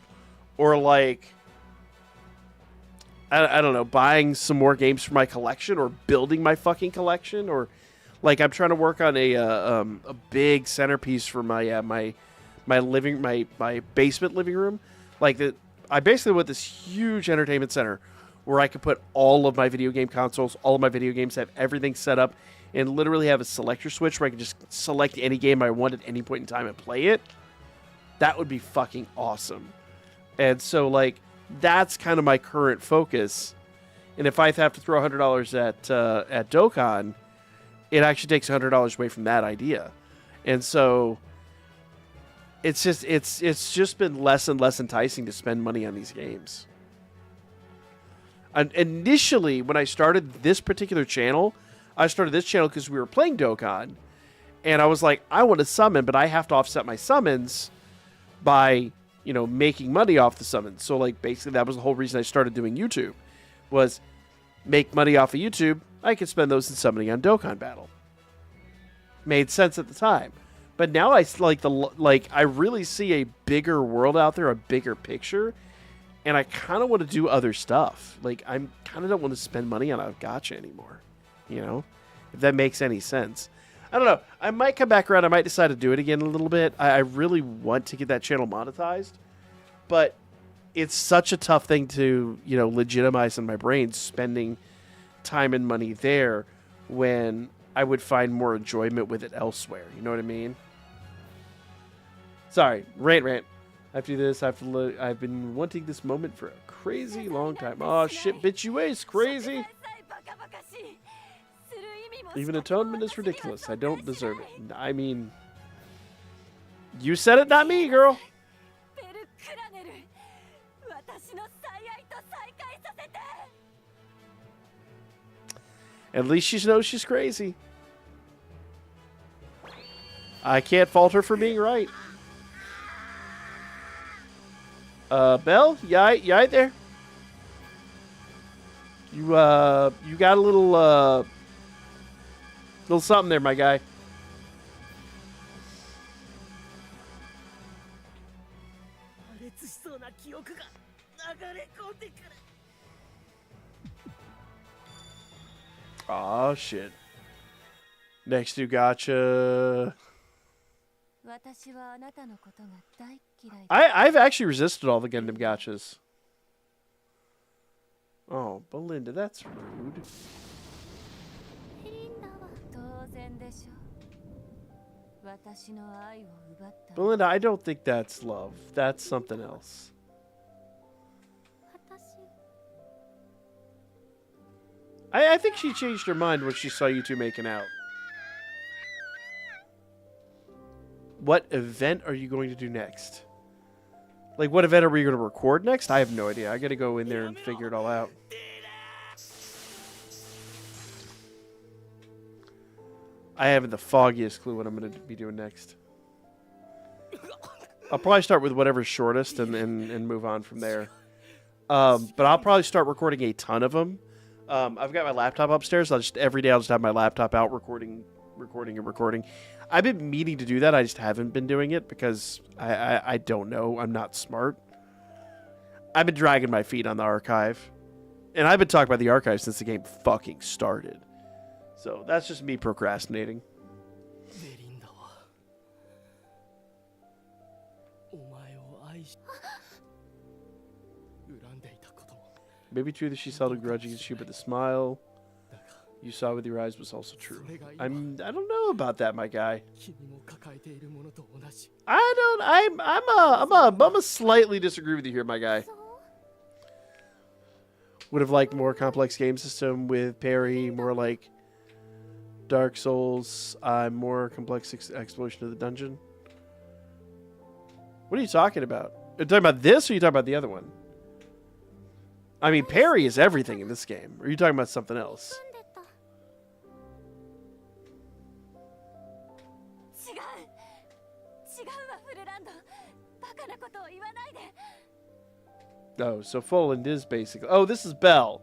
or like I don't know, buying some more games for my collection or building my fucking collection, or like I'm trying to work on a big centerpiece for my my basement living room. Like I basically want this huge entertainment center where I could put all of my video game consoles, all of my video games, have everything set up, and literally have a selector switch where I can just select any game I want at any point in time and play it. That would be fucking awesome. And so, like, that's kind of my current focus. And if I have to throw $100 at Dokkan, it actually takes $100 away from that idea. And so it's just been less and less enticing to spend money on these games. And initially, when I started this particular channel, I started this channel because we were playing Dokkan. And I was like, I want to summon, but I have to offset my summons by, you know, making money off the summons. So, like, basically, that was the whole reason I started doing YouTube, was make money off of YouTube. I could spend those in summoning on Dokkan Battle. Made sense at the time. But now I really see a bigger world out there, a bigger picture, and I kind of want to do other stuff. Like, I kind of don't want to spend money on a gacha anymore, you know, if that makes any sense. I don't know. I might come back around. I might decide to do it again a little bit. I really want to get that channel monetized, but it's such a tough thing to, you know, legitimize in my brain, spending time and money there when I would find more enjoyment with it elsewhere. You know what I mean? Sorry, rant. I have to do this. I have to look. I've been wanting this moment for a crazy long time. Oh shit, bitch, you ace, crazy. Even atonement is ridiculous. I don't deserve it. I mean, you said it, not me, girl. At least she knows she's crazy. I can't fault her for being right. Belle, you right there? You got a little something there, my guy. Oh shit. Next to gotcha. I've actually resisted all the Gundam gachas. Oh, Belinda, that's rude. Belinda, I don't think that's love. That's something else. I think she changed her mind when she saw you two making out. What event are you going to do next? Like, what event are we going to record next? I have no idea. I got to go in there and figure it all out. I haven't the foggiest clue what I'm going to be doing next. I'll probably start with whatever's shortest and move on from there. But I'll probably start recording a ton of them. I've got my laptop upstairs. Every day I'll just have my laptop out recording. I've been meaning to do that. I just haven't been doing it because I don't know. I'm not smart. I've been dragging my feet on the archive. And I've been talking about the archive since the game fucking started. So that's just me procrastinating. Maybe true that she held a grudge against you, but the smile you saw with your eyes was also true. I don't know about that, my guy. I'm a slightly disagree with you here, my guy. Would have liked more complex game system with parry, more like Dark Souls, more complex exploration of the dungeon. What are you talking about? Are you talking about this, or are you talking about the other one? I mean, parry is everything in this game. Or are you talking about something else? Oh, so Foland is basically... Oh, this is Bell.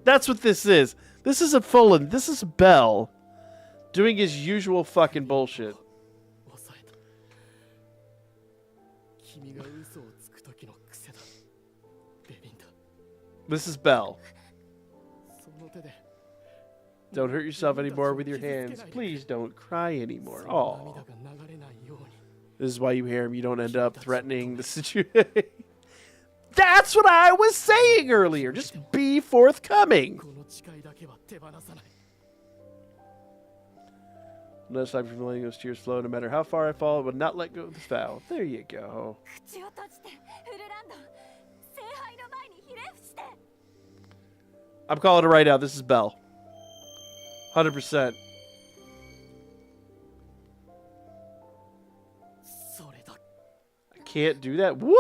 That's what this is. This isn't Foland. This is Bell doing his usual fucking bullshit. This is Bell. Don't hurt yourself anymore with your hands. Please don't cry anymore. Oh. This is why you hear him. You don't end up threatening the situation. That's what I was saying earlier. Just be forthcoming. No stop from letting those tears flow. No matter how far I fall, I will not let go of the vow. There you go. 口を閉じてフルランド聖杯の前にひれ伏して I'm calling it right now. This is Belle. 100%. それだ I can't do that. What?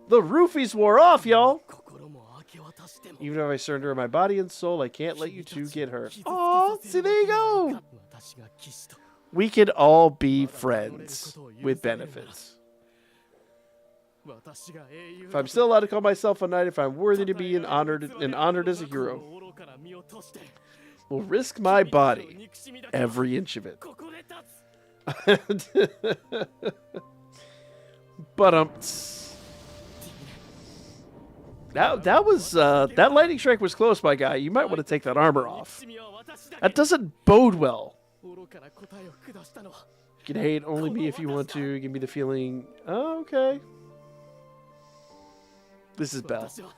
The roofies wore off, y'all. 心も明け渡しても Even if I surrender my body and soul, I can't let you two get hurt. Oh, see, there you go. 私が騎士と We could all be friends with benefits. 私が英雄 If I'm still allowed to call myself a knight, if I'm worthy to be honored as a hero, 愚かな身を賭して will risk my body, 憎しみだけは every inch of it. ここで立つ But that was that lightning strike was close, my guy. You might want to take that armor off. 憎しみは私だけ That doesn't bode well. 愚かな答えを下したのは You can hate only me if you want to. Give me the feeling. Oh, okay. This is Belle. 私は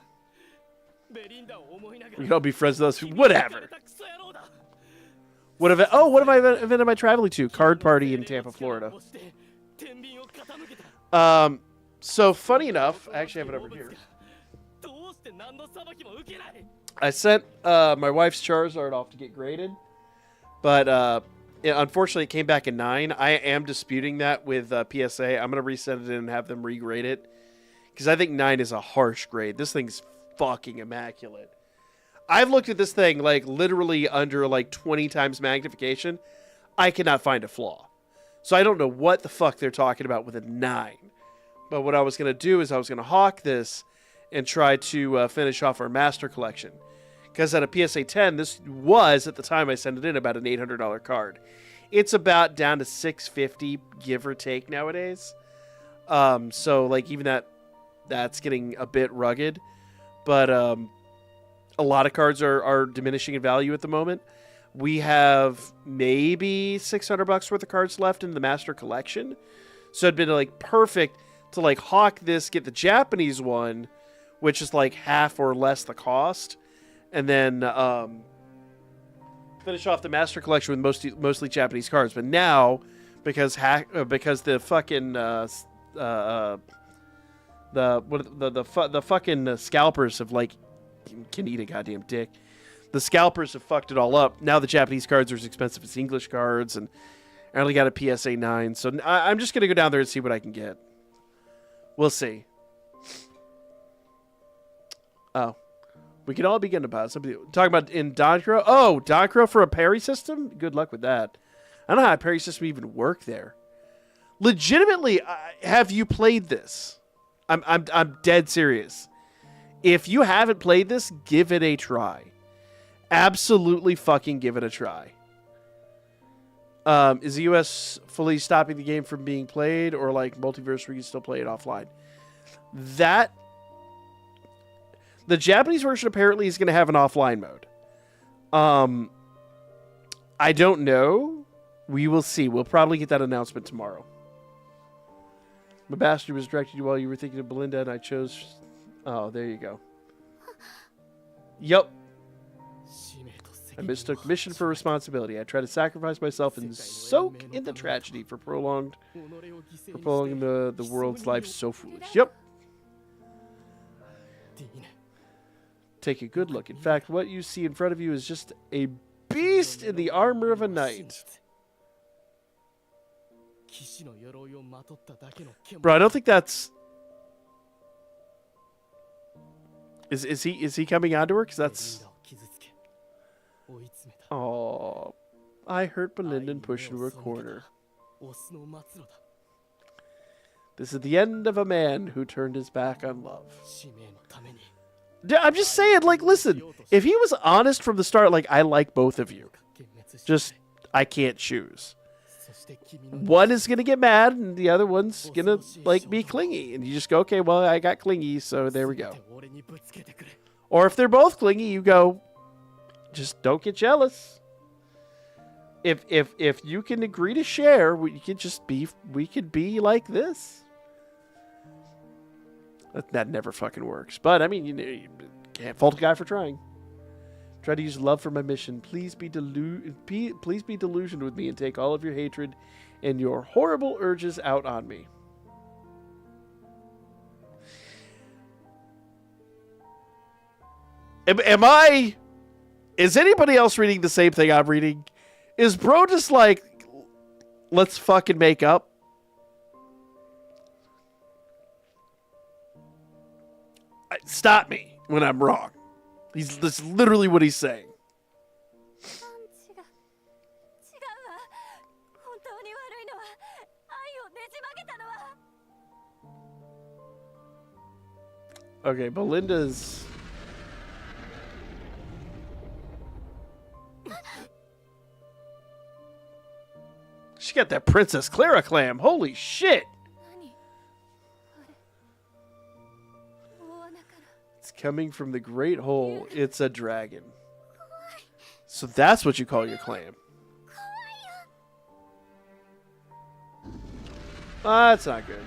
ベリンダを思いなが We ら can all be friends with us. Whatever. クソ野郎だ What event am I traveling to? Card party in Tampa, Florida. So funny enough, I actually have it over here. I sent my wife's Charizard off to get graded, but unfortunately it came back a 9. I am disputing that with PSA. I'm going to resend it in and have them regrade it, because I think 9 is a harsh grade. This thing's fucking immaculate. I've looked at this thing like literally under like 20 times magnification. I cannot find a flaw. So I don't know what the fuck they're talking about with a 9. But what I was going to do is I was going to hawk this and try to finish off our master collection. Because at a PSA 10, this was, at the time I sent it in, about an $800 card. It's about down to $650, give or take, nowadays. So like even that's getting a bit rugged. But a lot of cards are diminishing in value at the moment. We have maybe $600 worth of cards left in the master collection. So it'd been like perfect to like hawk this, get the Japanese one, which is like half or less the cost, and then finish off the master collection with mostly Japanese cards. But now, because the fucking the fucking scalpers have like can eat a goddamn dick. The scalpers have fucked it all up. Now the Japanese cards are as expensive as English cards, and I only got a PSA 9. So I'm just going to go down there and see what I can get. We'll see. Oh. We can all begin about somebody talking about in Danchro. Oh, Danchro for a parry system? Good luck with that. I don't know how a parry system even work there. Legitimately, have you played this? I'm dead serious. If you haven't played this, give it a try. Absolutely fucking give it a try. Is the US fully stopping the game from being played, or like multiverse where you can still play it offline? The Japanese version apparently is going to have an offline mode. I don't know. We will see. We'll probably get that announcement tomorrow. My bastard was directed you while you were thinking of Belinda, and I chose... Oh, there you go. Yep. I mistook mission for responsibility. I tried to sacrifice myself and soak in the tragedy for prolonging the world's life so foolish. Yep. Take a good look. In fact, what you see in front of you is just a beast in the armor of a knight. Bro, I don't think that's... Is he coming onto her? Because that's... Oh, I hurt Belinda and pushed into a corner. This is the end of a man who turned his back on love. I'm just saying, like, listen, if he was honest from the start, like, I like both of you. Just, I can't choose. One is going to get mad, and the other one's going to, like, be clingy. And you just go, okay, well, I got clingy, so there we go. Or if they're both clingy, you go, just don't get jealous. If you can agree to share, we could be like this. That never fucking works. But, I mean, you can't fault a guy for trying. Try to use love for my mission. Please be delusioned with me and take all of your hatred and your horrible urges out on me. Am I... Is anybody else reading the same thing I'm reading? Is bro just like, let's fucking make up? Stop me when I'm wrong. That's literally what he's saying. Okay, Belinda's... She got that Princess Clara clam. Holy shit. It's coming from the Great Hole. It's a dragon. So that's what you call your clam. That's not good.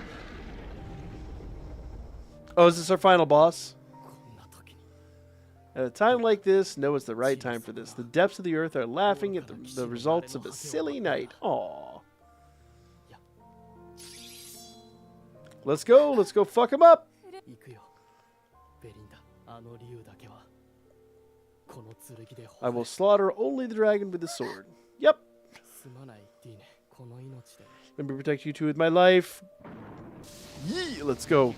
Oh, is this our final boss? At a time like this, know it's the right time for this. The depths of the earth are laughing at the results of a silly night. Aww. Let's go. Let's go fuck him up. I will slaughter only the dragon with the sword. Yep. Let me protect you two with my life. Yee, let's go.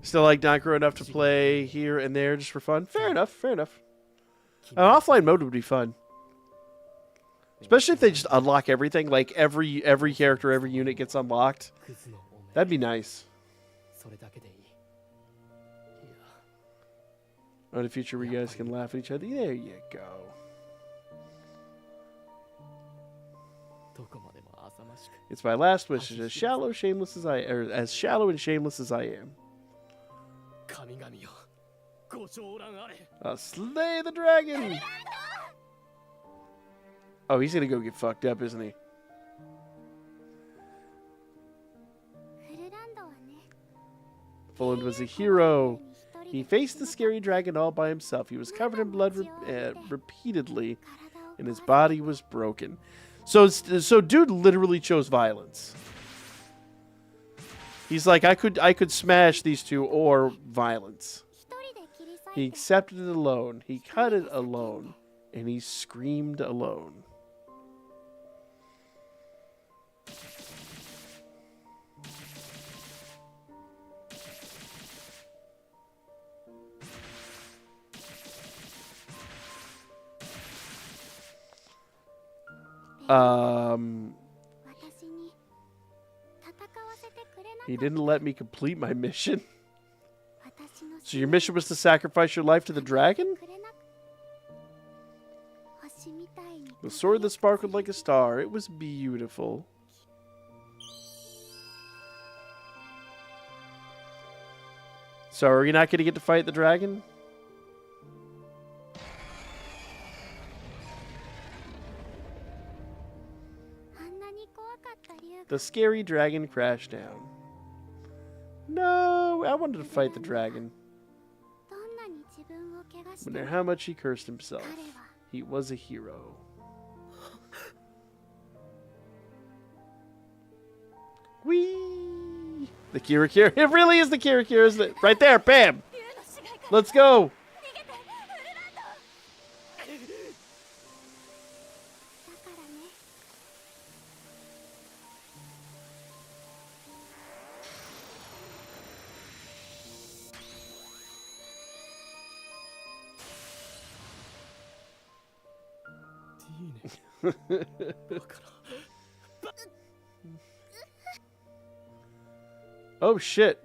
Still like Danchro enough to play here and there just for fun. Fair enough, fair enough. An offline mode would be fun. Especially if they just unlock everything. Like every character, every unit gets unlocked. That'd be nice. In the future, where you guys can laugh at each other. There you go. It's my last wish. As shallow, shameless as I, or as shallow and shameless as I am. I'll slay the dragon. Oh, he's gonna go get fucked up, isn't he? Fulland was a hero. He faced the scary dragon all by himself. He was covered in blood repeatedly, and his body was broken. So dude literally chose violence. He's like, I could smash these two or violence. He accepted it alone. He cut it alone, and he screamed alone. He didn't let me complete my mission. So your mission was to sacrifice your life to the dragon? The sword that sparkled like a star. It was beautiful. So are you not going to get to fight the dragon? The scary dragon crashed down. No, I wanted to fight the dragon. No matter how much he cursed himself, he was a hero. Whee! The Kira Kira. It really is the Kira Kira, isn't it? Right there, bam! Let's go! Oh shit.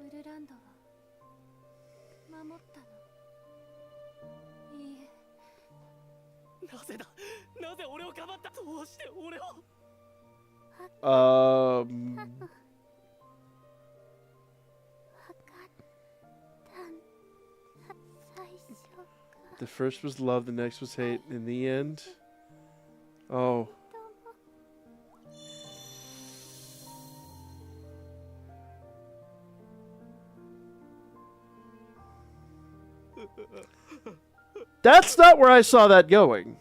The first was love, the next was hate. In the end, oh. That's not where I saw that going.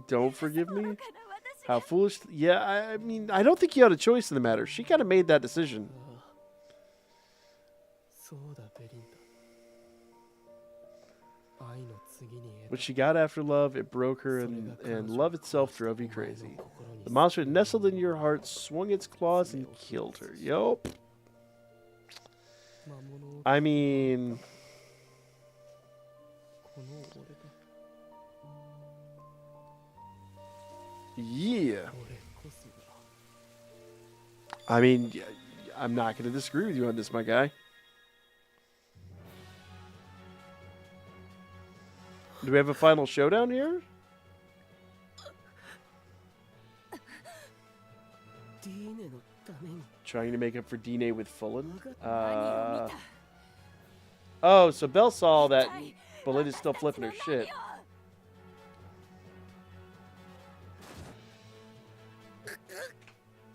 Don't forgive me? How foolish. Yeah, I mean, I don't think you had a choice in the matter. She kind of made that decision. そうだベリンダ愛の次に What she got after love, it broke her, and love itself drove you crazy. The monster nestled in your heart, swung its claws, and killed her. Yup. I mean... この俺だ Yeah. 俺こそが I mean, I'm not going to disagree with you on this, my guy. Do we have a final showdown here? ディーネのために Trying to make up for Dine with Fullen? Oh, so Belle saw that Belinda's still flipping her shit.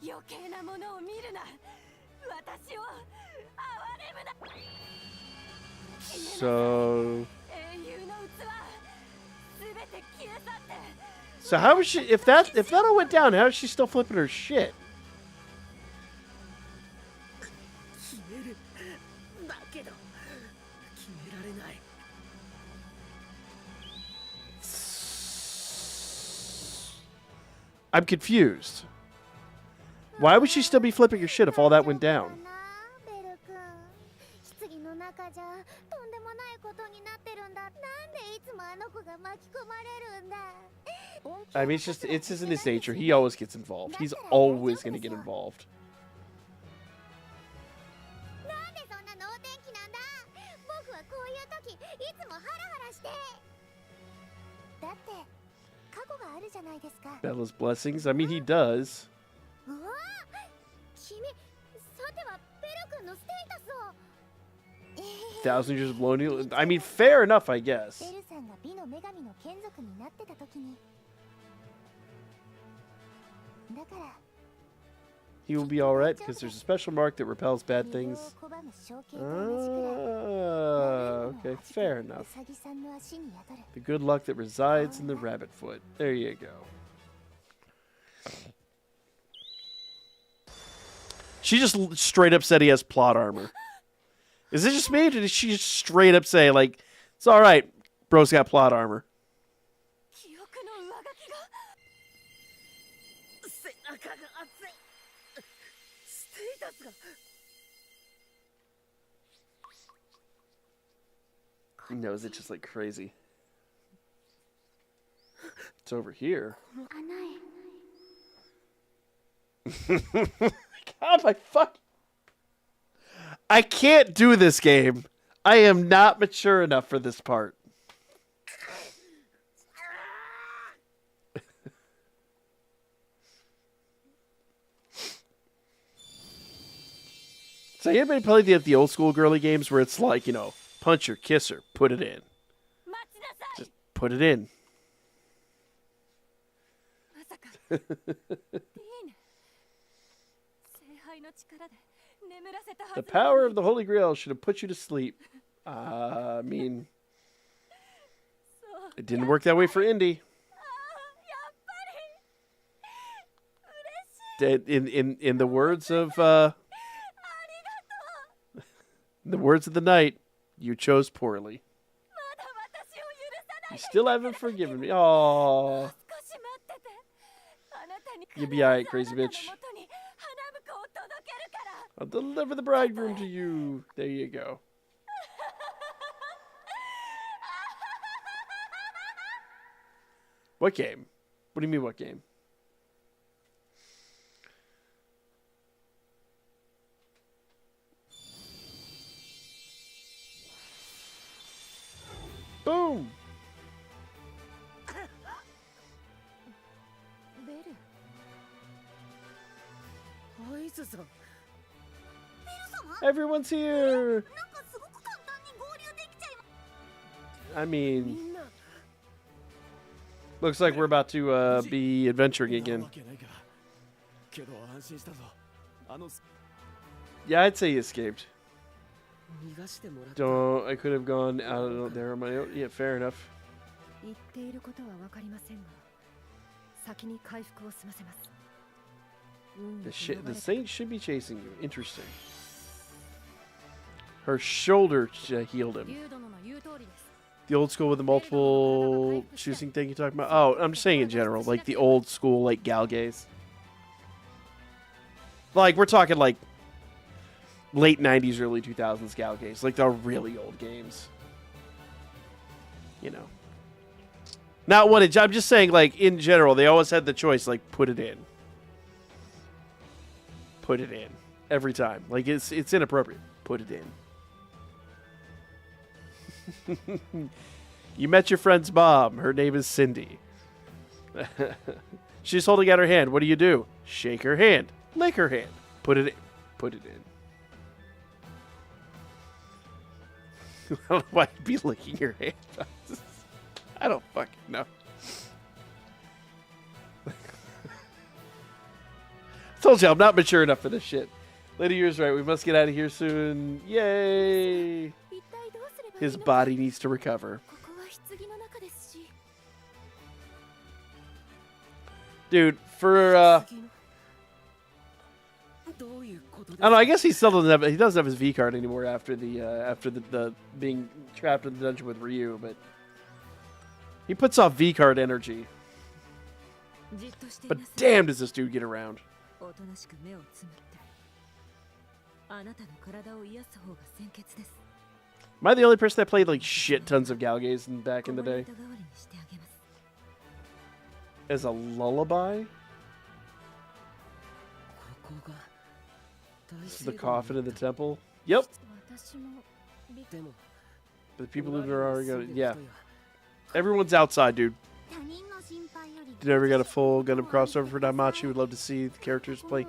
余計なものを見るな。私を憐れむな。 So... 英雄の器、すべて消え去って。 So how is she... If that all went down, how is she still flipping her shit? 決めるだけど決められない I'm confused. Why would she still be flipping her shit if all that went down? ベル君、棺の中じゃとんでもないことになってるんだ。なんでいつもあの子が巻き込まれるんだ。 I mean, it's just in his nature. He always gets involved. He's always going to get involved. なんでそんな能天気なんだ。僕はこういう時いつもハラハラして。だって過去があるじゃないですか。 Bella's blessings. I mean, he does. うわあ、君、さてはベル君のステータスを。 1,000 years of lonely. I mean, fair enough, I guess. ベルさんが美の女神の眷属になってた時に。だから。 He will be alright because there's a special mark that repels bad things. Okay, fair enough. The good luck that resides in the rabbit foot. There you go. She just straight up said he has plot armor. Is it just me, or did she just straight up say, like, it's alright, bro's got plot armor? 記憶の上書きが。背中が熱いステータスが He knows it just like crazy. It's over here. God, my fuck. I can't do this game. I am not mature enough for this part. So anybody played the old school girly games where it's like, you know, punch her, kiss her, put it in. 待ちなさい。 Just put it in. まさか。ディーン。聖杯の力で眠らせたはず The power of the Holy Grail should have put you to sleep. I mean, そう。 it didn't work that way for Indy. やっぱり。嬉しい。 In the words of ありがと the words of the night, you chose poorly. う。まだ私を許さない You で。 still haven't forgiven me. Aww. 少し待ってて。あなたに You'll be alright, crazy あなたの bitch. 元に花婿を届けるから。 I'll deliver the bridegroom to you. There you go. What game? What do you mean, what game? Boom! ベル。アイスさん Everyone's here! なんかすごく簡単に合流できちゃいま I み mean, んな Looks like we're about to be adventuring again. けど安心したぞ。Yeah, I'd say he escaped. 逃がしてもらった。 Don't. I could have gone out there on my own. Yeah, fair enough. 言っていることはわかりませんが、先に回復を済ませます。The saint should be chasing you. Interesting. Her shoulder healed him. The old school with the multiple choosing thing you're talking about? Oh, I'm just saying in general, like the old school, like Galgaze. Like, we're talking like late 90s, early 2000s Galgaze. Like the really old games. You know. Not one, I'm just saying, like, in general, they always had the choice, like, put it in. Put it in. Every time. Like, it's inappropriate. Put it in. You met your friend's mom. Her name is Cindy. She's holding out her hand. What do? Shake her hand. Lick her hand. Put it in. Put it in. I don't know why I'd be licking your hand. I don't fucking know. Told you I'm not mature enough for this shit. Lady, you're right. We must get out of here soon. Yay! His body needs to recover. Dude, for I don't know. I guess he still doesn't have. He doesn't have his V card anymore after the being trapped in the dungeon with Ryu, but he puts off V card energy. But damn, does this dude get around? Am I the only person that played like shit tons of Galgaze back in the day? As a lullaby? This is the coffin in the temple? Yep. The people who are already got it. Yeah. Everyone's outside, dude. Did ever got a full Gundam crossover for Danmachi? Would love to see the characters play.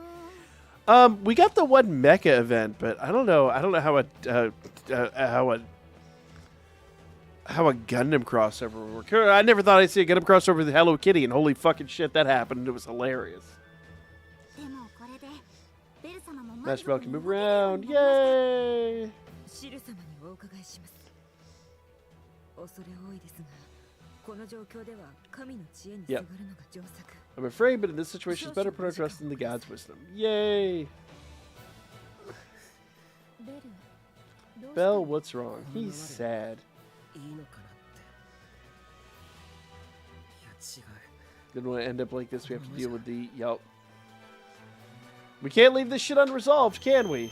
We got the one mecha event, but I don't know. I don't know how a Gundam crossover would work. I never thought I'd see a Gundam crossover with Hello Kitty, and holy fucking shit, that happened. And it was hilarious. Master Bell can move around. Yay! Yep. I'm afraid, but in this situation, it's better to put our trust in the God's wisdom. Yay! Bell, what's wrong? He's sad. Didn't want to end up like this. We have to deal with the... Yup. We can't leave this shit unresolved, can we?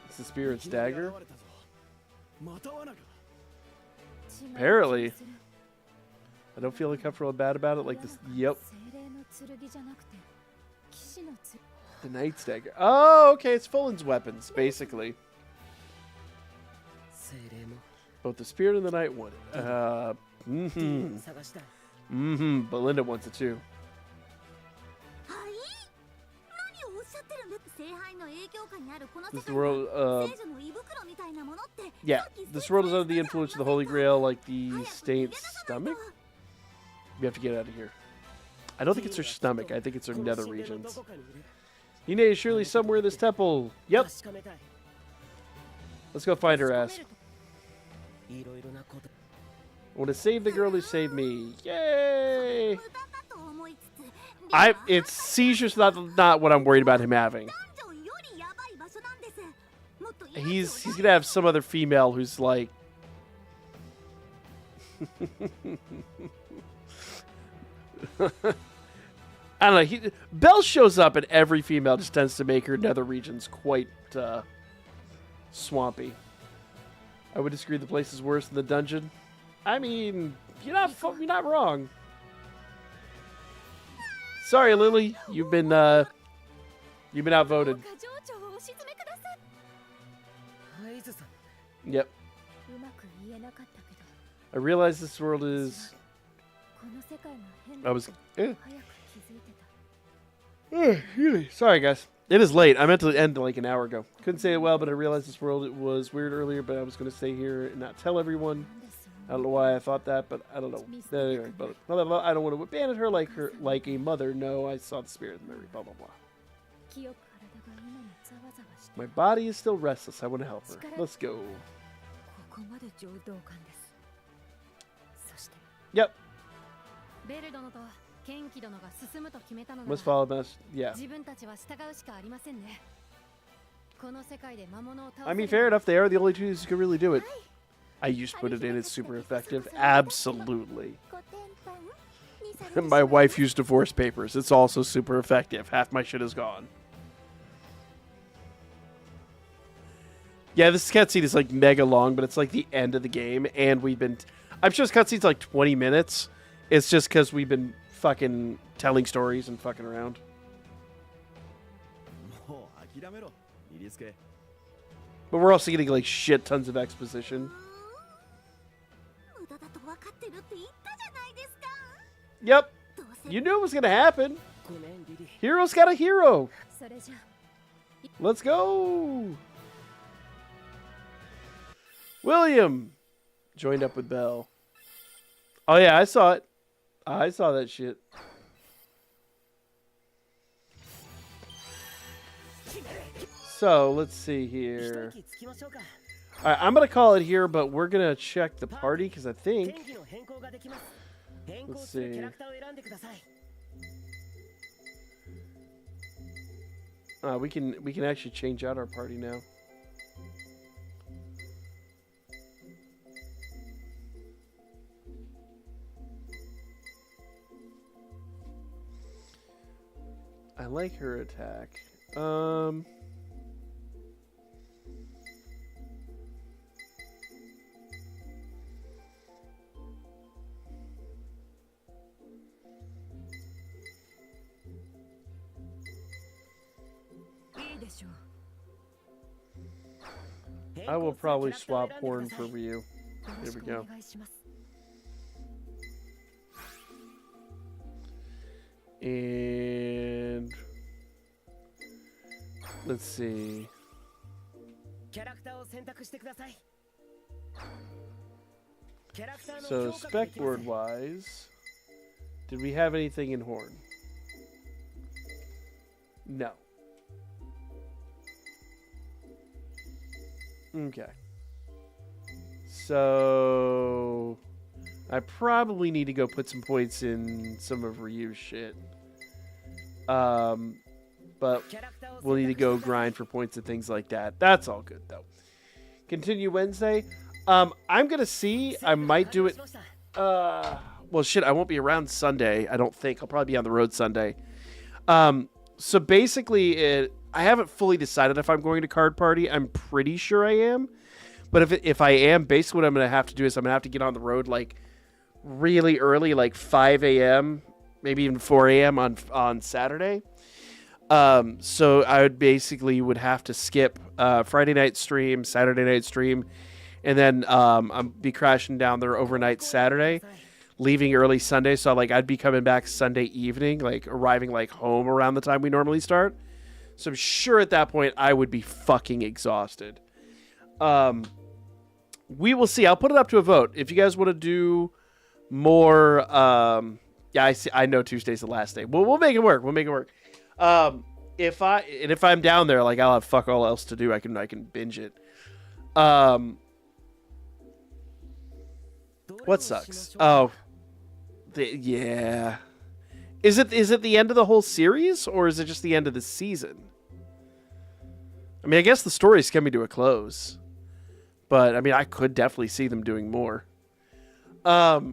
It's the spirit's dagger? Apparently. I don't feel uncomfortable bad about it like this. Yep. The Knight's dagger. Oh, okay. It's Fullen's weapons, basically. Both the spirit and the knight want it. Belinda wants it too. This world, yeah, this world is under the influence of the Holy Grail, like the saint's stomach. We have to get out of here. I don't think it's her stomach. I think it's her nether regions. Hine is surely somewhere in this temple. Yep. Let's go find her ass. I want to save the girl who saved me. Yay! It's seizures, not what I'm worried about him having. He's gonna have some other female who's like. I don't know. Bell shows up, and every female just tends to make her nether regions quite swampy. I would disagree. The place is worse than the dungeon. I mean, you're not wrong. Sorry, Lily. You've been outvoted. Yep. I realize this world is. Sorry, guys. It is late. I meant to end like an hour ago. Couldn't say it well, but I realized this world was weird earlier, but I was going to stay here and not tell everyone. I don't know why I thought that, but I don't know. Anyway, but blah, blah, blah. I don't want to abandon her like a mother. No, I saw the spirit of Mary. Blah, blah, blah. My body is still restless. I want to help her. Let's go. Yep. Must follow best. Yeah. I mean, fair enough. They are the only two who can really do it. I used to put it in. It's super effective. Absolutely. My wife used divorce papers. It's also super effective. Half my shit is gone. Yeah, this cutscene is like mega long, but it's like the end of the game, and we've been... I'm sure this cutscene's like 20 minutes. It's just because we've been fucking telling stories and fucking around. But we're also getting like shit tons of exposition. Yep. You knew it was going to happen. Hero's got a hero. Let's go. William joined up with Belle. Oh, yeah, I saw it. I saw that shit. So, let's see here. All right, I'm going to call it here, but we're going to check the party because I think... Let's see. We can actually change out our party now. I like her attack. I will probably swap Horn for Ryu. There we go. And let's see. So spec board wise, did we have anything in Horn? No. Okay. So I probably need to go put some points in some of Ryu's shit. But we'll need to go grind for points and things like that. That's all good though. Continue Wednesday. I'm gonna see. I might do it. Well, shit. I won't be around Sunday. I don't think. I'll probably be on the road Sunday. So basically, I haven't fully decided if I'm going to card party. I'm pretty sure I am. But if I am, basically what I'm going to have to do is I'm going to have to get on the road like really early, like 5 a.m., maybe even 4 a.m. on Saturday. So I would have to skip Friday night stream, Saturday night stream, and then I'll be crashing down there overnight Saturday, leaving early Sunday. So like I'd be coming back Sunday evening, like arriving like home around the time we normally start. So I'm sure at that point I would be fucking exhausted. We will see. I'll put it up to a vote. If you guys want to do more, yeah, I know Tuesday's the last day. We'll make it work. We'll make it work. If I'm down there, like I'll have fuck all else to do. I can binge it. What sucks? Oh, yeah. Is it the end of the whole series, or is it just the end of the season? I mean, I guess the story's coming to a close, but I mean, I could definitely see them doing more. I'll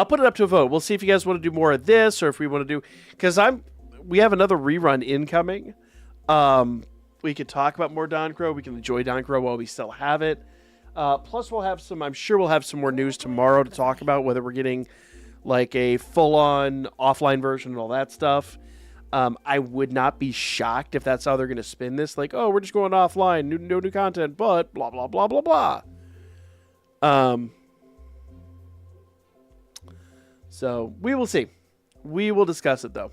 put it up to a vote. We'll see if you guys want to do more of this, or if we want to do, because we have another rerun incoming. We could talk about more Danchro. We can enjoy Danchro while we still have it. Plus, I'm sure we'll have some more news tomorrow to talk about, whether we're getting like a full-on offline version and all that stuff. I would not be shocked if that's how they're going to spin this. Like, oh, we're just going offline, no new content, but blah, blah, blah, blah, blah. So we will see. We will discuss it, though.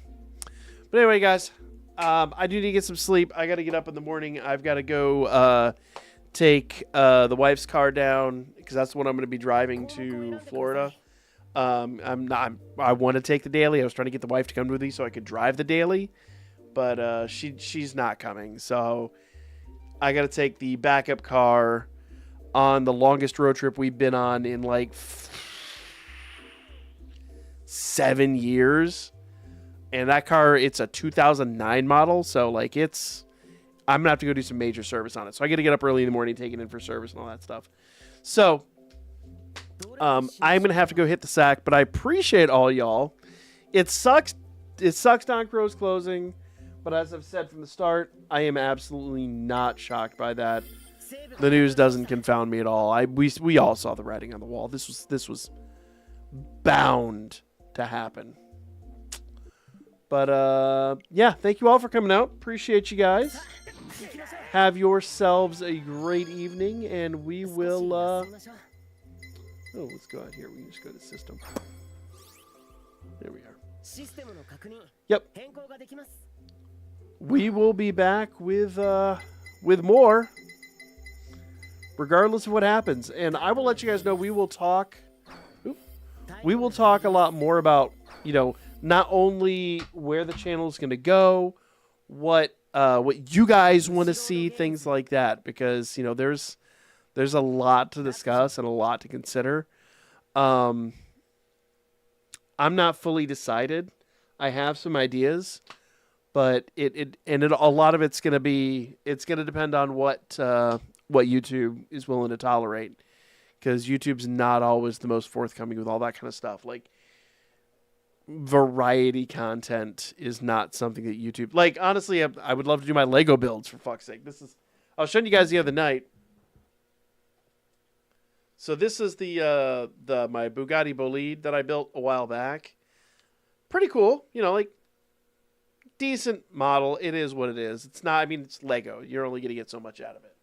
But anyway, guys, I do need to get some sleep. I got to get up in the morning. I've got to go take the wife's car down because that's the one I'm going to be driving to Florida. I want to take the daily. I was trying to get the wife to come with me so I could drive the daily, but she's not coming. So I got to take the backup car on the longest road trip we've been on in like 7 years. And that car, it's a 2009 model. So like I'm going to have to go do some major service on it. So I got to get up early in the morning, take it in for service and all that stuff. So I'm going to have to go hit the sack, but I appreciate all y'all. It sucks. It sucks Danchro Is closing. But as I've said from the start, I am absolutely not shocked by that. The news doesn't confound me at all. We all saw the writing on the wall. This was bound to happen. But yeah, thank you all for coming out. Appreciate you guys. Have yourselves a great evening, and we will. Oh, let's go out here. We can just go to system. There we are. Yep. We will be back with more, regardless of what happens. And I will let you guys know we will talk. We will talk a lot more about, not only where the channel is going to go, what you guys want to see, things like that, because there's a lot to discuss and a lot to consider. I'm not fully decided. I have some ideas, but a lot of it's going to depend on what YouTube is willing to tolerate, because YouTube's not always the most forthcoming with all that kind of stuff. Like, variety content is not something that YouTube, like, honestly, I would love to do my Lego builds, for fuck's sake. I was showing you guys the other night. So this is my Bugatti Bolide that I built a while back. Pretty cool, like, decent model. It is what it is. It's not, it's Lego. You're only going to get so much out of it.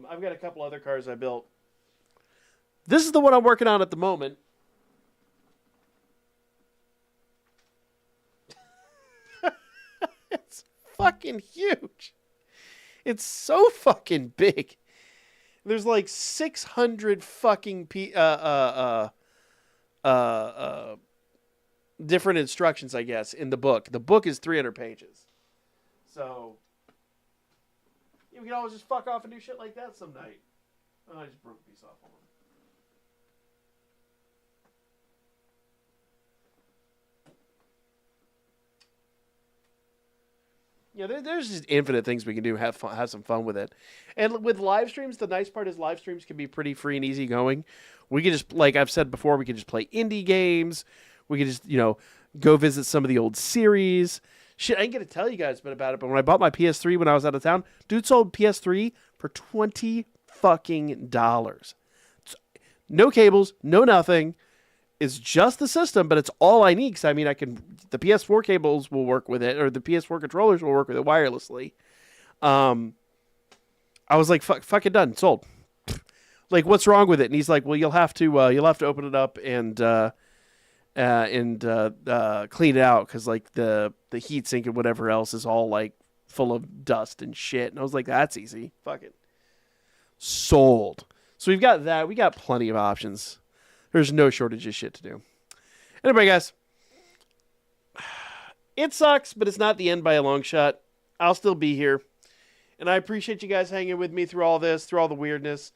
I've got a couple other cars I built. This is the one I'm working on at the moment. It's fucking huge. It's so fucking big. There's like 600 fucking different instructions, I guess, in the book. The book is 300 pages. So we can always just fuck off and do shit like that some night. Oh, I just broke a piece off. Hold on. Yeah, there's just infinite things we can do. Have some fun with it. And with live streams, the nice part is live streams can be pretty free and easy going. We can just, like I've said before, we can just play indie games. We can just, go visit some of the old series. Shit, I ain't gonna tell you guys about it, but when I bought my PS3 when I was out of town, dude sold PS3 for $20 fucking dollars. No cables, no nothing. It's just the system, but it's all I need. Because the PS4 cables will work with it, or the PS4 controllers will work with it wirelessly. I was like, fuck it, done, sold. Like, what's wrong with it? And he's like, well, you'll have to open it up and clean it out, because like the heat sink and whatever else is all like full of dust and shit. And I was like, that's easy. Fuck it. Sold. So we've got that. We got plenty of options. There's no shortage of shit to do. Anyway, guys, it sucks, but it's not the end by a long shot. I'll still be here. And I appreciate you guys hanging with me through all this, through all the weirdness.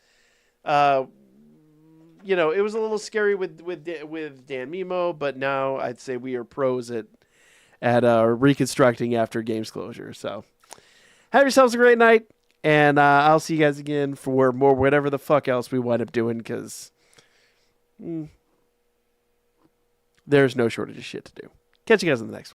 It was a little scary with Danmemo, but now I'd say we are pros at reconstructing after game's closure. So have yourselves a great night, and I'll see you guys again for more whatever the fuck else we wind up doing, because there's no shortage of shit to do. Catch you guys in the next one.